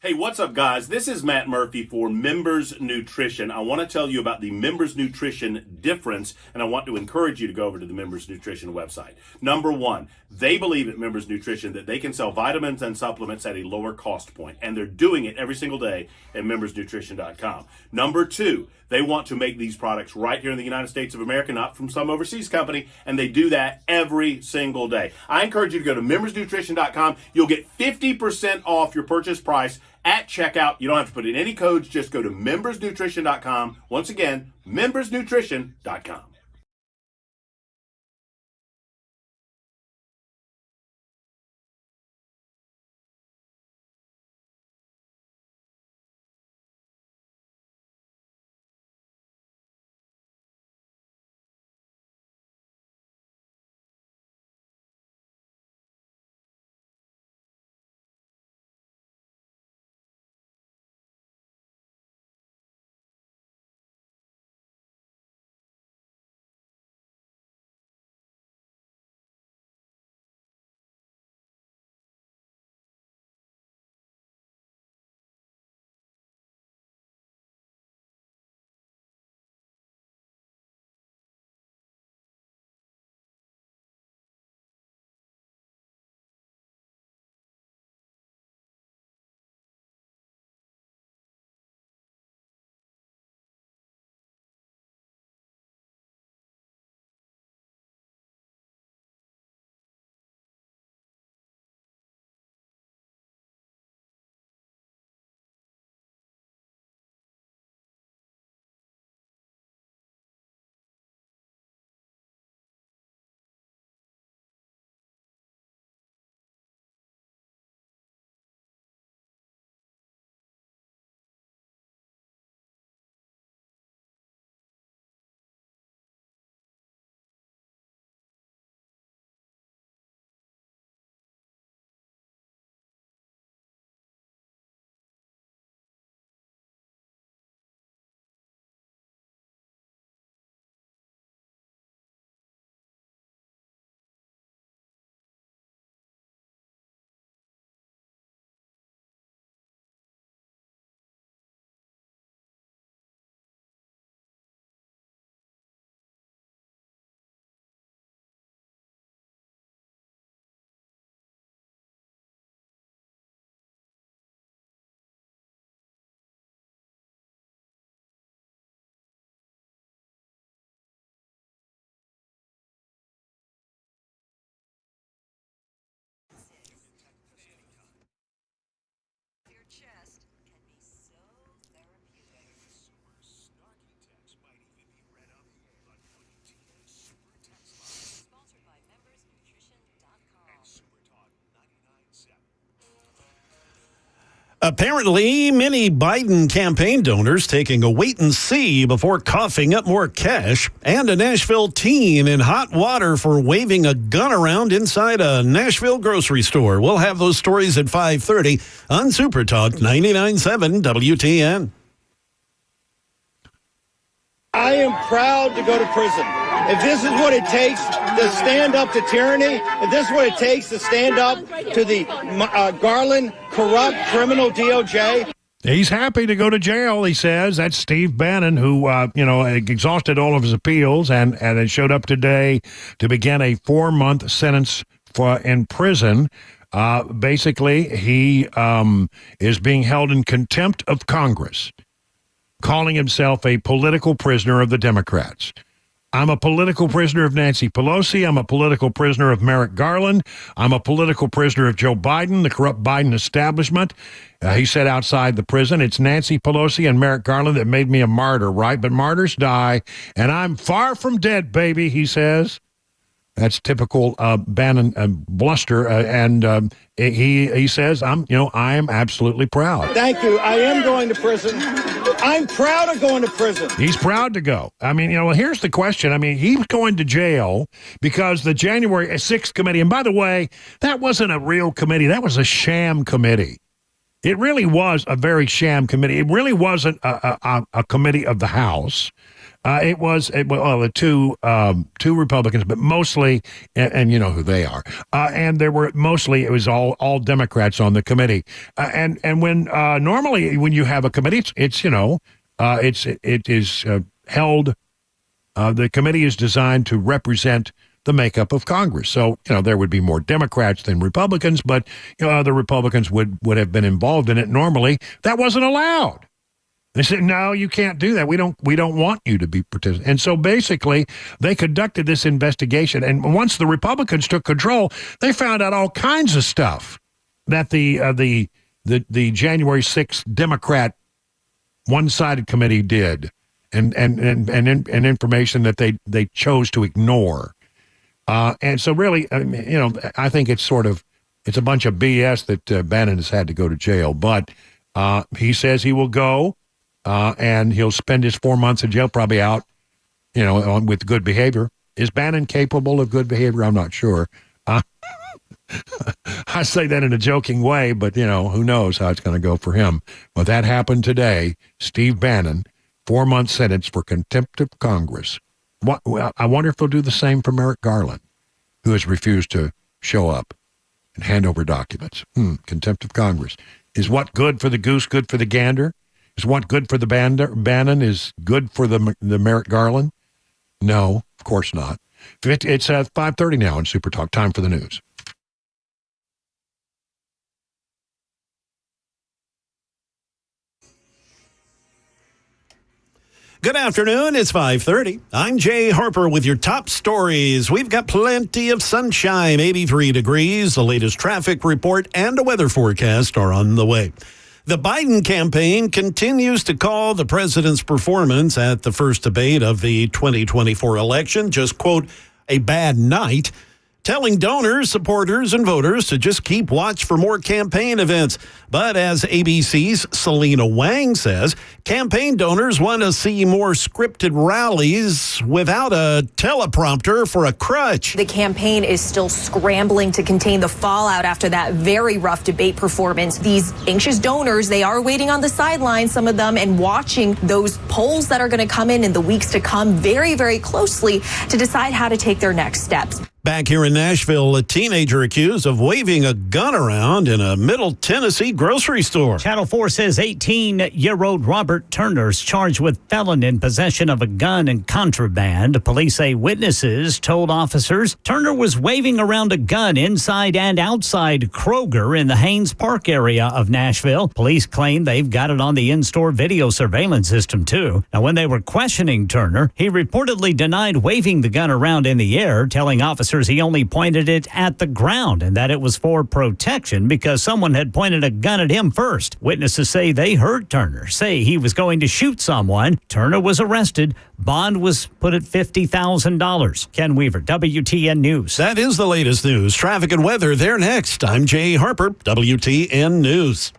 Hey, what's up, guys? This is Matt Murphy for Members Nutrition. I want to tell you about the Members Nutrition difference, and I want to encourage you to go over to the Members Nutrition website. Number one, they believe at Members Nutrition that they can sell vitamins and supplements at a lower cost point, and they're doing it every single day at membersnutrition.com. Number two, they want to make these products right here in the United States of America, not from some overseas company, and they do that every single day. I encourage you to go to membersnutrition.com. You'll get 50% off your purchase price at checkout. You don't have to put in any codes. Just go to membersnutrition.com. Once again, membersnutrition.com. Apparently, many Biden campaign donors taking a wait and see before coughing up more cash, and a Nashville teen in hot water for waving a gun around inside a Nashville grocery store. We'll have those stories at 5:30 on Super Talk 99.7 WTN. I am proud to go to prison. If this is what it takes to stand up to tyranny, if this is what it takes to stand up to the Garland, corrupt, criminal DOJ. He's happy to go to jail, he says. That's Steve Bannon, who, exhausted all of his appeals and it showed up today to begin a 4-month sentence in prison. Basically, he is being held in contempt of Congress, calling himself a political prisoner of the Democrats. I'm a political prisoner of Nancy Pelosi. I'm a political prisoner of Merrick Garland. I'm a political prisoner of Joe Biden, the corrupt Biden establishment. He said outside the prison, it's Nancy Pelosi and Merrick Garland that made me a martyr, right? But martyrs die, and I'm far from dead, baby, he says. That's typical Bannon bluster, and he says, I am absolutely proud. Thank you. I am going to prison. I'm proud of going to prison. He's proud to go. I mean, here's the question. I mean, he's going to jail because the January 6th committee, and by the way, that wasn't a real committee. That was a sham committee. It really was a very sham committee. It really wasn't a committee of the House. It was the two Republicans, but mostly, and you know who they are. And there were mostly, it was all Democrats on the committee. And when normally when you have a committee, it is held. The committee is designed to represent the makeup of Congress. So there would be more Democrats than Republicans, but the Republicans would have been involved in it. Normally, that wasn't allowed. They said, no, you can't do that. We don't want you to be participating. And so basically, they conducted this investigation. And once the Republicans took control, they found out all kinds of stuff that the January 6th Democrat one-sided committee did, and information that they chose to ignore. And so really, I think it's a bunch of BS that Bannon has had to go to jail. But he says he will go. And he'll spend his 4 months in jail, probably out, with good behavior. Is Bannon capable of good behavior? I'm not sure. I say that in a joking way, but, who knows how it's going to go for him. But that happened today. Steve Bannon, 4-month sentence for contempt of Congress. I wonder if they'll do the same for Merrick Garland, who has refused to show up and hand over documents. Contempt of Congress. Is what good for the goose good for the gander? Is what good for the Bannon is good for the Merrick Garland? No, of course not. It's 5:30 now in Super Talk. Time for the news. Good afternoon. It's 5:30. I'm Jay Harper with your top stories. We've got plenty of sunshine, 83 degrees. The latest traffic report and a weather forecast are on the way. The Biden campaign continues to call the president's performance at the first debate of the 2024 election just, quote, a bad night, telling donors, supporters, and voters to just keep watch for more campaign events. But as ABC's Selena Wang says, campaign donors want to see more scripted rallies without a teleprompter for a crutch. The campaign is still scrambling to contain the fallout after that very rough debate performance. These anxious donors, they are waiting on the sidelines, some of them, and watching those polls that are going to come in the weeks to come very, very closely to decide how to take their next steps. Back here in Nashville, a teenager accused of waving a gun around in a Middle Tennessee grocery store. Channel 4 says 18-year-old Robert Turner is charged with felon in possession of a gun and contraband. Police say witnesses told officers Turner was waving around a gun inside and outside Kroger in the Haynes Park area of Nashville. Police claim they've got it on the in-store video surveillance system, too. Now, when they were questioning Turner, he reportedly denied waving the gun around in the air, telling officers he only pointed it at the ground and that it was for protection because someone had pointed a gun at him first. Witnesses say they heard Turner say he was going to shoot someone. Turner was arrested. Bond was put at $50,000. Ken Weaver, WTN News. That is the latest news. Traffic and weather, they're next. I'm Jay Harper, WTN News.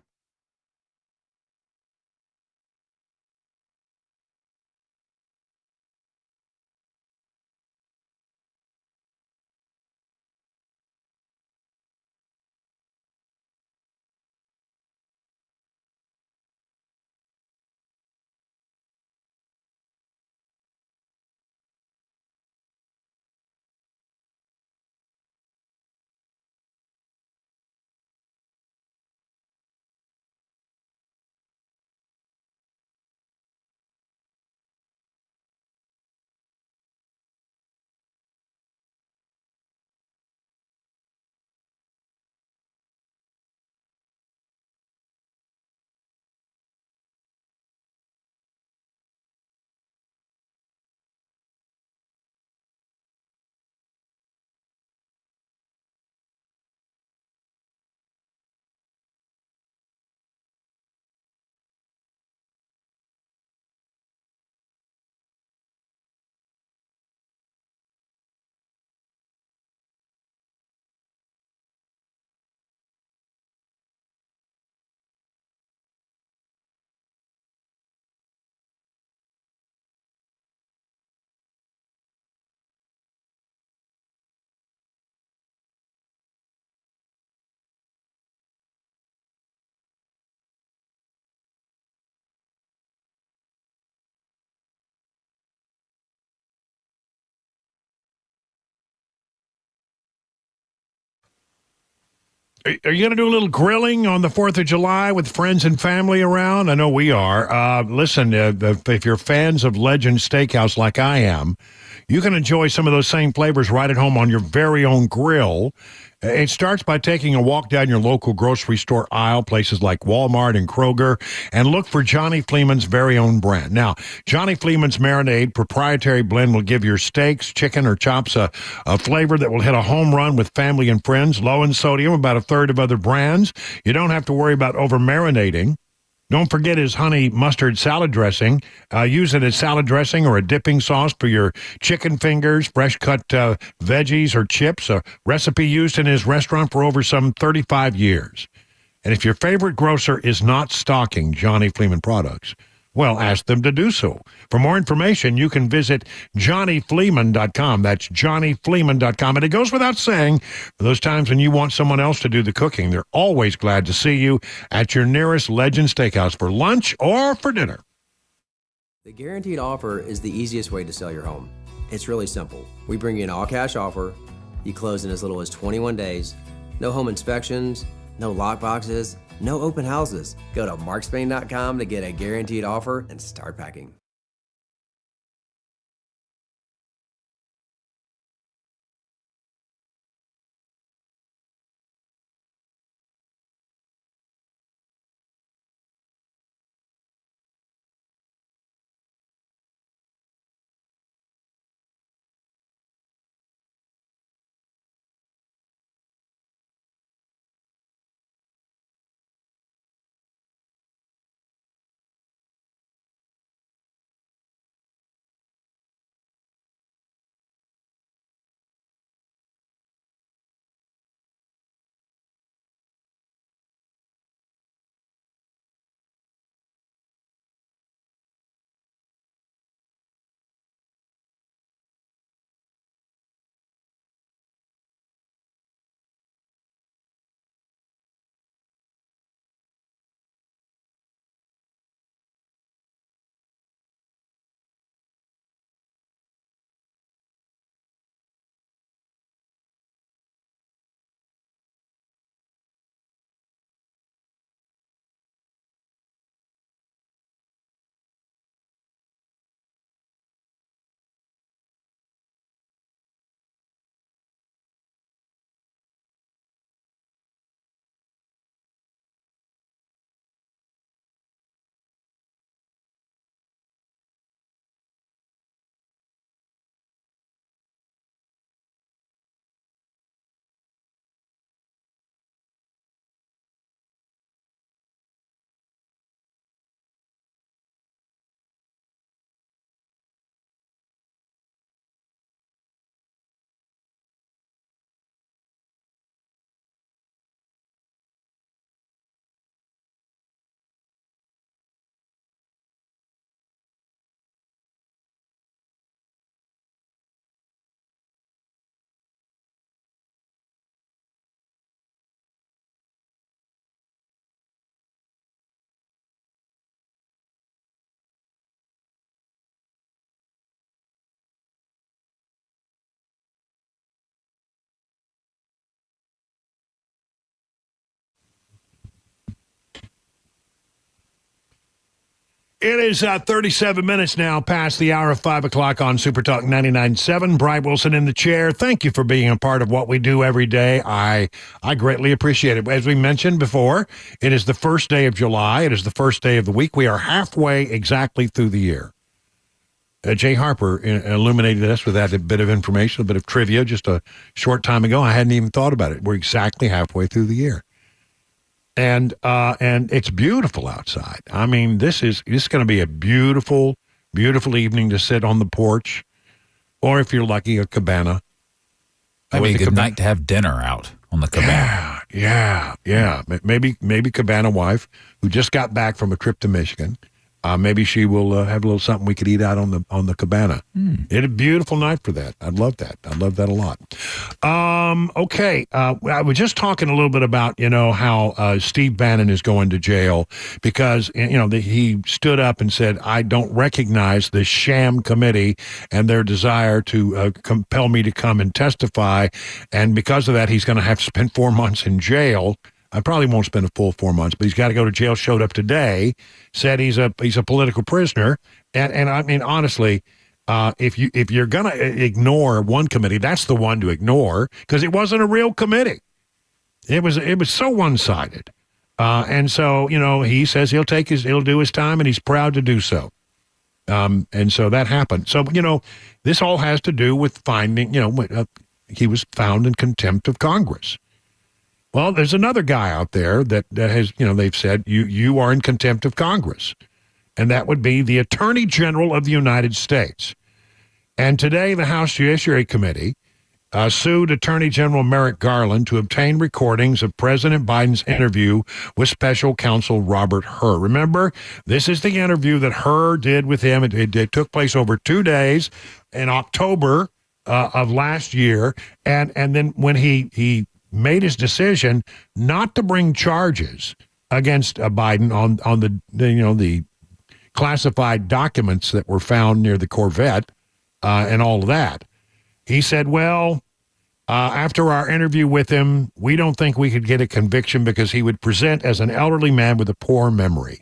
Are you going to do a little grilling on the 4th of July with friends and family around? I know we are. Listen, if you're fans of Legend Steakhouse like I am, you can enjoy some of those same flavors right at home on your very own grill. It starts by taking a walk down your local grocery store aisle, places like Walmart and Kroger, and look for Johnny Fleeman's very own brand. Now, Johnny Fleeman's Marinade proprietary blend will give your steaks, chicken, or chops a flavor that will hit a home run with family and friends. Low in sodium, about a third of other brands. You don't have to worry about over-marinating. Don't forget his honey mustard salad dressing. Use it as salad dressing or a dipping sauce for your chicken fingers, fresh cut veggies, or chips. A recipe used in his restaurant for over some 35 years. And if your favorite grocer is not stocking Johnny Fleeman products, well, ask them to do so. For more information, you can visit johnnyfleeman.com. That's johnnyfleeman.com. And it goes without saying, for those times when you want someone else to do the cooking, they're always glad to see you at your nearest Legend Steakhouse for lunch or for dinner. The guaranteed offer is the easiest way to sell your home. It's really simple. We bring you an all-cash offer. You close in as little as 21 days. No home inspections, no lock boxes, no open houses. Go to markspain.com to get a guaranteed offer and start packing. It is 37 minutes now past the hour of 5 o'clock on Super Talk 99.7. Brian Wilson in the chair. Thank you for being a part of what we do every day. I greatly appreciate it. As we mentioned before, it is the first day of July. It is the first day of the week. We are halfway exactly through the year. Jay Harper illuminated us with that bit of information, a bit of trivia just a short time ago. I hadn't even thought about it. We're exactly halfway through the year. And it's beautiful outside. I mean, this is going to be a beautiful, beautiful evening to sit on the porch, or if you're lucky, a cabana. Maybe a good night to have dinner out on the cabana. Yeah. Maybe cabana wife who just got back from a trip to Michigan. maybe she will have a little something we could eat out on the cabana. It's a beautiful night for that. I'd love that. I'd love that a lot. Okay. I was just talking a little bit about, how Steve Bannon is going to jail because, he stood up and said, I don't recognize this sham committee and their desire to compel me to come and testify. And because of that, he's going to have to spend 4 months in jail. I probably won't spend a full 4 months, but he's got to go to jail. Showed up today, said he's a political prisoner, and I mean honestly, if you're gonna ignore one committee, that's the one to ignore because it wasn't a real committee. It was so one-sided, and so he says he'll do his time, and he's proud to do so. And so that happened. So this all has to do with finding he was found in contempt of Congress. Well, there's another guy out there that has, they've said, you are in contempt of Congress. And that would be the Attorney General of the United States. And today, the House Judiciary Committee sued Attorney General Merrick Garland to obtain recordings of President Biden's interview with Special Counsel Robert Hur. Remember, this is the interview that Hur did with him. It took place over 2 days in October of last year. And then when he made his decision not to bring charges against Biden on the classified documents that were found near the Corvette and all of that. He said, after our interview with him, we don't think we could get a conviction because he would present as an elderly man with a poor memory.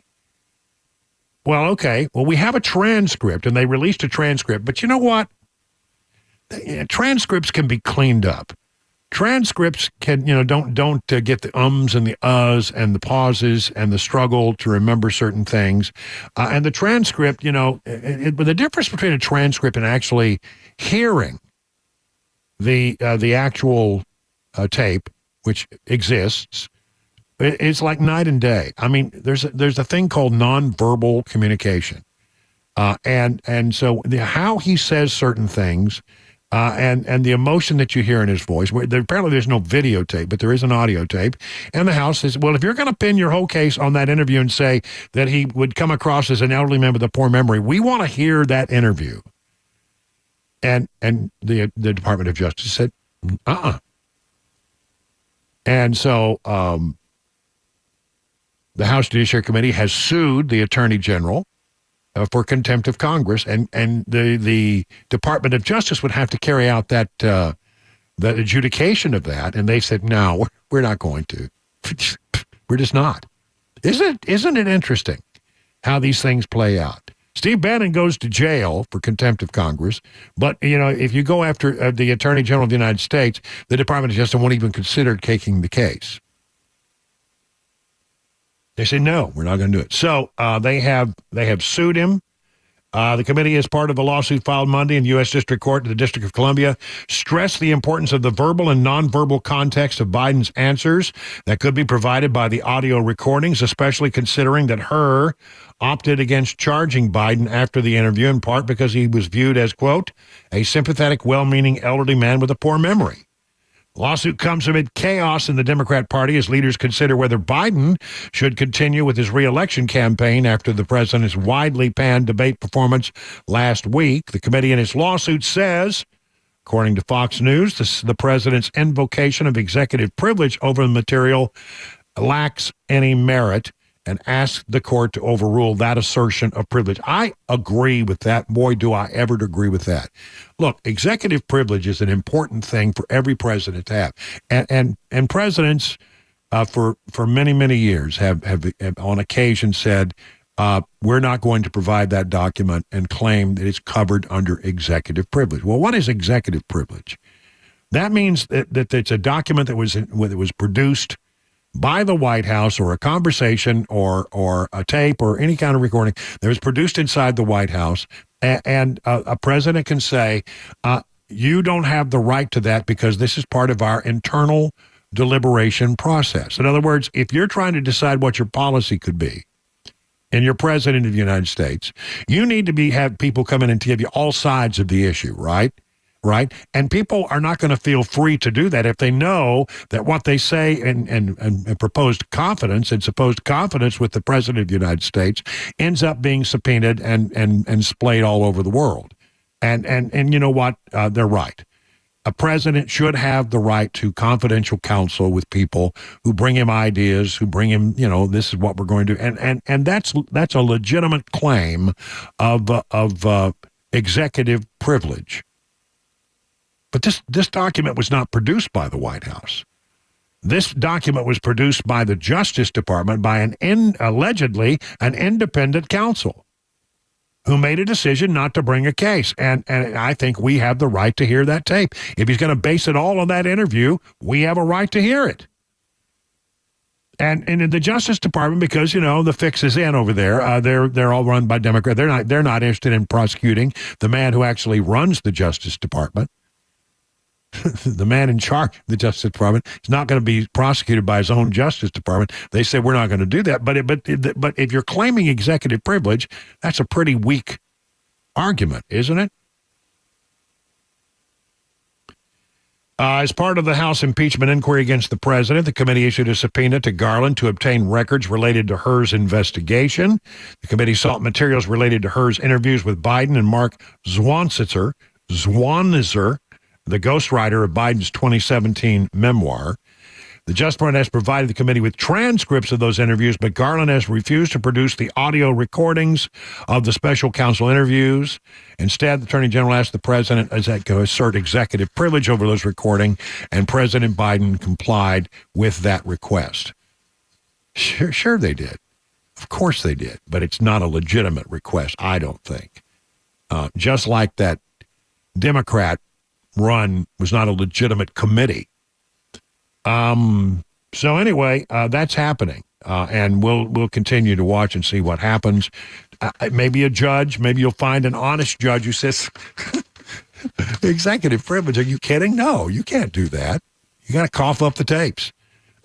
Well, okay. Well, we have a transcript, and they released a transcript. But you know what? Transcripts can be cleaned up. Transcripts can, don't get the ums and the uhs and the pauses and the struggle to remember certain things. And the transcript, but the difference between a transcript and actually hearing the actual tape, which exists, it's like night and day. I mean, there's a thing called nonverbal communication, and so how he says certain things. And the emotion that you hear in his voice. Apparently there's no videotape, but there is an audio tape. And the House says, well, if you're going to pin your whole case on that interview and say that he would come across as an elderly man with a poor memory, we want to hear that interview. And the Department of Justice said, And so the House Judiciary Committee has sued the Attorney General for contempt of Congress, and the Department of Justice would have to carry out that adjudication of that, and they said, no, we're not going to. We're just not. Isn't it interesting how these things play out? Steve Bannon goes to jail for contempt of Congress, but if you go after the Attorney General of the United States, the Department of Justice won't even consider taking the case. They say, no, we're not going to do it. So they have sued him. The committee, as part of a lawsuit filed Monday in the U.S. District Court in the District of Columbia, stressed the importance of the verbal and nonverbal context of Biden's answers that could be provided by the audio recordings, especially considering that Hur opted against charging Biden after the interview, in part because he was viewed as, quote, a sympathetic, well-meaning elderly man with a poor memory. Lawsuit comes amid chaos in the Democrat Party as leaders consider whether Biden should continue with his re-election campaign after the president's widely panned debate performance last week. The committee in its lawsuit says, according to Fox News, the president's invocation of executive privilege over the material lacks any merit and asks the court to overrule that assertion of privilege. I agree with that. Boy, do I ever agree with that. Look, executive privilege is an important thing for every president to have. And presidents for many, many years have on occasion said, we're not going to provide that document and claim that it's covered under executive privilege. Well, what is executive privilege? That means that it's a document that was produced by the White House, or a conversation or a tape or any kind of recording that was produced inside the White House, and a president can say, you don't have the right to that because this is part of our internal deliberation process. In other words, if you're trying to decide what your policy could be, and you're president of the United States, you need to have people come in and give you all sides of the issue, right? right? And people are not going to feel free to do that if they know that what they say and proposed confidence and supposed confidence with the president of the United States ends up being subpoenaed and splayed all over the world. And you know what? They're right. A president should have the right to confidential counsel with people who bring him ideas, who bring him, this is what we're going to do. And that's a legitimate claim of executive privilege. But this document was not produced by the White House. This document was produced by the Justice Department by allegedly an independent counsel who made a decision not to bring a case. And I think we have the right to hear that tape. If he's going to base it all on that interview, we have a right to hear it. And in the Justice Department, because, the fix is in over there, they're all run by Democrats. They're not interested in prosecuting the man who actually runs the Justice Department. The man in charge of the Justice Department is not going to be prosecuted by his own Justice Department. They say we're not going to do that. But if you're claiming executive privilege, that's a pretty weak argument, isn't it? As part of the House impeachment inquiry against the president, the committee issued a subpoena to Garland to obtain records related to Hur's investigation. The committee sought materials related to Hur's interviews with Biden and Mark Zwanitzer, the ghostwriter of Biden's 2017 memoir. The Justice Department has provided the committee with transcripts of those interviews, but Garland has refused to produce the audio recordings of the special counsel interviews. Instead, the Attorney General asked the president to assert executive privilege over those recordings, and President Biden complied with that request. Sure they did. Of course they did, but it's not a legitimate request, I don't think. Just like that Democrat run was not a legitimate committee. So anyway, that's happening, and we'll continue to watch and see what happens. Maybe a judge, maybe you'll find an honest judge who says, executive privilege, are you kidding? No, you can't do that. You got to cough up the tapes.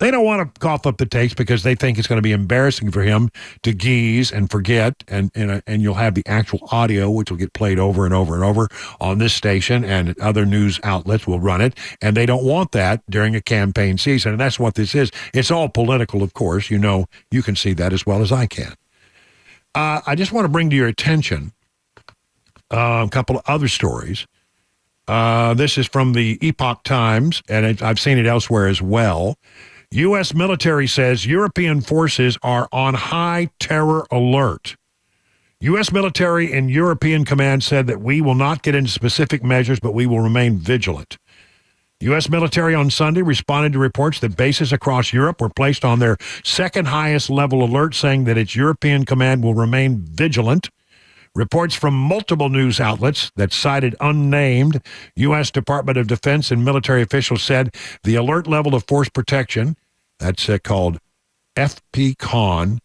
They don't want to cough up the tapes because they think it's going to be embarrassing for him to geeze and forget, and you'll have the actual audio, which will get played over and over and over on this station, and other news outlets will run it, and they don't want that during a campaign season, and that's what this is. It's all political, of course. You can see that as well as I can. I just want to bring to your attention a couple of other stories. This is from the Epoch Times, and I've seen it elsewhere as well. U.S. military says European forces are on high terror alert. U.S. military and European command said that we will not get into specific measures, but we will remain vigilant. U.S. military on Sunday responded to reports that bases across Europe were placed on their second highest level alert, saying that its European command will remain vigilant. Reports from multiple news outlets that cited unnamed U.S. Department of Defense and military officials said the alert level of force protection, that's called FPCON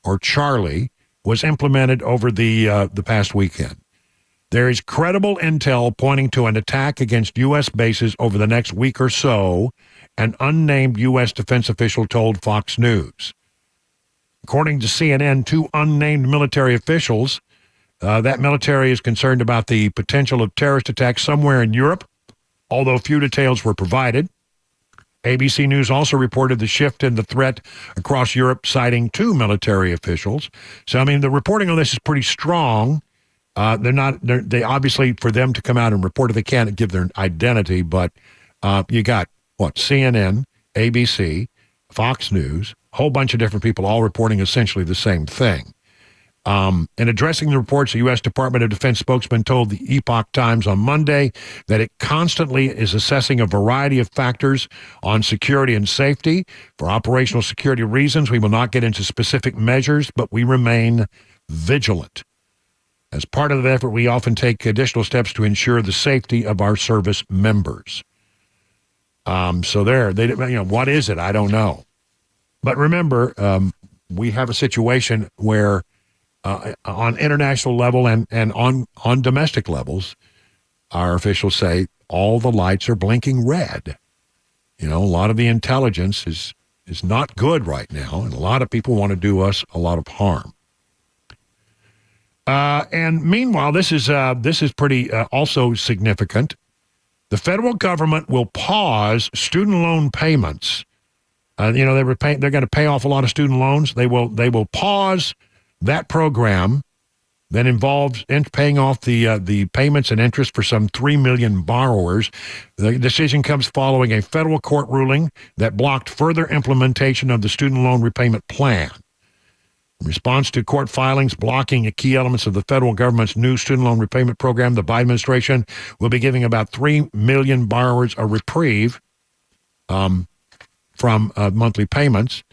or Charlie, was implemented over the past weekend. There is credible intel pointing to an attack against U.S. bases over the next week or so, an unnamed U.S. defense official told Fox News. According to CNN, two unnamed military officials, that military is concerned about the potential of terrorist attacks somewhere in Europe, although few details were provided. ABC News also reported the shift in the threat across Europe, citing two military officials. So, the reporting on this is pretty strong. They obviously, for them to come out and report it, they can't give their identity, but you got, CNN, ABC, Fox News, a whole bunch of different people all reporting essentially the same thing. In addressing the reports, the U.S. Department of Defense spokesman told the Epoch Times on Monday that it constantly is assessing a variety of factors on security and safety. For operational security reasons, we will not get into specific measures, but we remain vigilant. As part of the effort, we often take additional steps to ensure the safety of our service members. What is it? I don't know. But remember, we have a situation where on international level and on domestic levels, our officials say all the lights are blinking red. A lot of the intelligence is not good right now, and a lot of people want to do us a lot of harm. And meanwhile, this is pretty also significant. The federal government will pause student loan payments. They're going to pay off a lot of student loans. They will pause that program that involves paying off the payments and interest for some 3 million borrowers. The decision comes following a federal court ruling that blocked further implementation of the student loan repayment plan. In response to court filings blocking key elements of the federal government's new student loan repayment program, the Biden administration will be giving about 3 million borrowers a reprieve from monthly payments.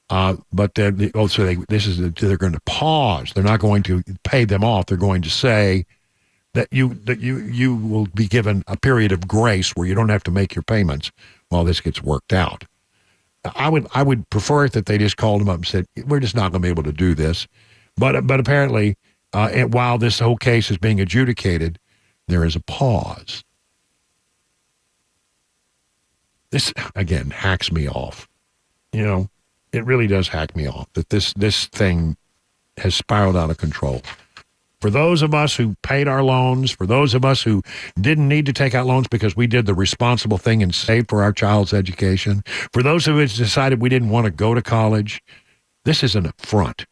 But they're going to pause. They're not going to pay them off. They're going to say that you will be given a period of grace where you don't have to make your payments while this gets worked out. I would prefer it that they just called them up and said, we're just not going to be able to do this. But apparently, while this whole case is being adjudicated, there is a pause. This, again, hacks me off. It really does hack me off that this thing has spiraled out of control. For those of us who paid our loans, for those of us who didn't need to take out loans because we did the responsible thing and saved for our child's education, for those of us who decided we didn't want to go to college, this is an affront.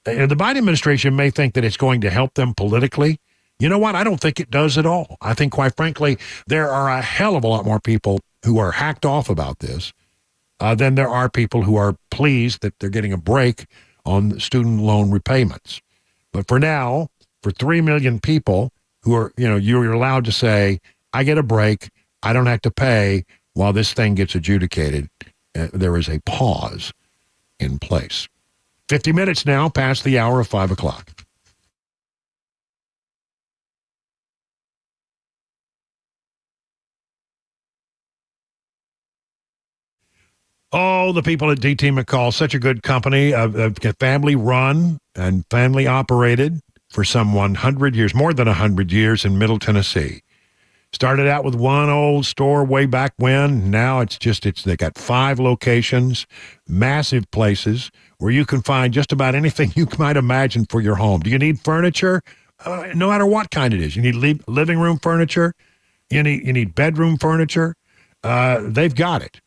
The Biden administration may think that it's going to help them politically. You know what? I don't think it does at all. I think, quite frankly, there are a hell of a lot more people who are hacked off about this than there are people who are pleased that they're getting a break on student loan repayments. But for now, for 3 million people who are, you're allowed to say, I get a break, I don't have to pay while this thing gets adjudicated. There is a pause in place. 50 minutes now past the hour of 5 o'clock. Oh, the people at DT McCall, such a good company, family run and family operated for some 100 years, more than 100 years in Middle Tennessee. Started out with one old store way back when. Now they got 5 locations, massive places where you can find just about anything you might imagine for your home. Do you need furniture? No matter what kind it is. You need living room furniture. You need bedroom furniture. They've got it.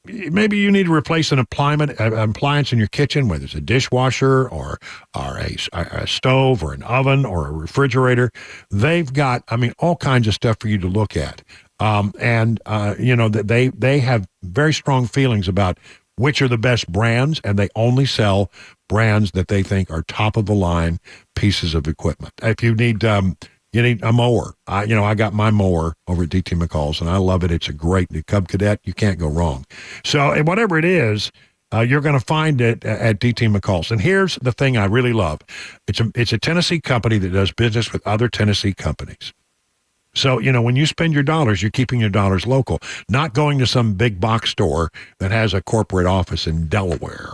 Maybe you need to replace an appliance in your kitchen, whether it's a dishwasher or a stove or an oven or a refrigerator. They've got, all kinds of stuff for you to look at. They have very strong feelings about which are the best brands, and they only sell brands that they think are top of the line pieces of equipment. If you need a mower. I got my mower over at DT McCall's, and I love it. It's a great Cub Cadet. You can't go wrong. So whatever it is, you're going to find it at DT McCall's. And here's the thing I really love. It's a Tennessee company that does business with other Tennessee companies. So, when you spend your dollars, you're keeping your dollars local, not going to some big box store that has a corporate office in Delaware.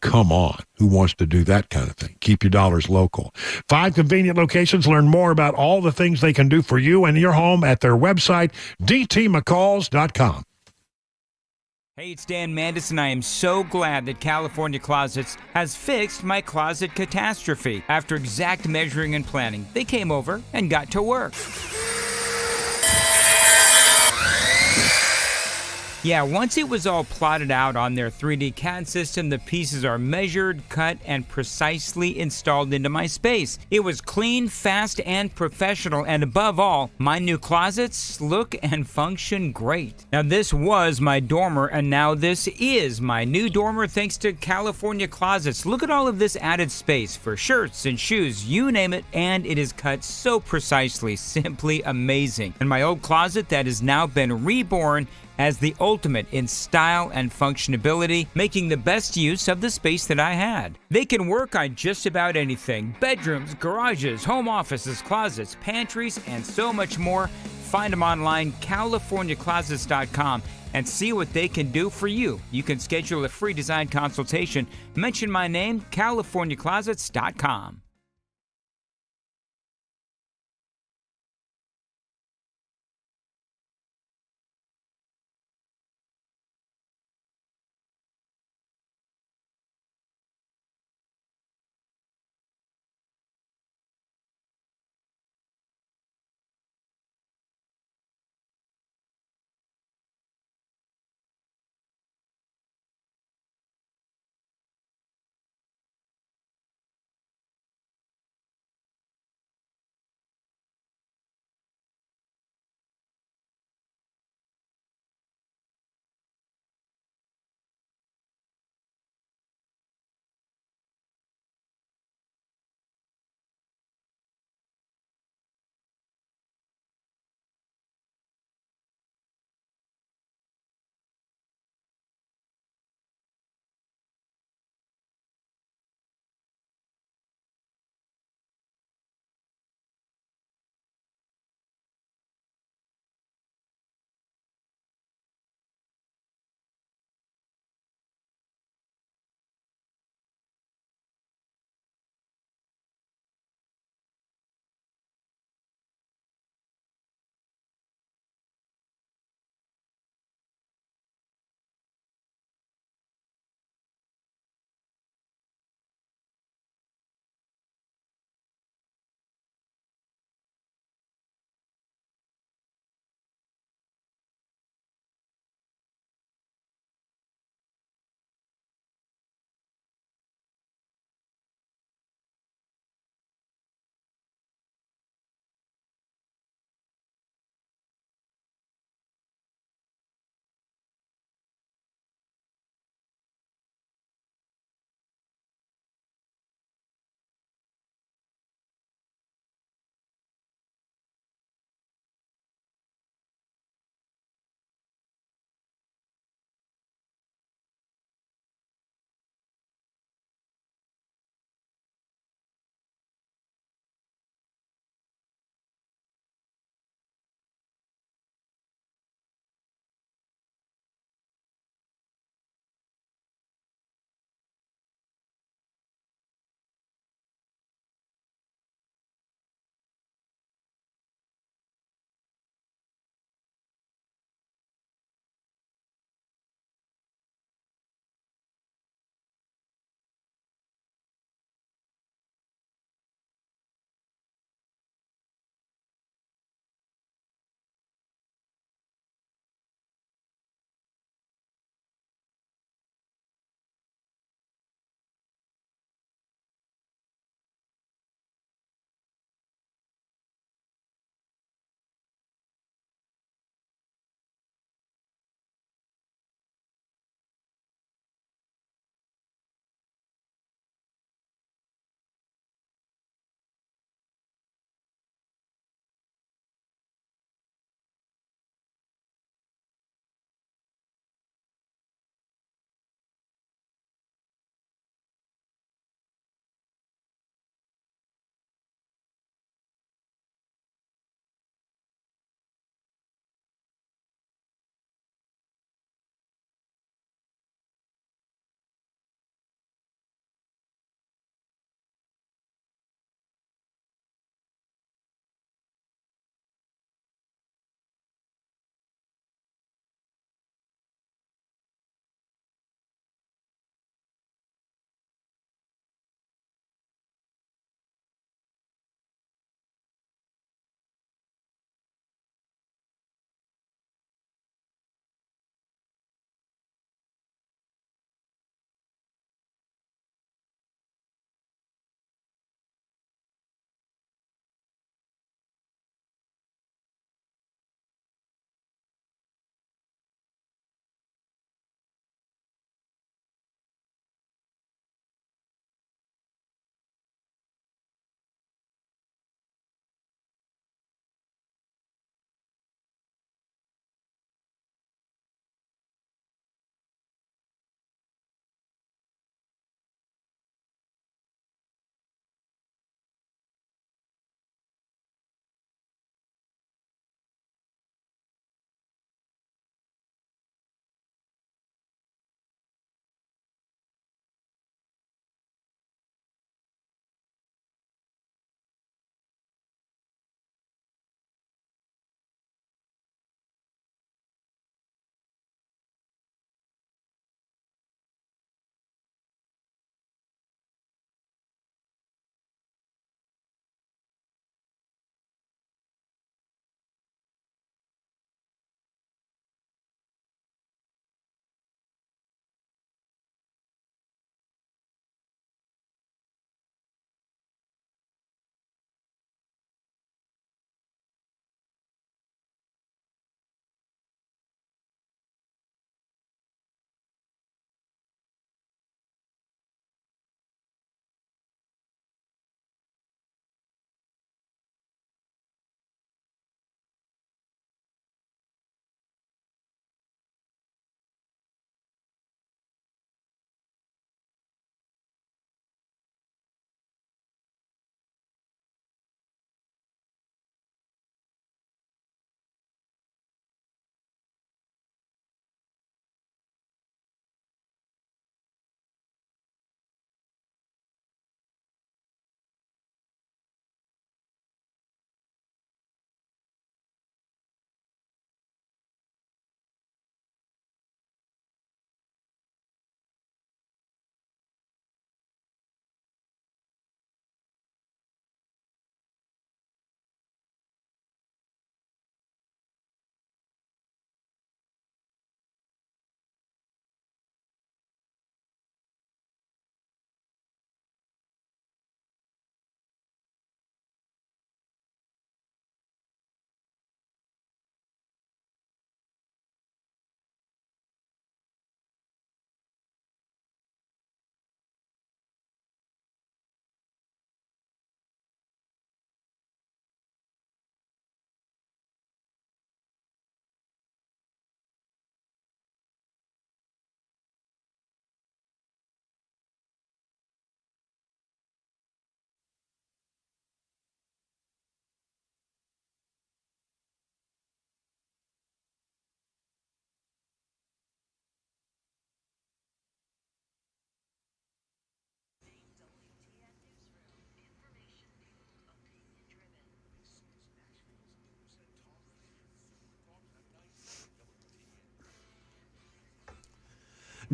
Come on. Who wants to do that kind of thing? Keep your dollars local. 5 convenient locations. Learn more about all the things they can do for you and your home at their website, dtmccalls.com. Hey, it's Dan Mandis, and I am so glad that California Closets has fixed my closet catastrophe. After exact measuring and planning, they came over and got to work. Yeah, once it was all plotted out on their 3D CAD system, the pieces are measured, cut, and precisely installed into my space. It was clean, fast, and professional, and above all, my new closets look and function great. Now, this was my dormer, and now this is my new dormer thanks to California Closets. Look at all of this added space for shirts and shoes, you name it, and it is cut so precisely, simply amazing. And my old closet that has now been reborn as the ultimate in style and functionability, making the best use of the space that I had. They can work on just about anything: bedrooms, garages, home offices, closets, pantries, and so much more. Find them online, californiaclosets.com, and see what they can do for you. You can schedule a free design consultation. Mention my name, californiaclosets.com.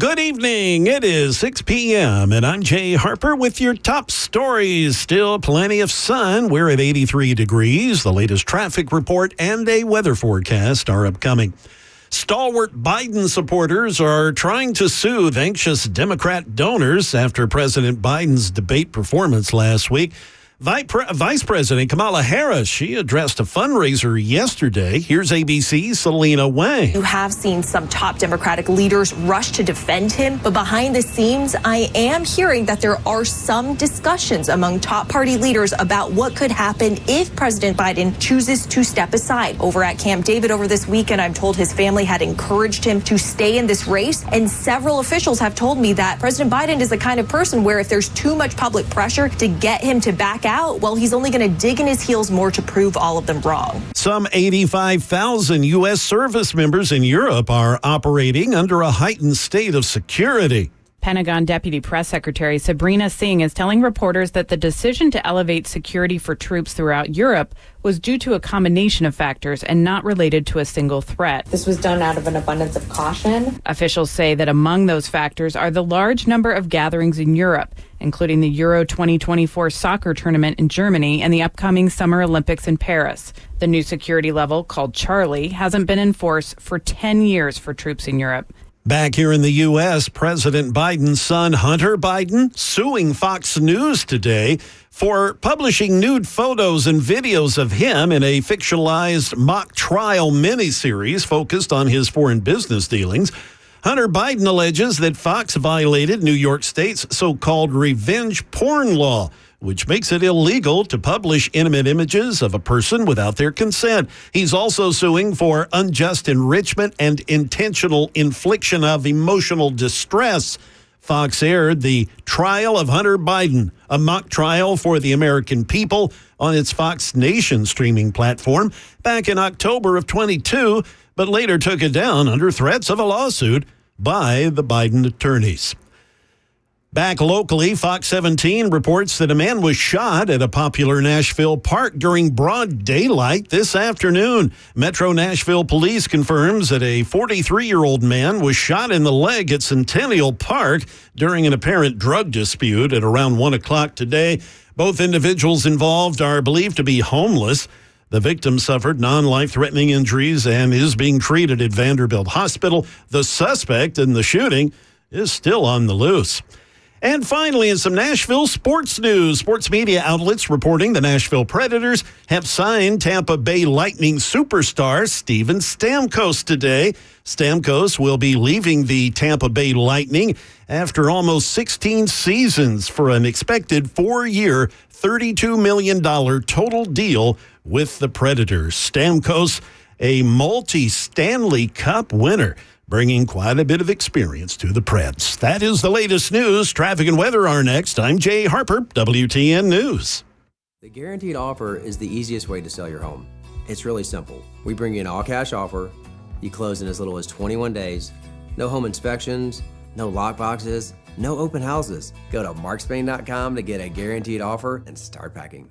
Good evening. It is 6 p.m. and I'm Jay Harper with your top stories. Still plenty of sun. We're at 83 degrees. The latest traffic report and a weather forecast are upcoming. Stalwart Biden supporters are trying to soothe anxious Democrat donors after President Biden's debate performance last week. Vice President Kamala Harris, she addressed a fundraiser yesterday. Here's ABC's Selena Wang. You have seen some top Democratic leaders rush to defend him, but behind the scenes, I am hearing that there are some discussions among top party leaders about what could happen if President Biden chooses to step aside. Over at Camp David over this weekend, I'm told his family had encouraged him to stay in this race, and several officials have told me that President Biden is the kind of person where if there's too much public pressure to get him to back out, well, he's only going to dig in his heels more to prove all of them wrong. Some 85,000 U.S. service members in Europe are operating under a heightened state of security. Pentagon Deputy Press Secretary Sabrina Singh is telling reporters that the decision to elevate security for troops throughout Europe was due to a combination of factors and not related to a single threat. This was done out of an abundance of caution. Officials say that among those factors are the large number of gatherings in Europe, including the Euro 2024 soccer tournament in Germany and the upcoming Summer Olympics in Paris. The new security level, called Charlie, hasn't been in force for 10 years for troops in Europe. Back here in the U.S., President Biden's son, Hunter Biden, suing Fox News today for publishing nude photos and videos of him in a fictionalized mock trial miniseries focused on his foreign business dealings. Hunter Biden alleges that Fox violated New York State's so-called revenge porn law, which makes it illegal to publish intimate images of a person without their consent. He's also suing for unjust enrichment and intentional infliction of emotional distress. Fox aired the trial of Hunter Biden, a mock trial for the American people, on its Fox Nation streaming platform back in October of 22, but later took it down under threats of a lawsuit by the Biden attorneys. Back locally, Fox 17 reports that a man was shot at a popular Nashville park during broad daylight this afternoon. Metro Nashville Police confirms that a 43-year-old man was shot in the leg at Centennial Park during an apparent drug dispute at around 1 o'clock today. Both individuals involved are believed to be homeless. The victim suffered non-life-threatening injuries and is being treated at Vanderbilt Hospital. The suspect in the shooting is still on the loose. And finally, in some Nashville sports news, sports media outlets reporting the Nashville Predators have signed Tampa Bay Lightning superstar Steven Stamkos today. Stamkos will be leaving the Tampa Bay Lightning after almost 16 seasons for an expected 4-year, $32 million total deal with the Predators. Stamkos, a multi-Stanley Cup winner, bringing quite a bit of experience to the Preds. That is the latest news. Traffic and weather are next. I'm Jay Harper, WTN News. The guaranteed offer is the easiest way to sell your home. It's really simple. We bring you an all-cash offer. You close in as little as 21 days. No home inspections, no lock boxes, no open houses. Go to markspain.com to get a guaranteed offer and start packing.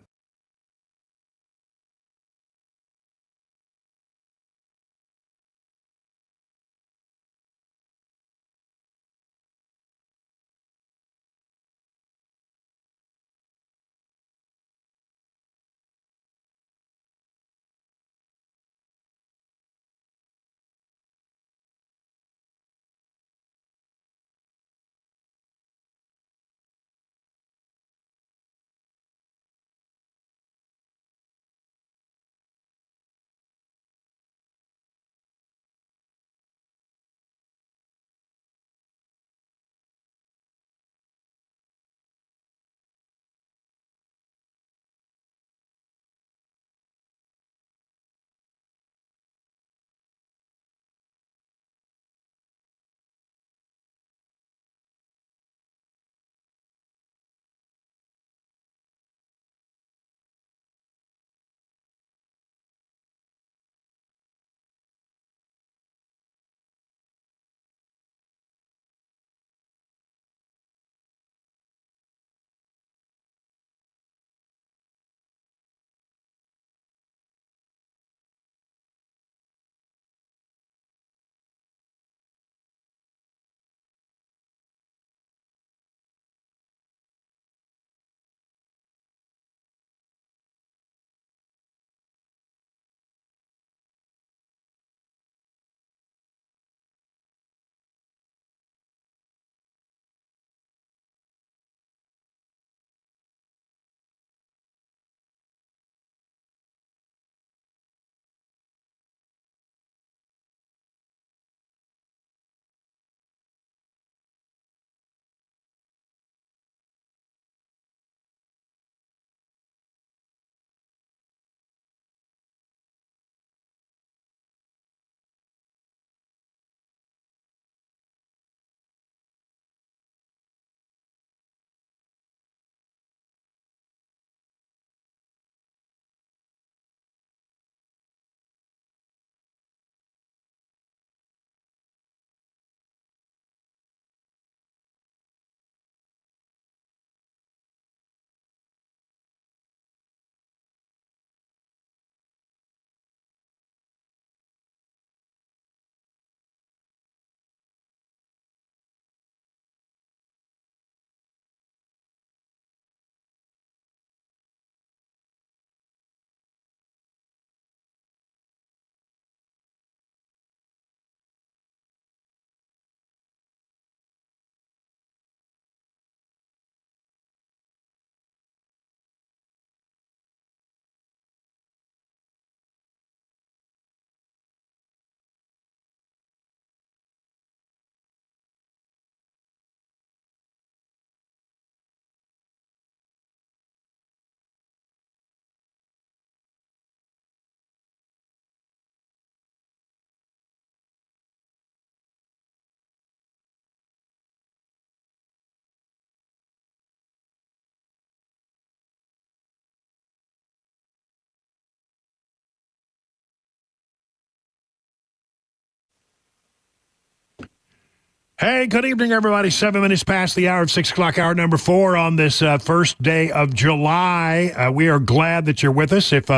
Hey, good evening, everybody. 7 minutes past the hour of 6 o'clock, hour number 4 on this first day of July. We are glad that you're with us. If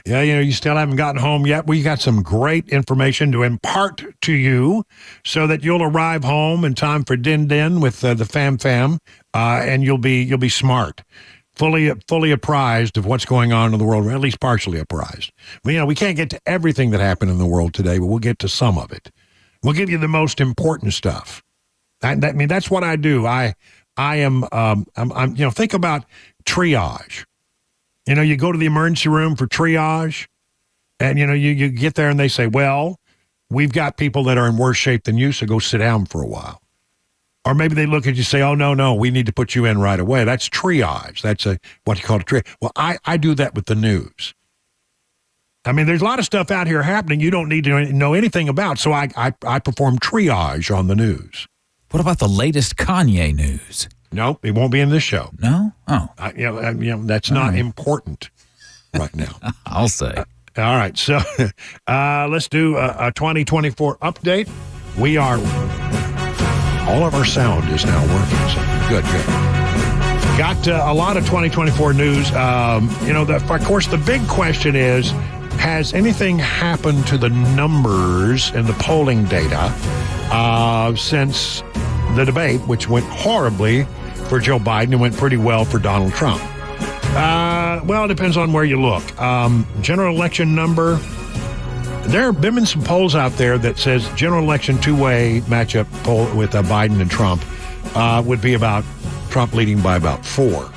you still haven't gotten home yet, we got some great information to impart to you so that you'll arrive home in time for din with the fam, and you'll be smart. Fully apprised of what's going on in the world, or at least partially apprised. We can't get to everything that happened in the world today, but we'll get to some of it. We'll give you the most important stuff. That's what I do. I'm think about triage. You go to the emergency room for triage, and you get there and they say, well, we've got people that are in worse shape than you, so go sit down for a while. Or maybe they look at you and say, oh, no, we need to put you in right away. That's triage. That's what you call a triage. Well, I do that with the news. There's a lot of stuff out here happening you don't need to know anything about, so I perform triage on the news. What about the latest Kanye news? No, it won't be in this show. No? Oh. That's not important right now. I'll say. All right, so let's do a 2024 update. All of our sound is now working, so good. Got a lot of 2024 news. Of course, the big question is, has anything happened to the numbers and the polling data since the debate, which went horribly for Joe Biden and went pretty well for Donald Trump? Well, it depends on where you look. General election number, there have been some polls out there that says general election two-way matchup poll with Biden and Trump would be about Trump leading by about 4.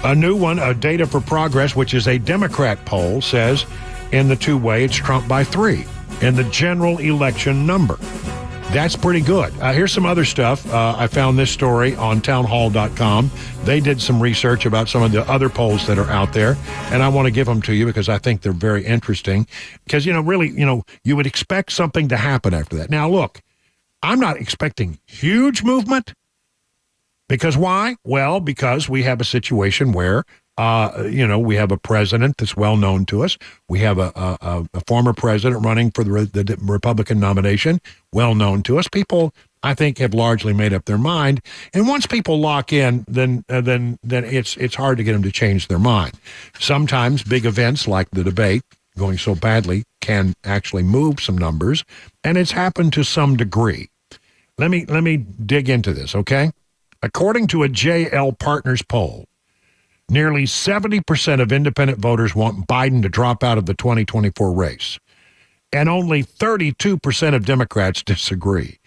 A new one, Data for Progress, which is a Democrat poll, says in the two-way it's Trump by 3 in the general election number. That's pretty good. Here's some other stuff. I found this story on townhall.com. They did some research about some of the other polls that are out there, and I want to give them to you because I think they're very interesting. Because, really, you would expect something to happen after that. Now, look, I'm not expecting huge movement. Because why? Well, because we have a situation where, we have a president that's well known to us. We have a former president running for the Republican nomination, well known to us. People, I think, have largely made up their mind. And once people lock in, then it's hard to get them to change their mind. Sometimes big events like the debate going so badly can actually move some numbers, and it's happened to some degree. Let me dig into this, okay? According to a JL Partners poll, nearly 70% of independent voters want Biden to drop out of the 2024 race, and only 32% of Democrats disagree.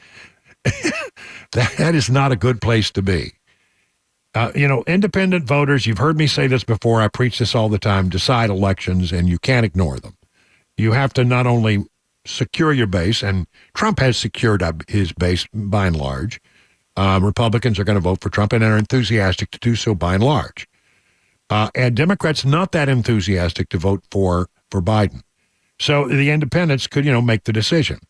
That is not a good place to be. Independent voters, you've heard me say this before, I preach this all the time, decide elections, and you can't ignore them. You have to not only secure your base, and Trump has secured his base by and large. Republicans are going to vote for Trump and are enthusiastic to do so by and large. And Democrats not that enthusiastic to vote for Biden. So the independents could, make the decision.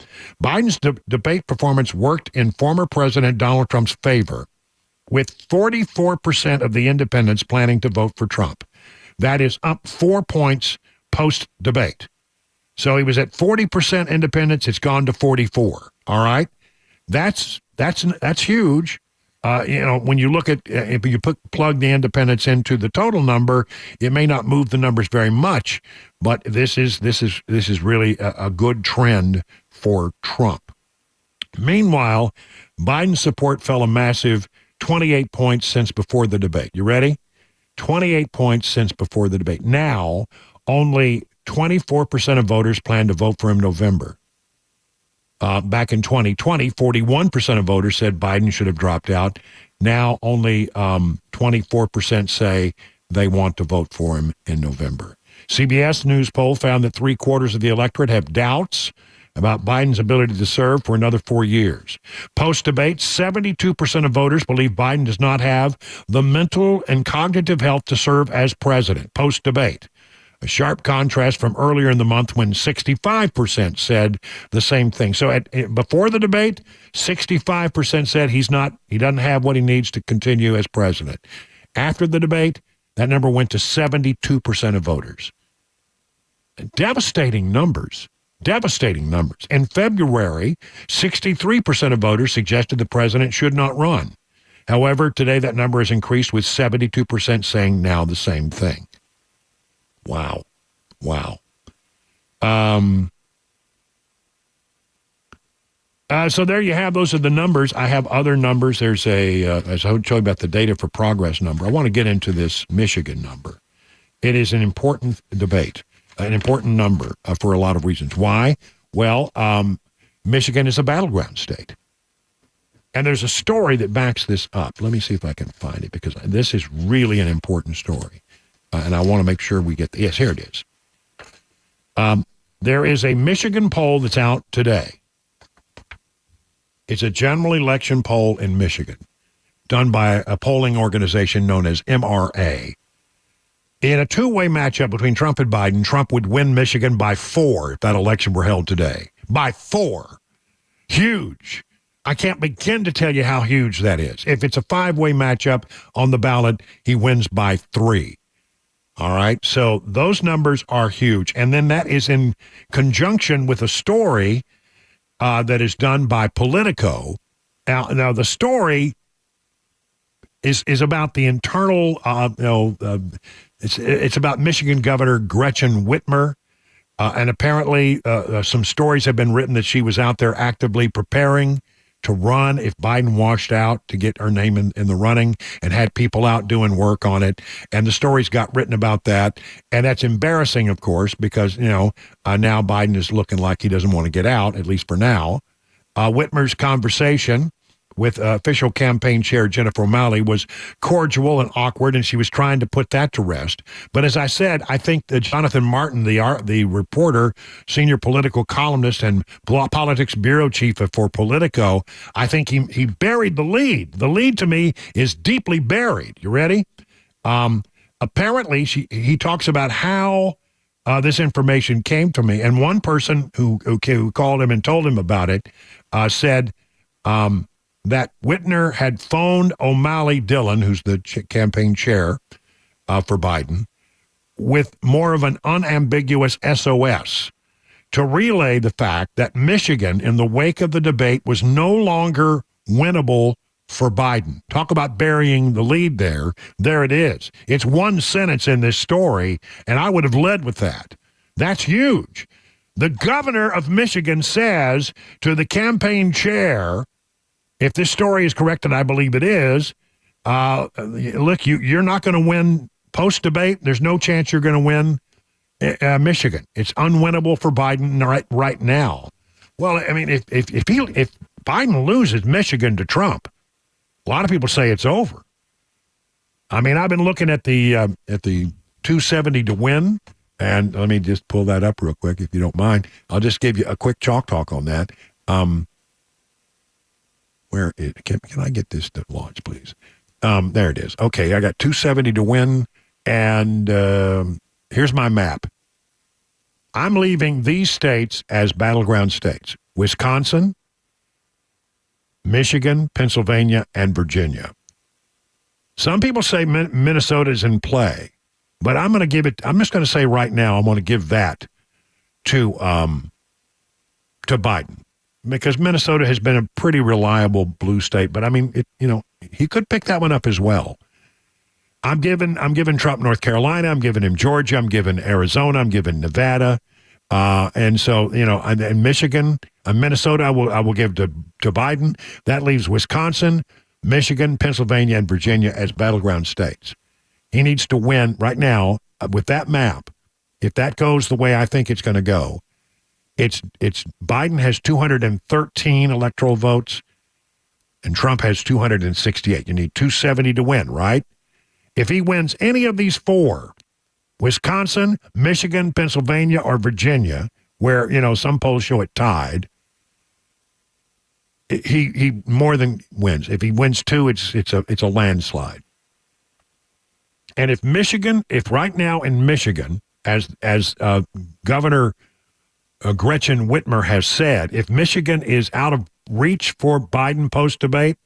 Biden's debate performance worked in former President Donald Trump's favor, with 44% of the independents planning to vote for Trump. That is up 4 points post-debate. So he was at 40% independents. It's gone to 44. All right? That's huge. When you look at, if you plug the independents into the total number, it may not move the numbers very much, but this is really a good trend for Trump. Meanwhile, Biden's support fell a massive 28 points since before the debate. You ready? 28 points since before the debate. Now, only 24% of voters plan to vote for him in November. Back in 2020, 41% of voters said Biden should have dropped out. Now only 24% say they want to vote for him in November. CBS News poll found that 3/4 of the electorate have doubts about Biden's ability to serve for another 4 years. Post-debate, 72% of voters believe Biden does not have the mental and cognitive health to serve as president. Post-debate. A sharp contrast from earlier in the month when 65% said the same thing. So before the debate, 65% said he doesn't have what he needs to continue as president. After the debate, that number went to 72% of voters. Devastating numbers. Devastating numbers. In February, 63% of voters suggested the president should not run. However, today that number has increased with 72% saying now the same thing. Wow. So there you have, those are the numbers. I have other numbers. There's as I told you about the data for progress number, I want to get into this Michigan number. It is an important debate, an important number for a lot of reasons. Why? Well, Michigan is a battleground state. And there's a story that backs this up. Let me see if I can find it, because this is really an important story. And I want to make sure we get yes, here it is. There is a Michigan poll that's out today. It's a general election poll in Michigan done by a polling organization known as MRA. In a two-way matchup between Trump and Biden, Trump would win Michigan by 4 if that election were held today. By 4. Huge. I can't begin to tell you how huge that is. If it's a 5-way matchup on the ballot, he wins by 3. All right? So those numbers are huge. And then that is in conjunction with a story that is done by Politico. Now the story is about the internal, it's about Michigan Governor Gretchen Whitmer. And apparently some stories have been written that she was out there actively preparing to run if Biden washed out, to get her name in the running, and had people out doing work on it. And the stories got written about that. And that's embarrassing, of course, because, now Biden is looking like he doesn't want to get out, at least for now. Whitmer's conversation with official campaign chair Jennifer O'Malley was cordial and awkward, and she was trying to put that to rest. But as I said, I think that Jonathan Martin, the reporter, senior political columnist, and politics bureau chief for Politico, I think he buried the lead. The lead to me is deeply buried. You ready? Apparently, he talks about how this information came to me, and one person who called him and told him about it said that Whitmer had phoned O'Malley Dillon, who's the campaign chair for Biden, with more of an unambiguous SOS to relay the fact that Michigan, in the wake of the debate, was no longer winnable for Biden. Talk about burying the lead there. There it is. It's one sentence in this story, and I would have led with that. That's huge. The governor of Michigan says to the campaign chair, if this story is correct, and I believe it is, look, you're not going to win post-debate. There's no chance you're going to win Michigan. It's unwinnable for Biden right now. Well, I mean, if Biden loses Michigan to Trump, a lot of people say it's over. I mean, I've been looking at the 270 to win, and let me just pull that up real quick, if you don't mind. I'll just give you a quick chalk talk on that. Can I get this to launch, please? There it is. Okay, I got 270 to win, and here's my map. I'm leaving these states as battleground states: Wisconsin, Michigan, Pennsylvania, and Virginia. Some people say Minnesota is in play, but I'm just going to say right now, I'm going to give that to Biden, because Minnesota has been a pretty reliable blue state. But I mean, he could pick that one up as well. I'm giving Trump North Carolina. I'm giving him Georgia. I'm giving Arizona. I'm giving Nevada. And so, and Michigan, Minnesota, I will give to Biden. That leaves Wisconsin, Michigan, Pennsylvania, and Virginia as battleground states. He needs to win right now with that map. If that goes the way I think it's going to go, it's Biden has 213 electoral votes and Trump has 268. You need 270 to win, right? If he wins any of these 4, Wisconsin, Michigan, Pennsylvania, or Virginia, where, some polls show it tied, he more than wins. If he wins 2, it's a landslide. And if right now in Michigan, as Governor Gretchen Whitmer has said, if Michigan is out of reach for Biden post-debate,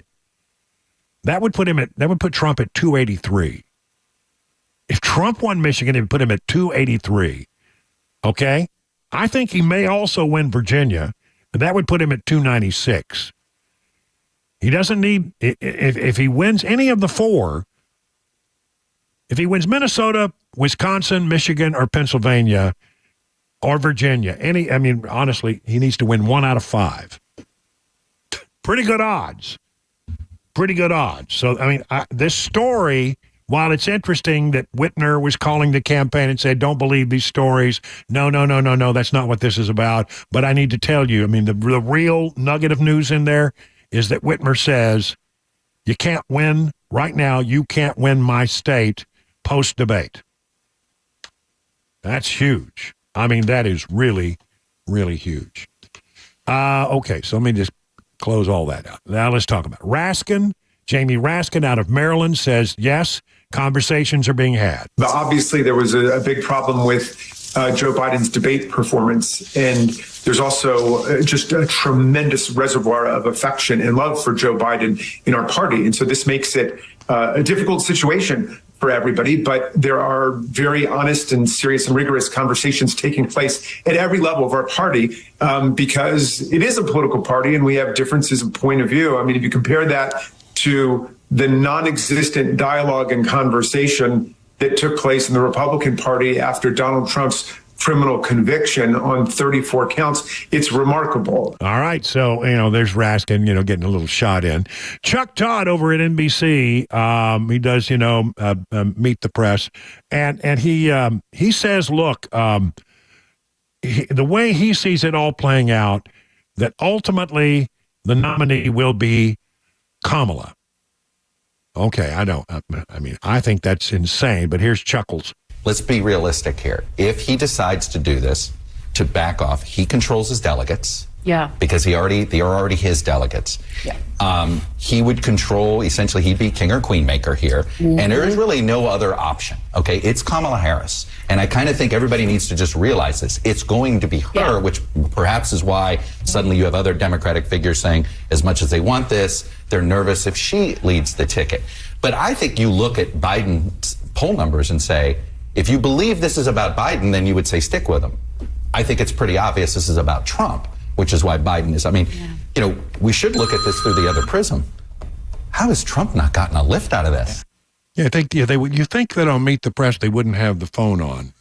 that would put Trump at 283. If Trump won Michigan, it would put him at 283. Okay? I think he may also win Virginia. That would put him at 296. He doesn't need, if he wins any of the four, if he wins Minnesota, Wisconsin, Michigan, or Pennsylvania, or Virginia, honestly, he needs to win 1 out of 5. Pretty good odds. Pretty good odds. So, this story, while it's interesting that Whitner was calling the campaign and said, don't believe these stories. No, that's not what this is about. But I need to tell you, the real nugget of news in there is that Whitmer says, you can't win right now. You can't win my state post-debate. That's huge. That is really, really huge. Okay, so let me just close all that out. Now let's talk about Raskin. Jamie Raskin out of Maryland says, yes, conversations are being had. But obviously, there was a big problem with Joe Biden's debate performance. And there's also just a tremendous reservoir of affection and love for Joe Biden in our party. And so this makes it a difficult situation for everybody, but there are very honest and serious and rigorous conversations taking place at every level of our party because it is a political party and we have differences of point of view. If you compare that to the non-existent dialogue and conversation that took place in the Republican Party after Donald Trump's criminal conviction on 34 counts, it's remarkable. All right, so, there's Raskin, getting a little shot in. Chuck Todd over at NBC, he does, Meet the Press, and he says, look, the way he sees it all playing out, that ultimately the nominee will be Kamala. Okay, I think that's insane, but here's Chuckles. Let's be realistic here. If he decides to do this, to back off, he controls his delegates. Yeah. Because they are already his delegates. Yeah. He would control, essentially, he'd be king or queen maker here. Mm-hmm. And there is really no other option. Okay, it's Kamala Harris. And I kind of think everybody needs to just realize this. It's going to be her, which perhaps is why suddenly you have other Democratic figures saying, as much as they want this, they're nervous if she leads the ticket. But I think you look at Biden's poll numbers and say, if you believe this is about Biden, then you would say stick with him. I think it's pretty obvious this is about Trump, which is why Biden is. We should look at this through the other prism. How has Trump not gotten a lift out of this? Yeah, you think that on Meet the Press they wouldn't have the phone on.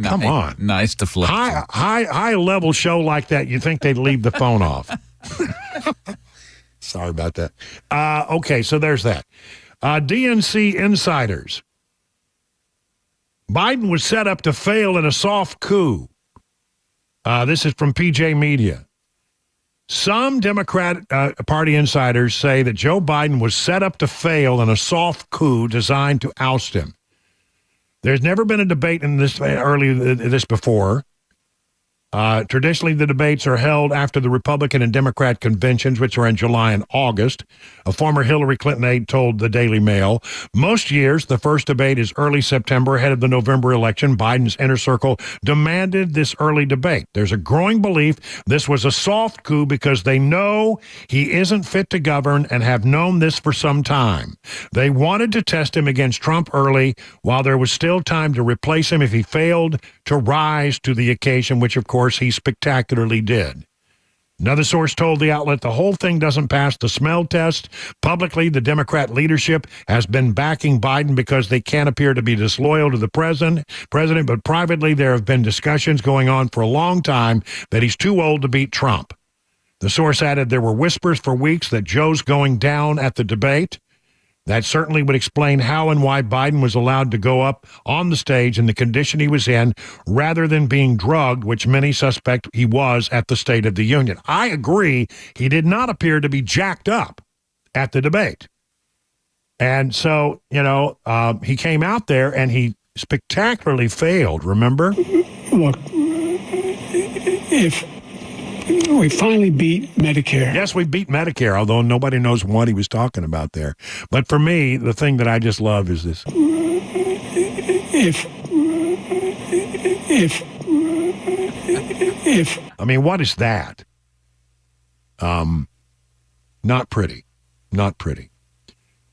Come on. Nice deflection. High level show like that, you think they'd leave the phone off. Sorry about that. Okay, so there's that. DNC insiders. Biden was set up to fail in a soft coup. This is from PJ Media. Some Democrat Party insiders say that Joe Biden was set up to fail in a soft coup designed to oust him. There's never been a debate in this before. Traditionally, the debates are held after the Republican and Democrat conventions, which are in July and August. A former Hillary Clinton aide told the Daily Mail, most years, the first debate is early September ahead of the November election. Biden's inner circle demanded this early debate. There's a growing belief this was a soft coup because they know he isn't fit to govern and have known this for some time. They wanted to test him against Trump early while there was still time to replace him if he failed to rise to the occasion, which, of course, he spectacularly did. Another source told the outlet the whole thing doesn't pass the smell test. Publicly, the Democrat leadership has been backing Biden because they can't appear to be disloyal to the president, but privately there have been discussions going on for a long time that he's too old to beat Trump. The source added there were whispers for weeks that Joe's going down at the debate. That certainly would explain how and why Biden was allowed to go up on the stage in the condition he was in rather than being drugged, which many suspect he was at the State of the Union. I agree. He did not appear to be jacked up at the debate. And so, he came out there and he spectacularly failed, remember? Look, if we finally beat Medicare. Yes, we beat Medicare, although nobody knows what he was talking about there. But for me, the thing that I just love is this. If. What is that? Not pretty. Not pretty.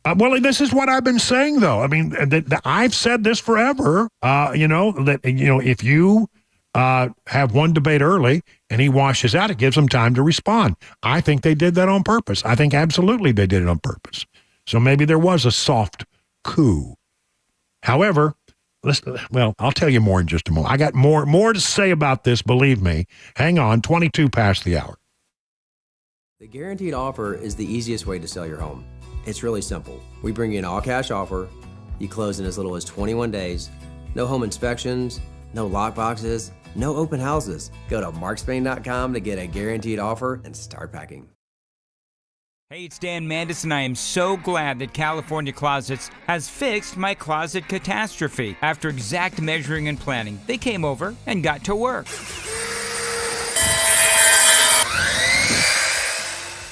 Well, this is what I've been saying, though. I mean, I've said this forever. If you have one debate early and he washes out, it gives them time to respond. I think they did that on purpose. I think absolutely they did it on purpose. So maybe there was a soft coup. However, I'll tell you more in just a moment. I got more to say about this, believe me. Hang on, 22 past the hour. The guaranteed offer is the easiest way to sell your home. It's really simple. We bring you an all-cash offer. You close in as little as 21 days. No home inspections, no lock boxes, no open houses. Go to markspain.com to get a guaranteed offer and start packing. Hey, it's Dan Mandis, and I am so glad that California Closets has fixed my closet catastrophe. After exact measuring and planning, they came over and got to work.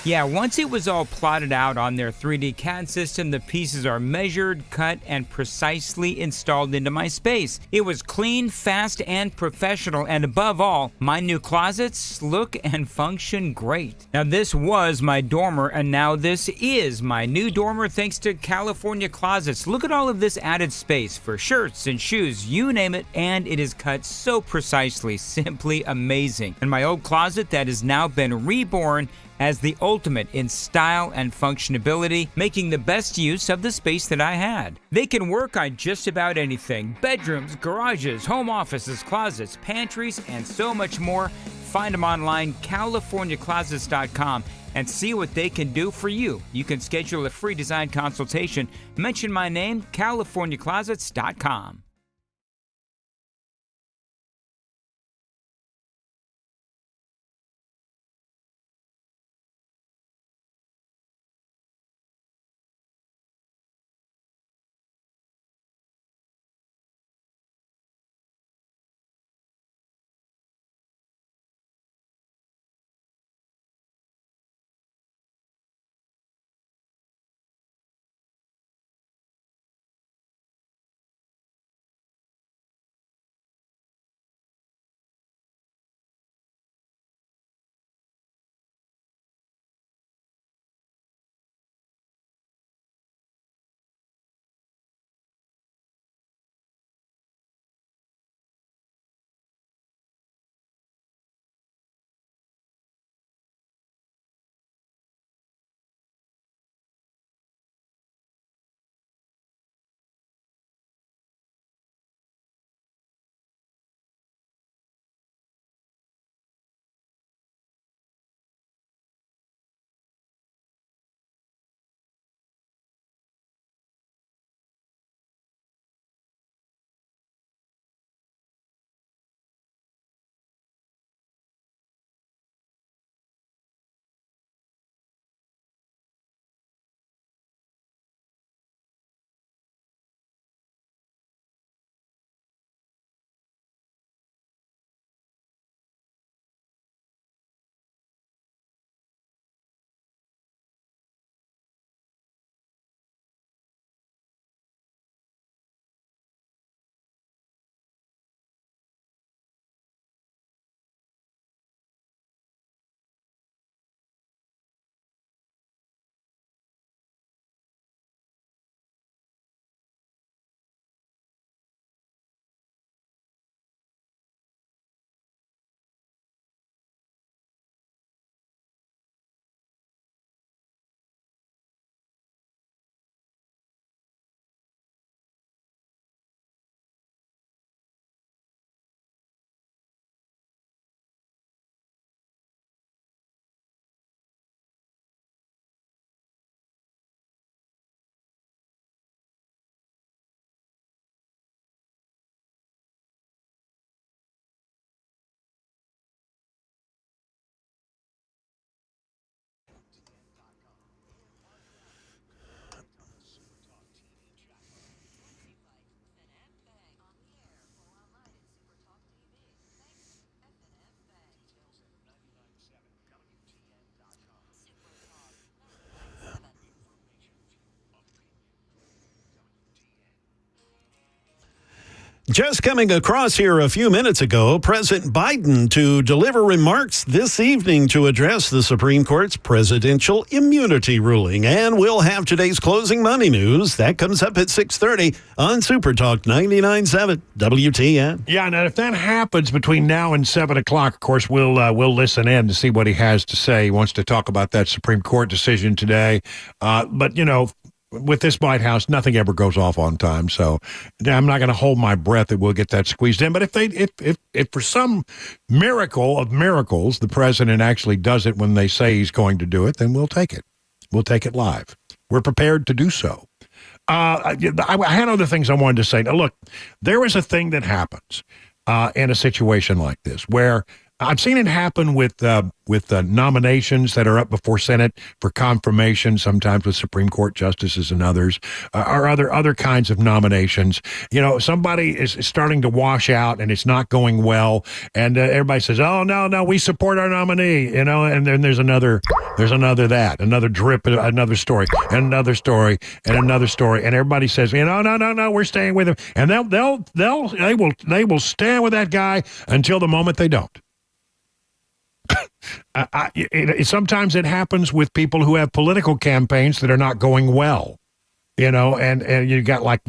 Yeah, once it was all plotted out on their 3D CAD system, the pieces are measured, cut, and precisely installed into my space. It was clean, fast, and professional, and above all, my new closets look and function great. Now, this was my dormer, and now this is my new dormer thanks to California Closets. Look at all of this added space for shirts and shoes, you name it, and it is cut so precisely, simply amazing. And my old closet that has now been reborn as the ultimate in style and functionability, making the best use of the space that I had. They can work on just about anything: bedrooms, garages, home offices, closets, pantries, and so much more. Find them online, CaliforniaClosets.com, and see what they can do for you. You can schedule a free design consultation. Mention my name, CaliforniaClosets.com. Just coming across here a few minutes ago, President Biden to deliver remarks this evening to address the Supreme Court's presidential immunity ruling. And we'll have today's closing money news. That comes up at 6:30 on Super Talk 99.7 WTN. Yeah, and if that happens between now and 7 o'clock, of course, we'll listen in to see what he has to say. He wants to talk about that Supreme Court decision today. But, you know, with this White House, nothing ever goes off on time, so I'm not going to hold my breath that we'll get that squeezed in. But if for some miracle of miracles, the president actually does it when they say he's going to do it, then we'll take it. We'll take it live. We're prepared to do so. I had other things I wanted to say. Now, look, there is a thing that happens in a situation like this where I've seen it happen with nominations that are up before Senate for confirmation, sometimes with Supreme Court justices and others, or other kinds of nominations. You know, somebody is starting to wash out and it's not going well, and everybody says, "Oh no, we support our nominee," you know, and then there's another drip, another story, and another story, and another story, and everybody says, "You know, no, we're staying with him," and they will stand with that guy until the moment they don't. Sometimes it happens with people who have political campaigns that are not going well, you know, and you got like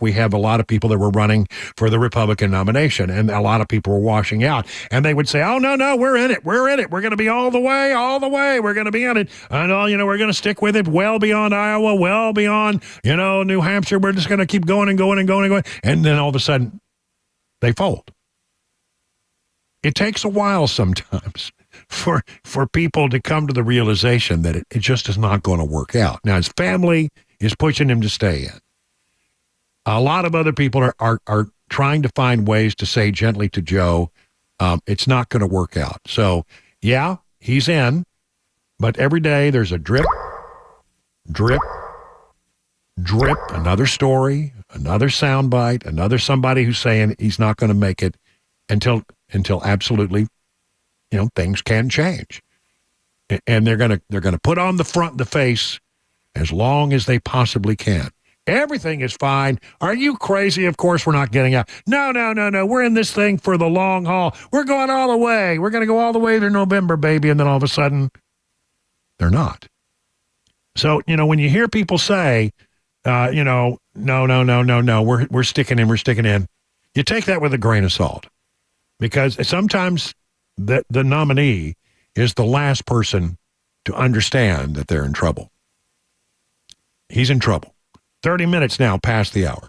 we have a lot of people that were running for the Republican nomination, and a lot of people were washing out, and they would say, "Oh no, we're in it, we're going to be all the way, we're going to be in it, and we're going to stick with it well beyond Iowa, well beyond New Hampshire. We're just going to keep going and going and going and going," and then all of a sudden they fold. It takes a while sometimes for people to come to the realization that it just is not going to work out. Now, his family is pushing him to stay in. A lot of other people are trying to find ways to say gently to Joe, it's not going to work out. So, yeah, he's in, but every day there's a drip, drip, drip, another story, another soundbite, another somebody who's saying he's not going to make it until absolutely, things can change, and they're gonna put on the face as long as they possibly can. Everything is fine. Are you crazy? Of course we're not getting out. No. We're in this thing for the long haul. We're going all the way. We're gonna go all the way to November, baby. And then all of a sudden, they're not. So when you hear people say, no, we're sticking in. You take that with a grain of salt. Because sometimes the nominee is the last person to understand that they're in trouble. He's in trouble. 30 minutes now past the hour.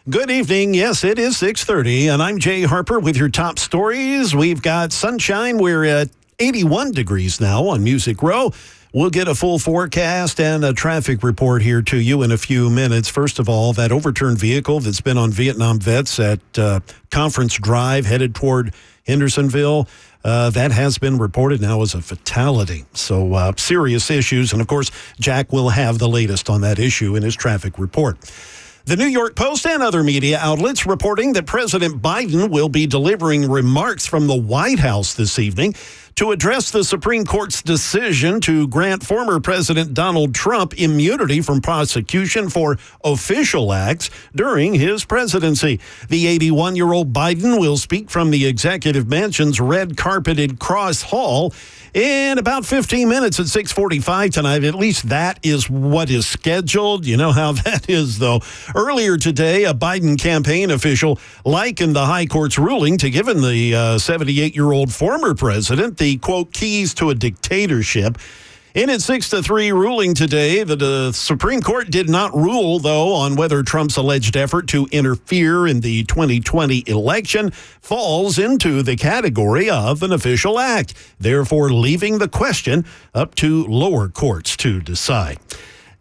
Good evening. Yes, it is 6:30, and I'm Jay Harper with your top stories. We've got sunshine. We're at 81 degrees now on Music Row. We'll get a full forecast and a traffic report here to you in a few minutes. First of all, that overturned vehicle that's been on Vietnam vets at Conference Drive headed toward Hendersonville, that has been reported now as a fatality. So serious issues. And, of course, Jack will have the latest on that issue in his traffic report. The New York Post and other media outlets reporting that President Biden will be delivering remarks from the White House this evening to address the Supreme Court's decision to grant former President Donald Trump immunity from prosecution for official acts during his presidency. The 81-year-old Biden will speak from the Executive Mansion's red-carpeted Cross Hall in about 15 minutes at 6:45 tonight. At least that is what is scheduled. You know how that is, though. Earlier today, a Biden campaign official likened the high court's ruling to giving the 78-year-old former president the, quote, keys to a dictatorship. In its 6-3 ruling today, the Supreme Court did not rule, though, on whether Trump's alleged effort to interfere in the 2020 election falls into the category of an official act, therefore leaving the question up to lower courts to decide.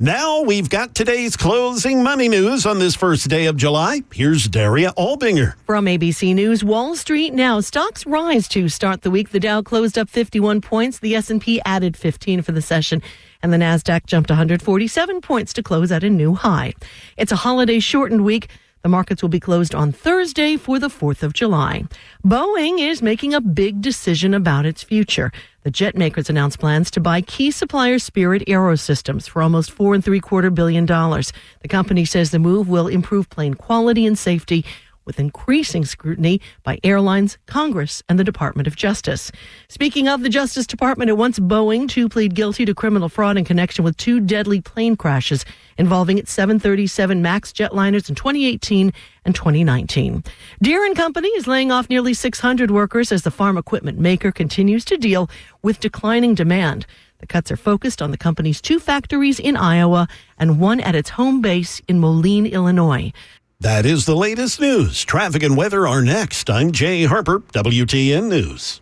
Now we've got today's closing money news on this first day of July. Here's Daria Albinger. From ABC News, Wall Street now. Stocks rise to start the week. The Dow closed up 51 points. The S&P added 15 for the session. And the Nasdaq jumped 147 points to close at a new high. It's a holiday-shortened week, The markets will be closed on Thursday for the 4th of July. Boeing is making a big decision about its future. The jet makers announced plans to buy key supplier Spirit Aerosystems for almost $4.75 billion. The company says the move will improve plane quality and safety, with increasing scrutiny by airlines, Congress, and the Department of Justice. Speaking of the Justice Department, it wants Boeing to plead guilty to criminal fraud in connection with 2 deadly plane crashes involving its 737 MAX jetliners in 2018 and 2019. Deere & Company is laying off nearly 600 workers as the farm equipment maker continues to deal with declining demand. The cuts are focused on the company's 2 factories in Iowa and 1 at its home base in Moline, Illinois. That is the latest news. Traffic and weather are next. I'm Jay Harper, WTN News.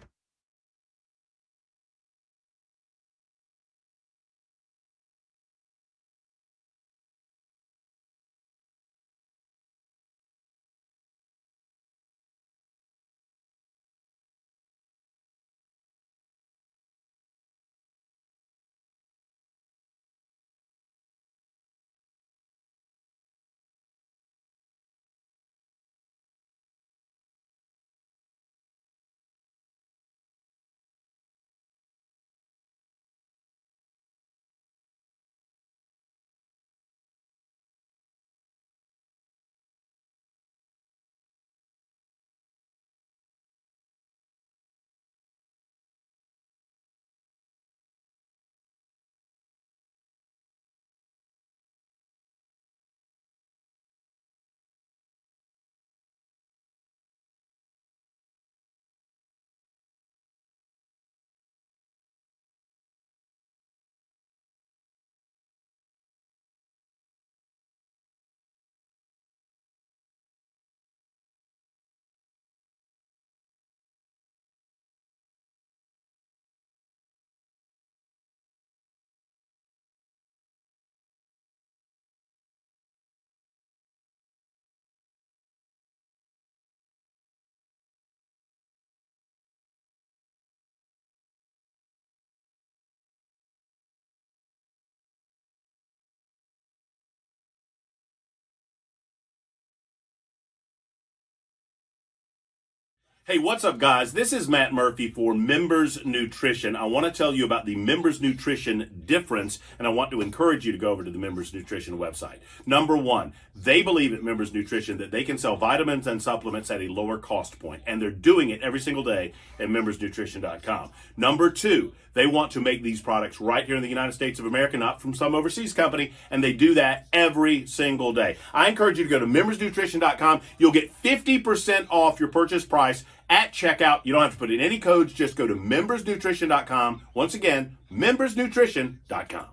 Hey, what's up, guys? This is Matt Murphy for Members Nutrition. I want to tell you about the Members Nutrition difference, and I want to encourage you to go over to the Members Nutrition website. Number one, they believe at Members Nutrition that they can sell vitamins and supplements at a lower cost point, and they're doing it every single day at membersnutrition.com. Number two, they want to make these products right here in the United States of America, not from some overseas company, and they do that every single day. I encourage you to go to membersnutrition.com. You'll get 50% off your purchase price at checkout. You don't have to put in any codes. Just go to membersnutrition.com. Once again, membersnutrition.com.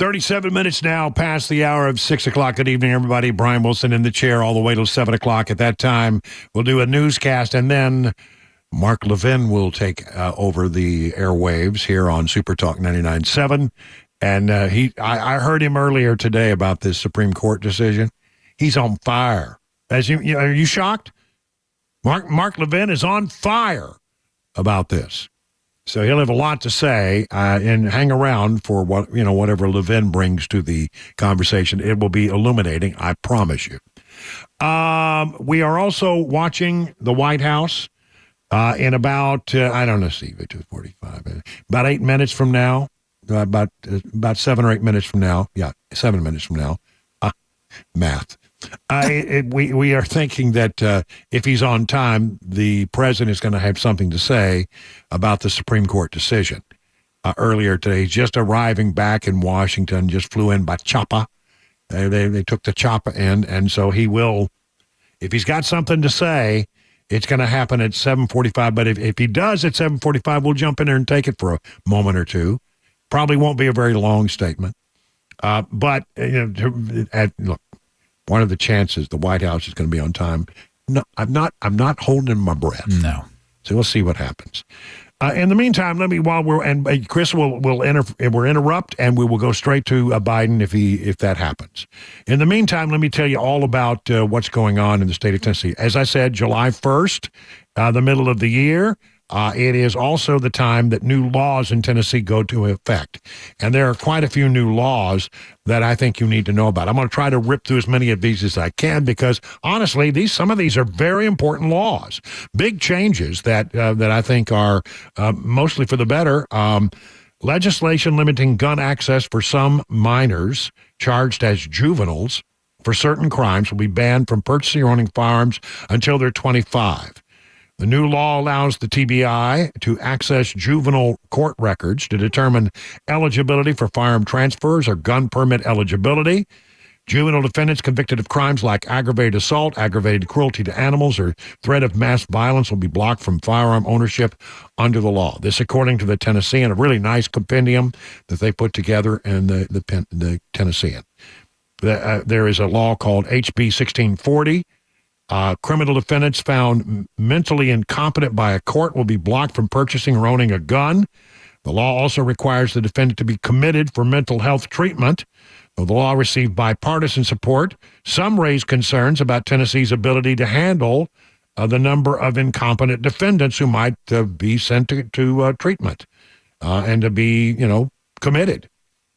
37 minutes now past the hour of 6 o'clock. Good evening, everybody. Brian Wilson in the chair all the way till 7 o'clock. At that time, we'll do a newscast, and then Mark Levin will take over the airwaves here on Super Talk 99.7. And I heard him earlier today about this Supreme Court decision. He's on fire. Are you shocked? Mark Levin is on fire about this. So he'll have a lot to say, and hang around for whatever Levin brings to the conversation. It will be illuminating, I promise you. We are also watching the White House in about 2:45, about 8 minutes from now, about 7 or 8 minutes from now. Yeah, 7 minutes from now. Math. We are thinking that if he's on time, the president is going to have something to say about the Supreme Court decision. Earlier today, he's just arriving back in Washington, just flew in by chopper. They took the chopper in, and so he will, if he's got something to say, it's going to happen at 7:45. But if he does at 7:45, we'll jump in there and take it for a moment or two. Probably won't be a very long statement. But look, what are the chances the White House is going to be on time? No, I'm not holding my breath. No. So we'll see what happens. In the meantime, Chris will interrupt, and we will go straight to Biden if that happens. In the meantime, let me tell you all about what's going on in the state of Tennessee. As I said, July 1st, the middle of the year. It is also the time that new laws in Tennessee go to effect. And there are quite a few new laws that I think you need to know about. I'm going to try to rip through as many of these as I can because, honestly, some of these are very important laws. Big changes that I think are mostly for the better. Legislation limiting gun access for some minors charged as juveniles for certain crimes will be banned from purchasing or owning firearms until they're 25. The new law allows the TBI to access juvenile court records to determine eligibility for firearm transfers or gun permit eligibility. Juvenile defendants convicted of crimes like aggravated assault, aggravated cruelty to animals, or threat of mass violence will be blocked from firearm ownership under the law. This, according to the Tennessean, a really nice compendium that they put together in the Tennessean. There is a law called HB 1640. Criminal defendants found mentally incompetent by a court will be blocked from purchasing or owning a gun. The law also requires the defendant to be committed for mental health treatment. Though the law received bipartisan support, some raised concerns about Tennessee's ability to handle the number of incompetent defendants who might be sent to treatment and to be, committed.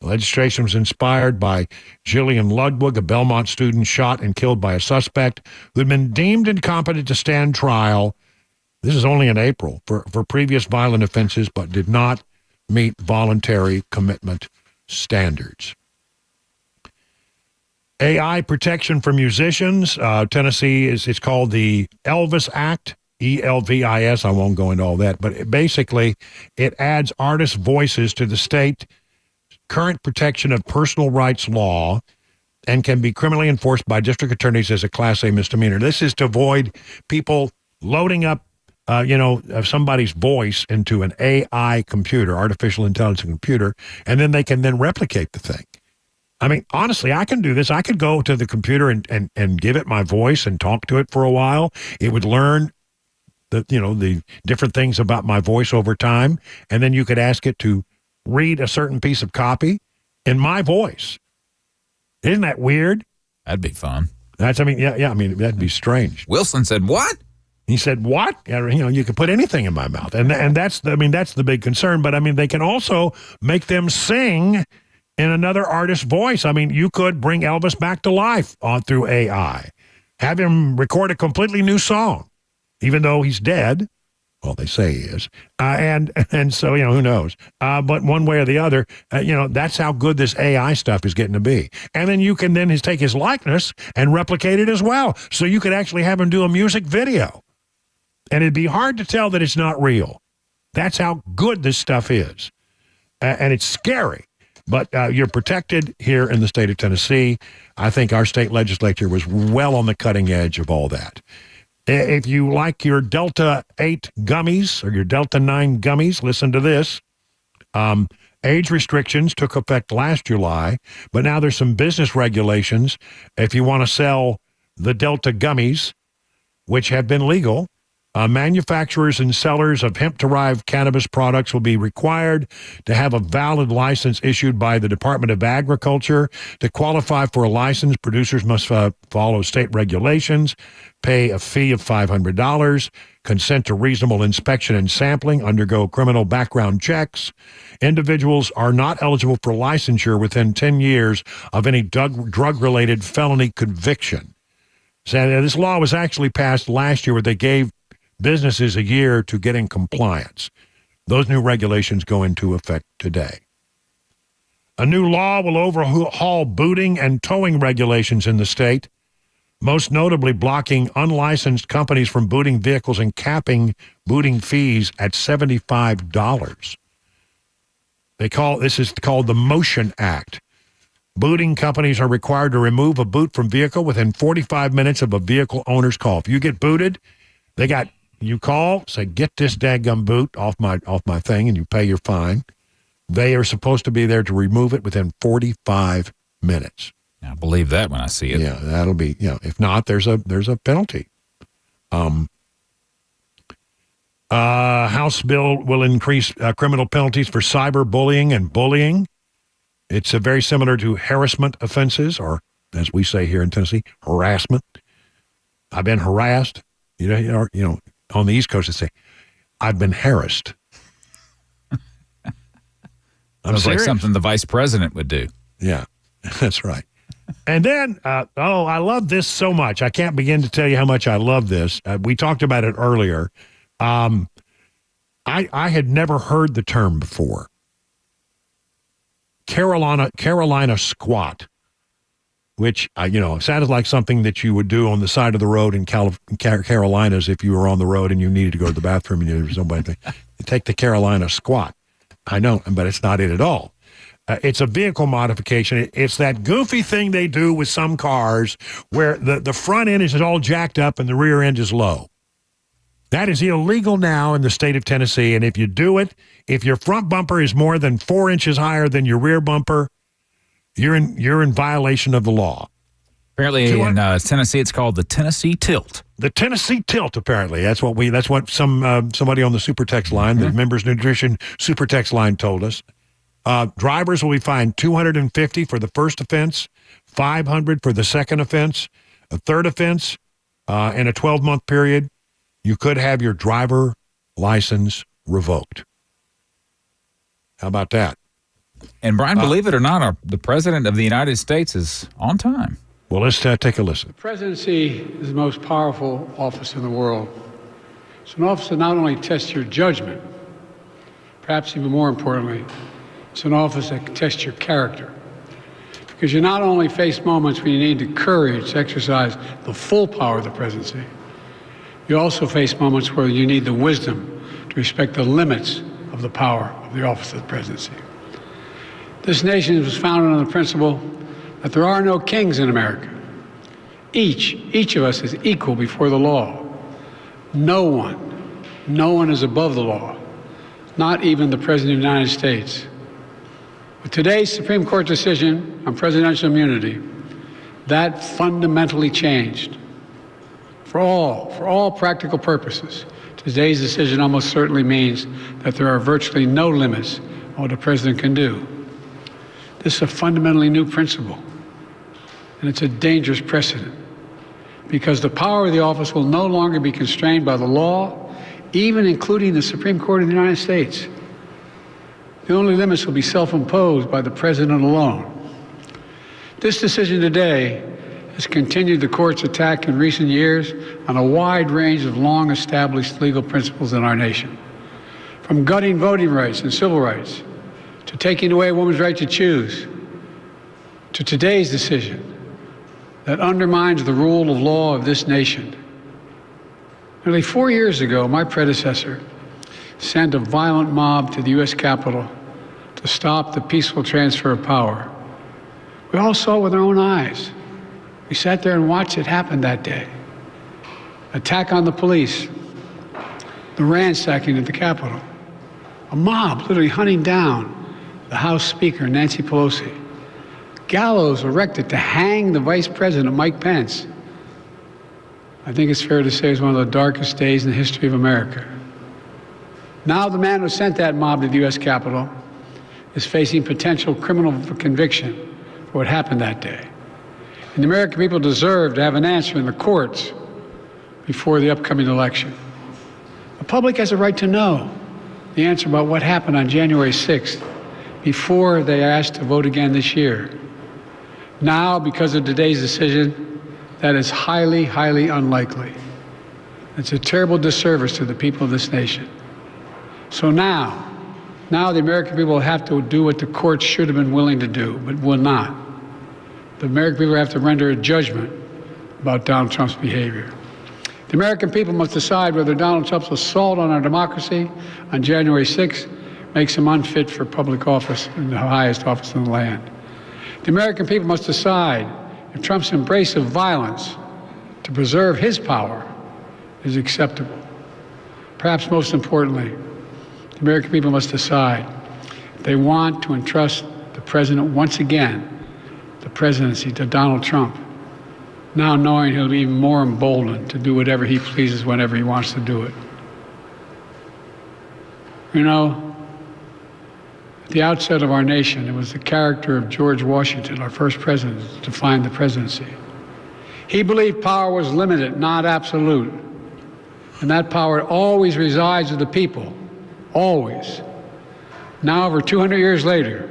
The legislation was inspired by Jillian Ludwig, a Belmont student shot and killed by a suspect who had been deemed incompetent to stand trial. This is only in April for previous violent offenses, but did not meet voluntary commitment standards. AI protection for musicians. Tennessee it's called the Elvis Act. ELVIS. I won't go into all that, but basically it adds artist voices to the state current protection of personal rights law and can be criminally enforced by district attorneys as a Class A misdemeanor. This is to avoid people loading up, somebody's voice into an AI computer, artificial intelligence computer, and then they can then replicate the thing. I mean, honestly, I can do this. I could go to the computer and give it my voice and talk to it for a while. It would learn the different things about my voice over time, and then you could ask it to read a certain piece of copy in my voice. Isn't that weird? That'd be fun. That'd be strange. Wilson said, what? He said, what? You can put anything in my mouth. And that's the big concern. But they can also make them sing in another artist's voice. You could bring Elvis back to life through AI. Have him record a completely new song, even though he's dead. Well, they say he is. And so, who knows? But one way or the other, that's how good this AI stuff is getting to be. And then you can take his likeness and replicate it as well. So you could actually have him do a music video. And it'd be hard to tell that it's not real. That's how good this stuff is. And it's scary. But you're protected here in the state of Tennessee. I think our state legislature was well on the cutting edge of all that. If you like your Delta 8 gummies or your Delta 9 gummies, listen to this. Age restrictions took effect last July, but now there's some business regulations. If you want to sell the Delta gummies, which have been legal, manufacturers and sellers of hemp-derived cannabis products will be required to have a valid license issued by the Department of Agriculture. To qualify for a license, producers must follow state regulations, pay a fee of $500, consent to reasonable inspection and sampling, undergo criminal background checks. Individuals are not eligible for licensure within 10 years of any drug-related felony conviction. So this law was actually passed last year where they gave businesses a year to get in compliance. Those new regulations go into effect today. A new law will overhaul booting and towing regulations in the state, most notably blocking unlicensed companies from booting vehicles and capping booting fees at $75. This is called the Motion Act. Booting companies are required to remove a boot from vehicle within 45 minutes of a vehicle owner's call. If you get booted, you call, say, get this daggum boot off my thing, and you pay your fine. They are supposed to be there to remove it within 45 minutes. I believe that when I see it. Yeah, that'll be, if not, there's a penalty. House bill will increase criminal penalties for cyberbullying and bullying. It's very similar to harassment offenses, or as we say here in Tennessee, harassment. I've been harassed. On the East Coast, they say, I've been harassed. Sounds like something the vice president would do. Yeah, that's right. And then, I love this so much. I can't begin to tell you how much I love this. We talked about it earlier. I had never heard the term before. Carolina squat, which, sounded like something that you would do on the side of the road in Carolinas if you were on the road and you needed to go to the bathroom and there was nobody. You take the Carolina squat. I know, but it's not it at all. It's a vehicle modification. It's that goofy thing they do with some cars where the front end is all jacked up and the rear end is low. That is illegal now in the state of Tennessee, and if you do it, if your front bumper is more than 4 inches higher than your rear bumper, you're in violation of the law. Apparently in Tennessee, it's called the Tennessee Tilt. The Tennessee Tilt, apparently. That's what somebody on the Super Text line, the Members Nutrition Super Text line told us. Drivers will be fined $250 for the first offense, $500 for the second offense, a third offense, in a 12-month period. You could have your driver license revoked. How about that? And Brian, believe it or not, the President of the United States is on time. Well, let's take a listen. The presidency is the most powerful office in the world. It's an office that not only tests your judgment, perhaps even more importantly, it's an office that can test your character. Because you not only face moments when you need the courage to exercise the full power of the presidency, you also face moments where you need the wisdom to respect the limits of the power of the office of the presidency. This nation was founded on the principle that there are no kings in America. Each of us is equal before the law. No one is above the law, not even the President of the United States. With today's Supreme Court decision on presidential immunity, that fundamentally changed. For all practical purposes, today's decision almost certainly means that there are virtually no limits on what a president can do. This is a fundamentally new principle, and it's a dangerous precedent, because the power of the office will no longer be constrained by the law, even including the Supreme Court of the United States. The only limits will be self-imposed by the president alone. This decision today has continued the court's attack in recent years on a wide range of long-established legal principles in our nation, from gutting voting rights and civil rights, to taking away a woman's right to choose, to today's decision that undermines the rule of law of this nation. Nearly 4 years ago, my predecessor sent a violent mob to the U.S. Capitol to stop the peaceful transfer of power. We all saw it with our own eyes. We sat there and watched it happen that day. Attack on the police, the ransacking at the Capitol, a mob literally hunting down the House Speaker, Nancy Pelosi, gallows erected to hang the Vice President, Mike Pence. I think it's fair to say it's one of the darkest days in the history of America. Now the man who sent that mob to the U.S. Capitol is facing potential criminal conviction for what happened that day. And the American people deserve to have an answer in the courts before the upcoming election. The public has a right to know the answer about what happened on January 6th before they are asked to vote again this year. Now, because of today's decision, that is highly, highly unlikely. It's a terrible disservice to the people of this nation. So now the American people have to do what the courts should have been willing to do, but will not. The American people have to render a judgment about Donald Trump's behavior. The American people must decide whether Donald Trump's assault on our democracy on January 6th makes him unfit for public office in the highest office in the land. The American people must decide if Trump's embrace of violence to preserve his power is acceptable. Perhaps most importantly, the American people must decide if they want to entrust the president once again, the presidency, to Donald Trump, now knowing he'll be even more emboldened to do whatever he pleases whenever he wants to do it. You know, at the outset of our nation, it was the character of George Washington, our first president, that defined the presidency. He believed power was limited, not absolute. And that power always resides with the people, always. Now, over 200 years later,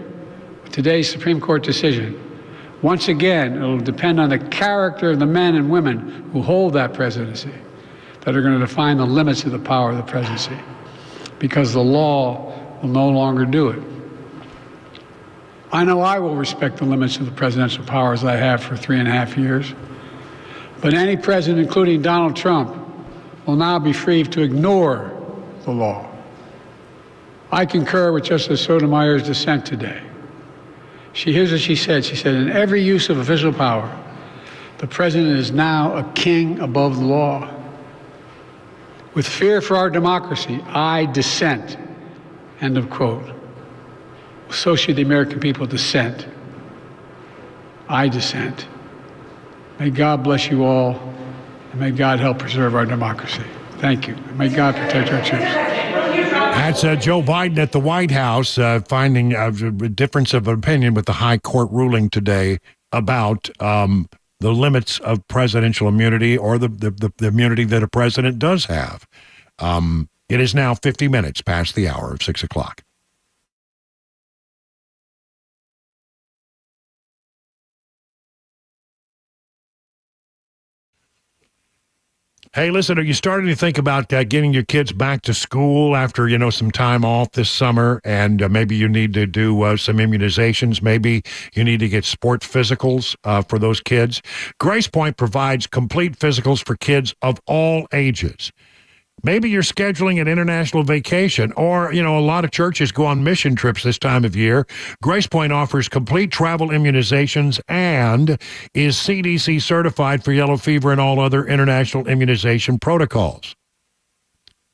with today's Supreme Court decision, once again, it'll depend on the character of the men and women who hold that presidency that are going to define the limits of the power of the presidency, because the law will no longer do it. I know I will respect the limits of the presidential powers I have for 3.5 years, but any president, including Donald Trump, will now be free to ignore the law. I concur with Justice Sotomayor's dissent today. Here's what she said. She said, in every use of official power, the president is now a king above the law. With fear for our democracy, I dissent. End of quote. So should the American people dissent. I dissent. May God bless you all, and may God help preserve our democracy. Thank you. May God protect our troops. That's Joe Biden at the White House finding a difference of opinion with the high court ruling today about the limits of presidential immunity, or the immunity that a president does have. It is now 50 minutes past the hour of 6 o'clock. Hey, listen, are you starting to think about getting your kids back to school after, some time off this summer, and maybe you need to do some immunizations? Maybe you need to get sports physicals for those kids. Grace Point provides complete physicals for kids of all ages. Maybe you're scheduling an international vacation, or, a lot of churches go on mission trips this time of year. Grace Point offers complete travel immunizations and is CDC certified for yellow fever and all other international immunization protocols.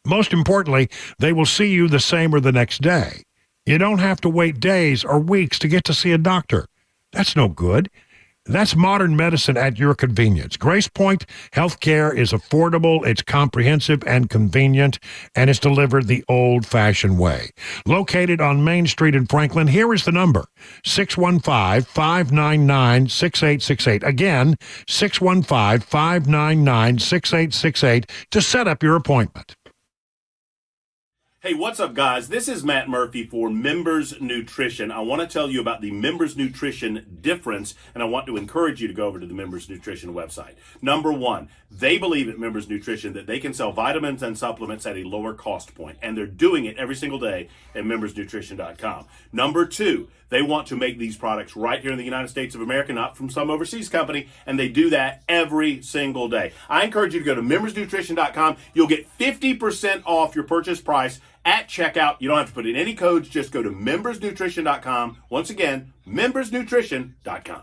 Most importantly, they will see you the same or the next day. You don't have to wait days or weeks to get to see a doctor. That's no good. That's modern medicine at your convenience. Grace Point Healthcare is affordable, it's comprehensive and convenient, and it's delivered the old-fashioned way. Located on Main Street in Franklin, here is the number, 615-599-6868. Again, 615-599-6868 to set up your appointment. Hey, what's up, guys? This is Matt Murphy for Members Nutrition. I want to tell you about the Members Nutrition difference, and I want to encourage you to go over to the Members Nutrition website. Number one, they believe at Members Nutrition that they can sell vitamins and supplements at a lower cost point, and they're doing it every single day at membersnutrition.com. Number two, they want to make these products right here in the United States of America, not from some overseas company, and they do that every single day. I encourage you to go to membersnutrition.com. You'll get 50% off your purchase price at checkout. You don't have to put in any codes. Just go to membersnutrition.com. Once again, membersnutrition.com.